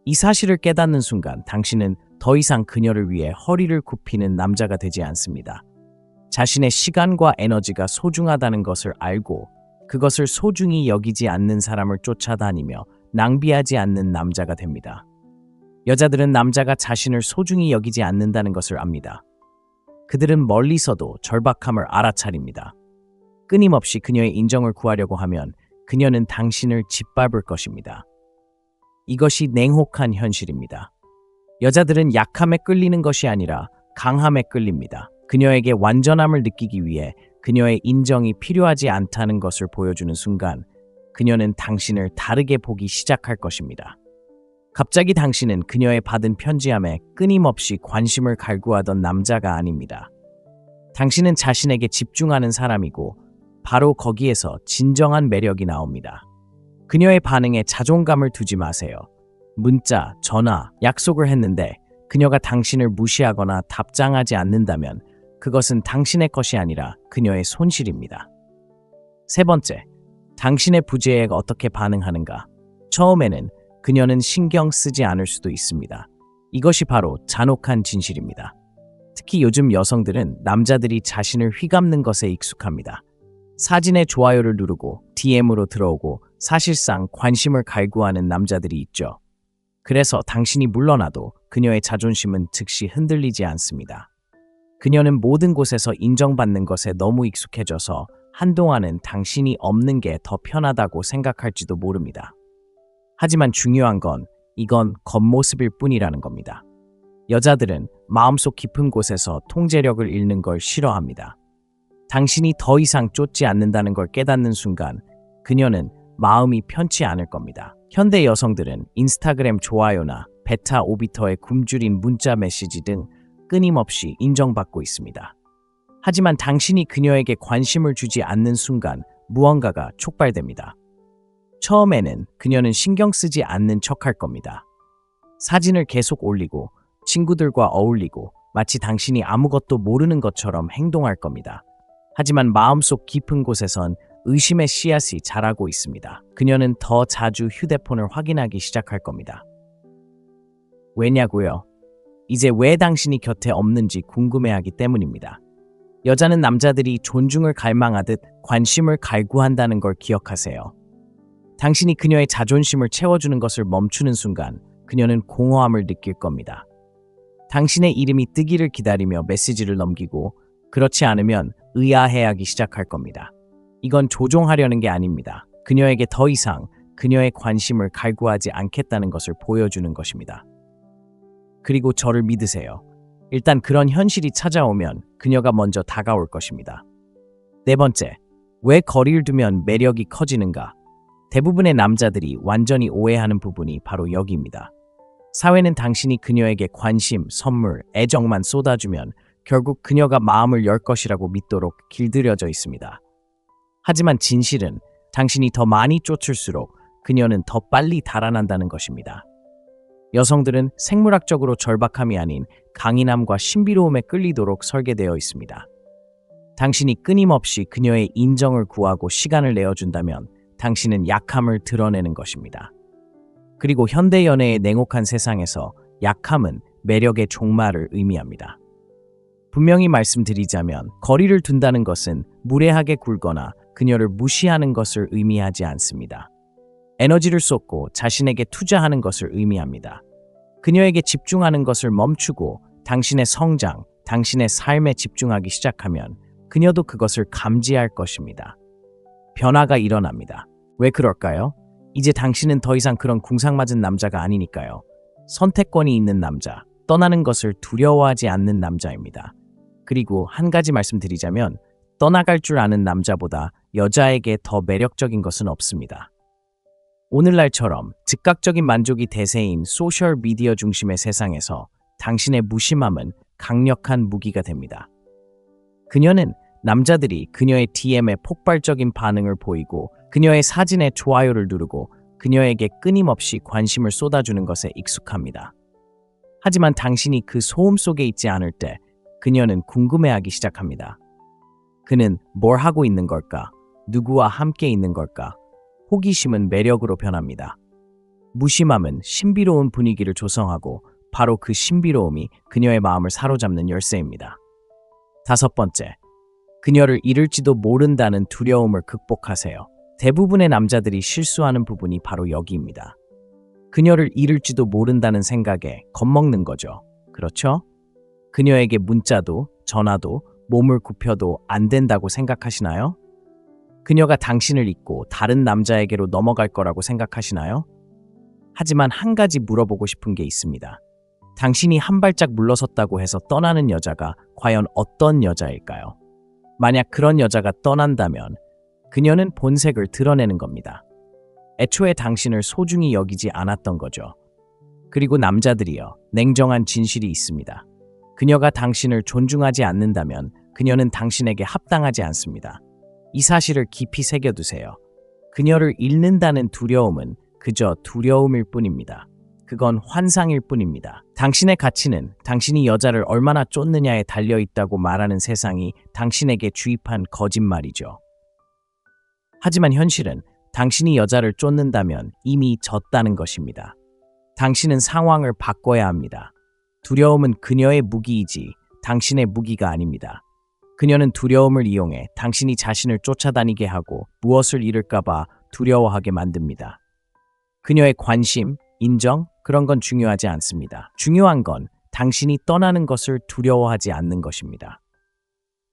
이 사실을 깨닫는 순간 당신은 더 이상 그녀를 위해 허리를 굽히는 남자가 되지 않습니다. 자신의 시간과 에너지가 소중하다는 것을 알고 그것을 소중히 여기지 않는 사람을 쫓아다니며 낭비하지 않는 남자가 됩니다. 여자들은 남자가 자신을 소중히 여기지 않는다는 것을 압니다. 그들은 멀리서도 절박함을 알아차립니다. 끊임없이 그녀의 인정을 구하려고 하면 그녀는 당신을 짓밟을 것입니다. 이것이 냉혹한 현실입니다. 여자들은 약함에 끌리는 것이 아니라 강함에 끌립니다. 그녀에게 완전함을 느끼기 위해 그녀의 인정이 필요하지 않다는 것을 보여주는 순간 그녀는 당신을 다르게 보기 시작할 것입니다. 갑자기 당신은 그녀의 받은 편지함에 끊임없이 관심을 갈구하던 남자가 아닙니다. 당신은 자신에게 집중하는 사람이고 바로 거기에서 진정한 매력이 나옵니다. 그녀의 반응에 자존감을 두지 마세요. 문자, 전화, 약속을 했는데 그녀가 당신을 무시하거나 답장하지 않는다면 그것은 당신의 것이 아니라 그녀의 손실입니다. 세 번째, 당신의 부재에 어떻게 반응하는가? 처음에는 그녀는 신경 쓰지 않을 수도 있습니다. 이것이 바로 잔혹한 진실입니다. 특히 요즘 여성들은 남자들이 자신을 휘감는 것에 익숙합니다. 사진에 좋아요를 누르고 DM으로 들어오고 사실상 관심을 갈구하는 남자들이 있죠. 그래서 당신이 물러나도 그녀의 자존심은 즉시 흔들리지 않습니다. 그녀는 모든 곳에서 인정받는 것에 너무 익숙해져서 한동안은 당신이 없는 게 더 편하다고 생각할지도 모릅니다. 하지만 중요한 건 이건 겉모습일 뿐이라는 겁니다. 여자들은 마음속 깊은 곳에서 통제력을 잃는 걸 싫어합니다. 당신이 더 이상 쫓지 않는다는 걸 깨닫는 순간 그녀는 마음이 편치 않을 겁니다. 현대 여성들은 인스타그램 좋아요나 베타 오비터에 굶주린 문자 메시지 등 끊임없이 인정받고 있습니다. 하지만 당신이 그녀에게 관심을 주지 않는 순간 무언가가 촉발됩니다. 처음에는 그녀는 신경 쓰지 않는 척할 겁니다. 사진을 계속 올리고 친구들과 어울리고 마치 당신이 아무것도 모르는 것처럼 행동할 겁니다. 하지만 마음속 깊은 곳에선 의심의 씨앗이 자라고 있습니다. 그녀는 더 자주 휴대폰을 확인하기 시작할 겁니다. 왜냐고요? 이제 왜 당신이 곁에 없는지 궁금해하기 때문입니다. 여자는 남자들이 존중을 갈망하듯 관심을 갈구한다는 걸 기억하세요. 당신이 그녀의 자존심을 채워주는 것을 멈추는 순간 그녀는 공허함을 느낄 겁니다. 당신의 이름이 뜨기를 기다리며 메시지를 넘기고 그렇지 않으면 의아해하기 시작할 겁니다. 이건 조종하려는 게 아닙니다. 그녀에게 더 이상 그녀의 관심을 갈구하지 않겠다는 것을 보여주는 것입니다. 그리고 저를 믿으세요. 일단 그런 현실이 찾아오면 그녀가 먼저 다가올 것입니다. 네 번째, 왜 거리를 두면 매력이 커지는가? 대부분의 남자들이 완전히 오해하는 부분이 바로 여기입니다. 사회는 당신이 그녀에게 관심, 선물, 애정만 쏟아주면 결국 그녀가 마음을 열 것이라고 믿도록 길들여져 있습니다. 하지만 진실은 당신이 더 많이 쫓을수록 그녀는 더 빨리 달아난다는 것입니다. 여성들은 생물학적으로 절박함이 아닌 강인함과 신비로움에 끌리도록 설계되어 있습니다. 당신이 끊임없이 그녀의 인정을 구하고 시간을 내어준다면 당신은 약함을 드러내는 것입니다. 그리고 현대 연애의 냉혹한 세상에서 약함은 매력의 종말을 의미합니다. 분명히 말씀드리자면 거리를 둔다는 것은 무례하게 굴거나 그녀를 무시하는 것을 의미하지 않습니다. 에너지를 쏟고 자신에게 투자하는 것을 의미합니다. 그녀에게 집중하는 것을 멈추고 당신의 성장, 당신의 삶에 집중하기 시작하면 그녀도 그것을 감지할 것입니다. 변화가 일어납니다. 왜 그럴까요? 이제 당신은 더 이상 그런 궁상맞은 남자가 아니니까요. 선택권이 있는 남자, 떠나는 것을 두려워하지 않는 남자입니다. 그리고 한 가지 말씀드리자면 떠나갈 줄 아는 남자보다 여자에게 더 매력적인 것은 없습니다. 오늘날처럼 즉각적인 만족이 대세인 소셜미디어 중심의 세상에서 당신의 무심함은 강력한 무기가 됩니다. 그녀는 남자들이 그녀의 DM에 폭발적인 반응을 보이고 그녀의 사진에 좋아요를 누르고 그녀에게 끊임없이 관심을 쏟아주는 것에 익숙합니다. 하지만 당신이 그 소음 속에 있지 않을 때 그녀는 궁금해하기 시작합니다. 그는 뭘 하고 있는 걸까? 누구와 함께 있는 걸까? 호기심은 매력으로 변합니다. 무심함은 신비로운 분위기를 조성하고 바로 그 신비로움이 그녀의 마음을 사로잡는 열쇠입니다. 다섯 번째, 그녀를 잃을지도 모른다는 두려움을 극복하세요. 대부분의 남자들이 실수하는 부분이 바로 여기입니다. 그녀를 잃을지도 모른다는 생각에 겁먹는 거죠. 그렇죠? 그녀에게 문자도 전화도 몸을 굽혀도 안 된다고 생각하시나요? 그녀가 당신을 잊고 다른 남자에게로 넘어갈 거라고 생각하시나요? 하지만 한 가지 물어보고 싶은 게 있습니다. 당신이 한 발짝 물러섰다고 해서 떠나는 여자가 과연 어떤 여자일까요? 만약 그런 여자가 떠난다면 그녀는 본색을 드러내는 겁니다. 애초에 당신을 소중히 여기지 않았던 거죠. 그리고 남자들이요, 냉정한 진실이 있습니다. 그녀가 당신을 존중하지 않는다면 그녀는 당신에게 합당하지 않습니다. 이 사실을 깊이 새겨두세요. 그녀를 잃는다는 두려움은 그저 두려움일 뿐입니다. 그건 환상일 뿐입니다. 당신의 가치는 당신이 여자를 얼마나 쫓느냐에 달려있다고 말하는 세상이 당신에게 주입한 거짓말이죠. 하지만 현실은 당신이 여자를 쫓는다면 이미 졌다는 것입니다. 당신은 상황을 바꿔야 합니다. 두려움은 그녀의 무기이지 당신의 무기가 아닙니다. 그녀는 두려움을 이용해 당신이 자신을 쫓아다니게 하고 무엇을 잃을까봐 두려워하게 만듭니다. 그녀의 관심, 인정, 그런 건 중요하지 않습니다. 중요한 건 당신이 떠나는 것을 두려워하지 않는 것입니다.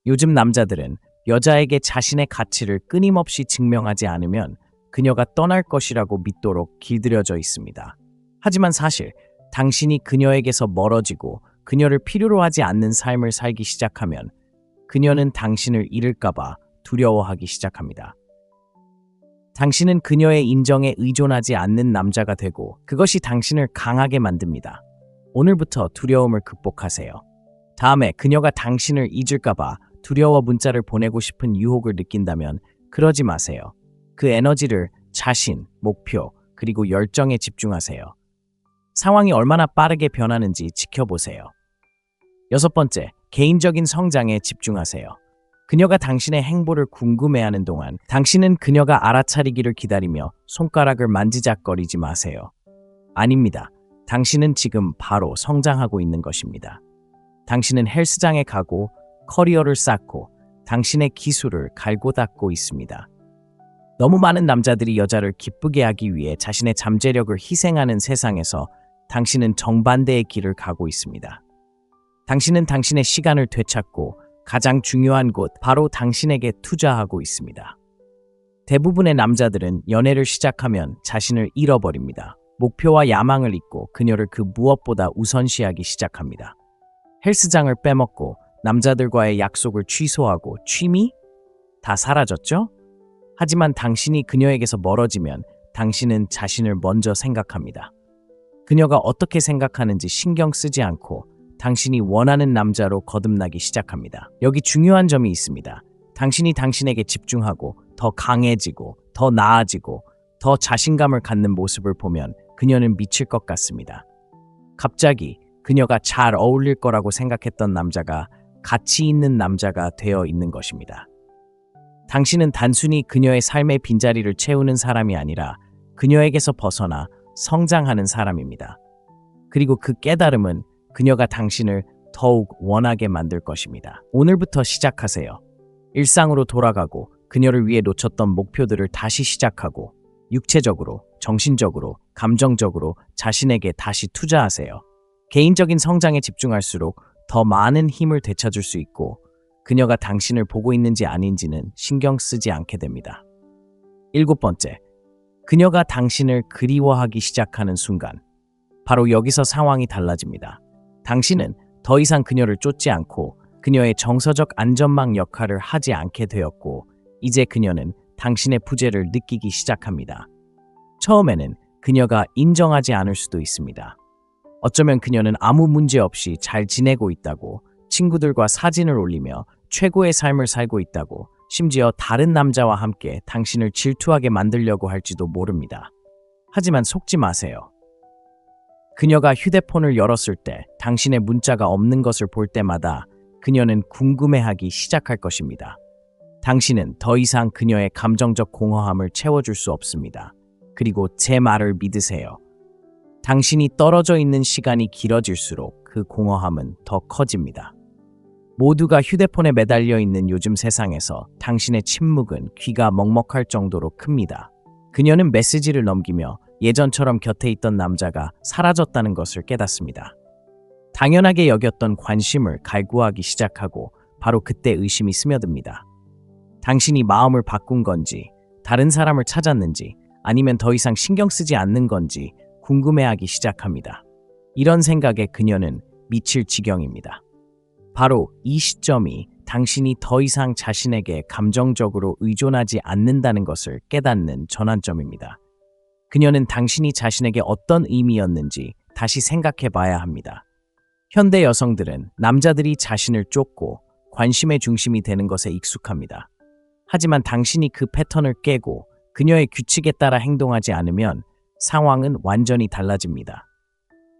요즘 남자들은 여자에게 자신의 가치를 끊임없이 증명하지 않으면 그녀가 떠날 것이라고 믿도록 길들여져 있습니다. 하지만 사실 당신이 그녀에게서 멀어지고 그녀를 필요로 하지 않는 삶을 살기 시작하면 그녀는 당신을 잃을까봐 두려워하기 시작합니다. 당신은 그녀의 인정에 의존하지 않는 남자가 되고 그것이 당신을 강하게 만듭니다. 오늘부터 두려움을 극복하세요. 다음에 그녀가 당신을 잊을까봐 두려워 문자를 보내고 싶은 유혹을 느낀다면 그러지 마세요. 그 에너지를 자신, 목표, 그리고 열정에 집중하세요. 상황이 얼마나 빠르게 변하는지 지켜보세요. 여섯 번째, 개인적인 성장에 집중하세요. 그녀가 당신의 행보를 궁금해하는 동안 당신은 그녀가 알아차리기를 기다리며 손가락을 만지작거리지 마세요. 아닙니다. 당신은 지금 바로 성장하고 있는 것입니다. 당신은 헬스장에 가고 커리어를 쌓고 당신의 기술을 갈고 닦고 있습니다. 너무 많은 남자들이 여자를 기쁘게 하기 위해 자신의 잠재력을 희생하는 세상에서 당신은 정반대의 길을 가고 있습니다. 당신은 당신의 시간을 되찾고 가장 중요한 곳, 바로 당신에게 투자하고 있습니다. 대부분의 남자들은 연애를 시작하면 자신을 잃어버립니다. 목표와 야망을 잊고 그녀를 그 무엇보다 우선시하기 시작합니다. 헬스장을 빼먹고 남자들과의 약속을 취소하고 취미? 다 사라졌죠? 하지만 당신이 그녀에게서 멀어지면 당신은 자신을 먼저 생각합니다. 그녀가 어떻게 생각하는지 신경 쓰지 않고 당신이 원하는 남자로 거듭나기 시작합니다. 여기 중요한 점이 있습니다. 당신이 당신에게 집중하고 더 강해지고 더 나아지고 더 자신감을 갖는 모습을 보면 그녀는 미칠 것 같습니다. 갑자기 그녀가 잘 어울릴 거라고 생각했던 남자가 가치 있는 남자가 되어 있는 것입니다. 당신은 단순히 그녀의 삶의 빈자리를 채우는 사람이 아니라 그녀에게서 벗어나 성장하는 사람입니다. 그리고 그 깨달음은 그녀가 당신을 더욱 원하게 만들 것입니다. 오늘부터 시작하세요. 일상으로 돌아가고 그녀를 위해 놓쳤던 목표들을 다시 시작하고 육체적으로, 정신적으로, 감정적으로 자신에게 다시 투자하세요. 개인적인 성장에 집중할수록 더 많은 힘을 되찾을 수 있고 그녀가 당신을 보고 있는지 아닌지는 신경 쓰지 않게 됩니다. 7번째, 그녀가 당신을 그리워하기 시작하는 순간, 바로 여기서 상황이 달라집니다. 당신은 더 이상 그녀를 쫓지 않고 그녀의 정서적 안전망 역할을 하지 않게 되었고 이제 그녀는 당신의 부재를 느끼기 시작합니다. 처음에는 그녀가 인정하지 않을 수도 있습니다. 어쩌면 그녀는 아무 문제 없이 잘 지내고 있다고, 친구들과 사진을 올리며 최고의 삶을 살고 있다고, 심지어 다른 남자와 함께 당신을 질투하게 만들려고 할지도 모릅니다. 하지만 속지 마세요. 그녀가 휴대폰을 열었을 때 당신의 문자가 없는 것을 볼 때마다 그녀는 궁금해하기 시작할 것입니다. 당신은 더 이상 그녀의 감정적 공허함을 채워줄 수 없습니다. 그리고 제 말을 믿으세요. 당신이 떨어져 있는 시간이 길어질수록 그 공허함은 더 커집니다. 모두가 휴대폰에 매달려 있는 요즘 세상에서 당신의 침묵은 귀가 먹먹할 정도로 큽니다. 그녀는 메시지를 넘기며 예전처럼 곁에 있던 남자가 사라졌다는 것을 깨닫습니다. 당연하게 여겼던 관심을 갈구하기 시작하고 바로 그때 의심이 스며듭니다. 당신이 마음을 바꾼 건지, 다른 사람을 찾았는지, 아니면 더 이상 신경 쓰지 않는 건지 궁금해하기 시작합니다. 이런 생각에 그녀는 미칠 지경입니다. 바로 이 시점이 당신이 더 이상 자신에게 감정적으로 의존하지 않는다는 것을 깨닫는 전환점입니다. 그녀는 당신이 자신에게 어떤 의미였는지 다시 생각해 봐야 합니다. 현대 여성들은 남자들이 자신을 쫓고 관심의 중심이 되는 것에 익숙합니다. 하지만 당신이 그 패턴을 깨고 그녀의 규칙에 따라 행동하지 않으면 상황은 완전히 달라집니다.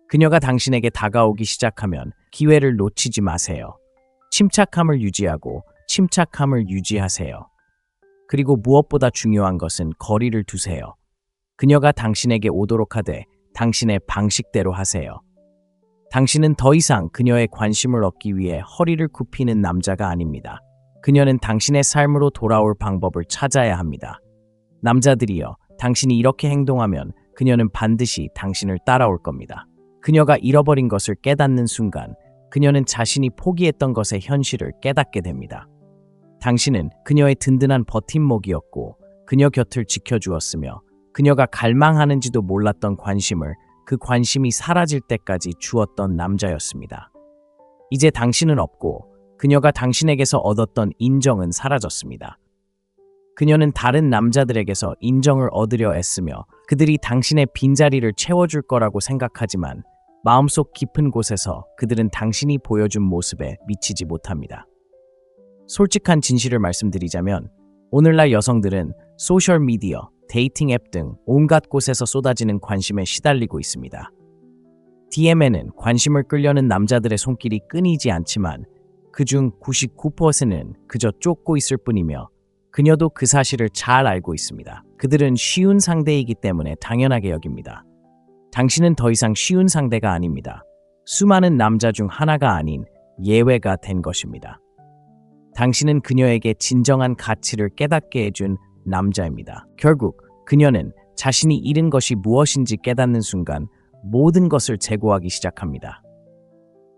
그녀가 당신에게 다가오기 시작하면 기회를 놓치지 마세요. 침착함을 유지하고 침착함을 유지하세요. 그리고 무엇보다 중요한 것은 거리를 두세요. 그녀가 당신에게 오도록 하되 당신의 방식대로 하세요. 당신은 더 이상 그녀의 관심을 얻기 위해 허리를 굽히는 남자가 아닙니다. 그녀는 당신의 삶으로 돌아올 방법을 찾아야 합니다. 남자들이여, 당신이 이렇게 행동하면 그녀는 반드시 당신을 따라올 겁니다. 그녀가 잃어버린 것을 깨닫는 순간 그녀는 자신이 포기했던 것의 현실을 깨닫게 됩니다. 당신은 그녀의 든든한 버팀목이었고 그녀 곁을 지켜주었으며 그녀가 갈망하는지도 몰랐던 관심을 그 관심이 사라질 때까지 주었던 남자였습니다. 이제 당신은 없고 그녀가 당신에게서 얻었던 인정은 사라졌습니다. 그녀는 다른 남자들에게서 인정을 얻으려 애쓰며 그들이 당신의 빈자리를 채워줄 거라고 생각하지만 마음속 깊은 곳에서 그들은 당신이 보여준 모습에 미치지 못합니다. 솔직한 진실을 말씀드리자면 오늘날 여성들은 소셜미디어, 데이팅 앱 등 온갖 곳에서 쏟아지는 관심에 시달리고 있습니다. DM에는 관심을 끌려는 남자들의 손길이 끊이지 않지만 그중 99%는 그저 쫓고 있을 뿐이며 그녀도 그 사실을 잘 알고 있습니다. 그들은 쉬운 상대이기 때문에 당연하게 여깁니다. 당신은 더 이상 쉬운 상대가 아닙니다. 수많은 남자 중 하나가 아닌 예외가 된 것입니다. 당신은 그녀에게 진정한 가치를 깨닫게 해준 남자입니다. 결국 그녀는 자신이 잃은 것이 무엇인지 깨닫는 순간 모든 것을 재고하기 시작합니다.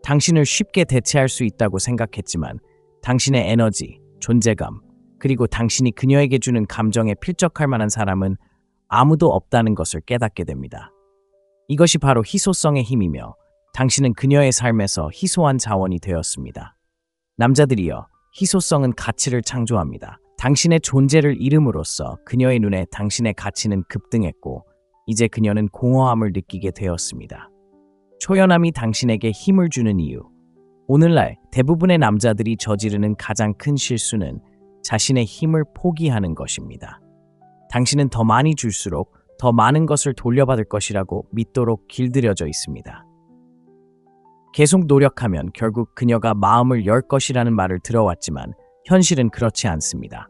당신을 쉽게 대체할 수 있다고 생각했지만 당신의 에너지, 존재감, 그리고 당신이 그녀에게 주는 감정에 필적할 만한 사람은 아무도 없다는 것을 깨닫게 됩니다. 이것이 바로 희소성의 힘이며 당신은 그녀의 삶에서 희소한 자원이 되었습니다. 남자들이여, 희소성은 가치를 창조합니다. 당신의 존재를 잃음으로써 그녀의 눈에 당신의 가치는 급등했고 이제 그녀는 공허함을 느끼게 되었습니다. 초연함이 당신에게 힘을 주는 이유. 오늘날 대부분의 남자들이 저지르는 가장 큰 실수는 자신의 힘을 포기하는 것입니다. 당신은 더 많이 줄수록 더 많은 것을 돌려받을 것이라고 믿도록 길들여져 있습니다. 계속 노력하면 결국 그녀가 마음을 열 것이라는 말을 들어왔지만 현실은 그렇지 않습니다.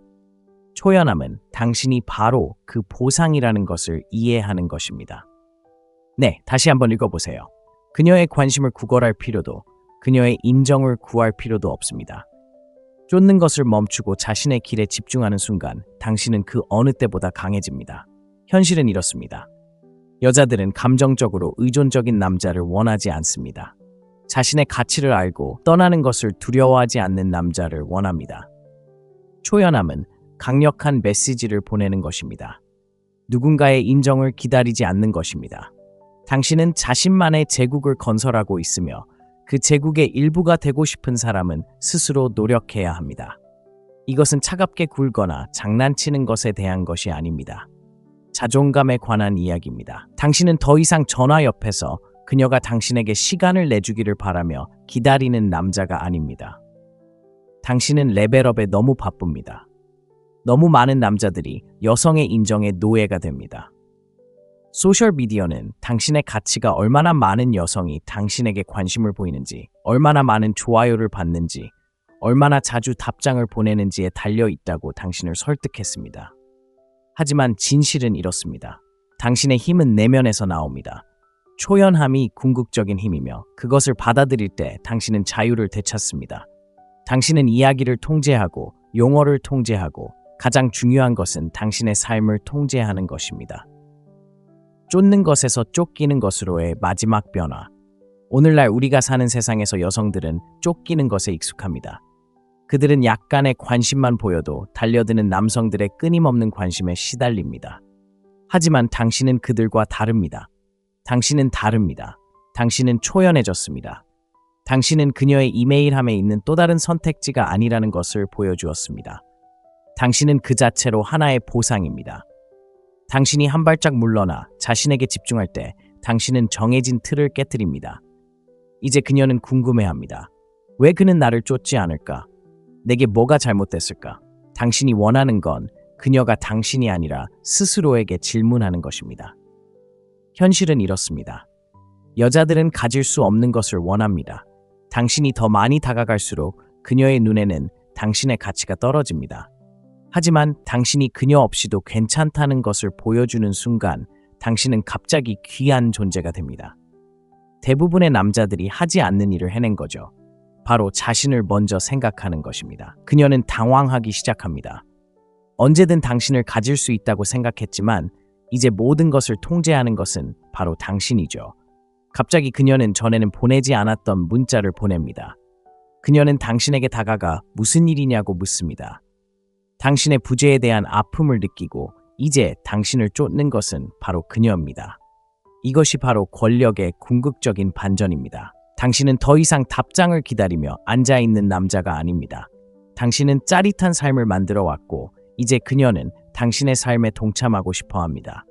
초연함은 당신이 바로 그 보상이라는 것을 이해하는 것입니다. 네, 다시 한번 읽어보세요. 그녀의 관심을 구걸할 필요도, 그녀의 인정을 구할 필요도 없습니다. 쫓는 것을 멈추고 자신의 길에 집중하는 순간 당신은 그 어느 때보다 강해집니다. 현실은 이렇습니다. 여자들은 감정적으로 의존적인 남자를 원하지 않습니다. 자신의 가치를 알고 떠나는 것을 두려워하지 않는 남자를 원합니다. 초연함은 강력한 메시지를 보내는 것입니다. 누군가의 인정을 기다리지 않는 것입니다. 당신은 자신만의 제국을 건설하고 있으며 그 제국의 일부가 되고 싶은 사람은 스스로 노력해야 합니다. 이것은 차갑게 굴거나 장난치는 것에 대한 것이 아닙니다. 자존감에 관한 이야기입니다. 당신은 더 이상 전화 옆에서 그녀가 당신에게 시간을 내주기를 바라며 기다리는 남자가 아닙니다. 당신은 레벨업에 너무 바쁩니다. 너무 많은 남자들이 여성의 인정의 노예가 됩니다. 소셜미디어는 당신의 가치가 얼마나 많은 여성이 당신에게 관심을 보이는지, 얼마나 많은 좋아요를 받는지, 얼마나 자주 답장을 보내는지에 달려 있다고 당신을 설득했습니다. 하지만 진실은 이렇습니다. 당신의 힘은 내면에서 나옵니다. 초연함이 궁극적인 힘이며 그것을 받아들일 때 당신은 자유를 되찾습니다. 당신은 이야기를 통제하고 용어를 통제하고 가장 중요한 것은 당신의 삶을 통제하는 것입니다. 쫓는 것에서 쫓기는 것으로의 마지막 변화. 오늘날 우리가 사는 세상에서 여성들은 쫓기는 것에 익숙합니다. 그들은 약간의 관심만 보여도 달려드는 남성들의 끊임없는 관심에 시달립니다. 하지만 당신은 그들과 다릅니다. 당신은 다릅니다. 당신은 초연해졌습니다. 당신은 그녀의 이메일함에 있는 또 다른 선택지가 아니라는 것을 보여주었습니다. 당신은 그 자체로 하나의 보상입니다. 당신이 한 발짝 물러나 자신에게 집중할 때 당신은 정해진 틀을 깨뜨립니다. 이제 그녀는 궁금해합니다. 왜 그는 나를 쫓지 않을까? 내게 뭐가 잘못됐을까? 당신이 원하는 건 그녀가 당신이 아니라 스스로에게 질문하는 것입니다. 현실은 이렇습니다. 여자들은 가질 수 없는 것을 원합니다. 당신이 더 많이 다가갈수록 그녀의 눈에는 당신의 가치가 떨어집니다. 하지만 당신이 그녀 없이도 괜찮다는 것을 보여주는 순간 당신은 갑자기 귀한 존재가 됩니다. 대부분의 남자들이 하지 않는 일을 해낸 거죠. 바로 자신을 먼저 생각하는 것입니다. 그녀는 당황하기 시작합니다. 언제든 당신을 가질 수 있다고 생각했지만 이제 모든 것을 통제하는 것은 바로 당신이죠. 갑자기 그녀는 전에는 보내지 않았던 문자를 보냅니다. 그녀는 당신에게 다가가 무슨 일이냐고 묻습니다. 당신의 부재에 대한 아픔을 느끼고 이제 당신을 쫓는 것은 바로 그녀입니다. 이것이 바로 권력의 궁극적인 반전입니다. 당신은 더 이상 답장을 기다리며 앉아있는 남자가 아닙니다. 당신은 짜릿한 삶을 만들어 왔고 이제 그녀는 당신의 삶에 동참하고 싶어 합니다.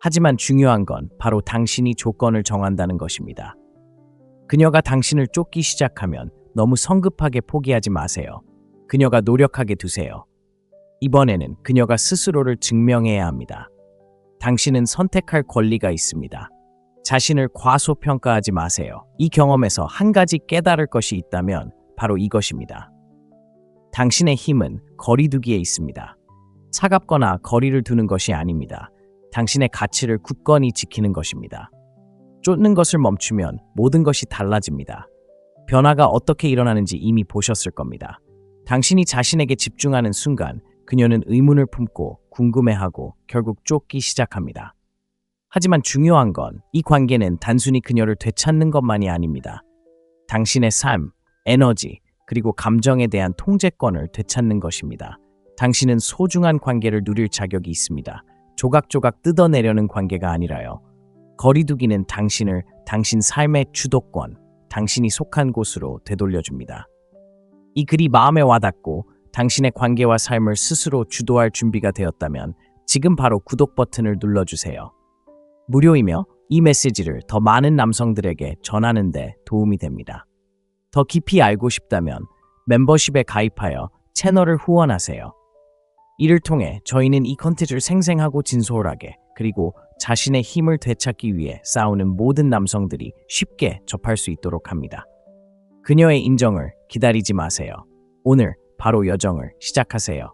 하지만 중요한 건 바로 당신이 조건을 정한다는 것입니다. 그녀가 당신을 쫓기 시작하면 너무 성급하게 포기하지 마세요. 그녀가 노력하게 두세요. 이번에는 그녀가 스스로를 증명해야 합니다. 당신은 선택할 권리가 있습니다. 자신을 과소평가하지 마세요. 이 경험에서 한 가지 깨달을 것이 있다면 바로 이것입니다. 당신의 힘은 거리두기에 있습니다. 차갑거나 거리를 두는 것이 아닙니다. 당신의 가치를 굳건히 지키는 것입니다. 쫓는 것을 멈추면 모든 것이 달라집니다. 변화가 어떻게 일어나는지 이미 보셨을 겁니다. 당신이 자신에게 집중하는 순간 그녀는 의문을 품고 궁금해하고 결국 쫓기 시작합니다. 하지만 중요한 건 이 관계는 단순히 그녀를 되찾는 것만이 아닙니다. 당신의 삶, 에너지, 그리고 감정에 대한 통제권을 되찾는 것입니다. 당신은 소중한 관계를 누릴 자격이 있습니다. 조각조각 뜯어내려는 관계가 아니라요. 거리두기는 당신을 당신 삶의 주도권, 당신이 속한 곳으로 되돌려줍니다. 이 글이 마음에 와닿고 당신의 관계와 삶을 스스로 주도할 준비가 되었다면 지금 바로 구독 버튼을 눌러주세요. 무료이며 이 메시지를 더 많은 남성들에게 전하는 데 도움이 됩니다. 더 깊이 알고 싶다면 멤버십에 가입하여 채널을 후원하세요. 이를 통해 저희는 이 컨텐츠를 생생하고 진솔하게 그리고 자신의 힘을 되찾기 위해 싸우는 모든 남성들이 쉽게 접할 수 있도록 합니다. 그녀의 인정을 기다리지 마세요. 오늘 바로 여정을 시작하세요.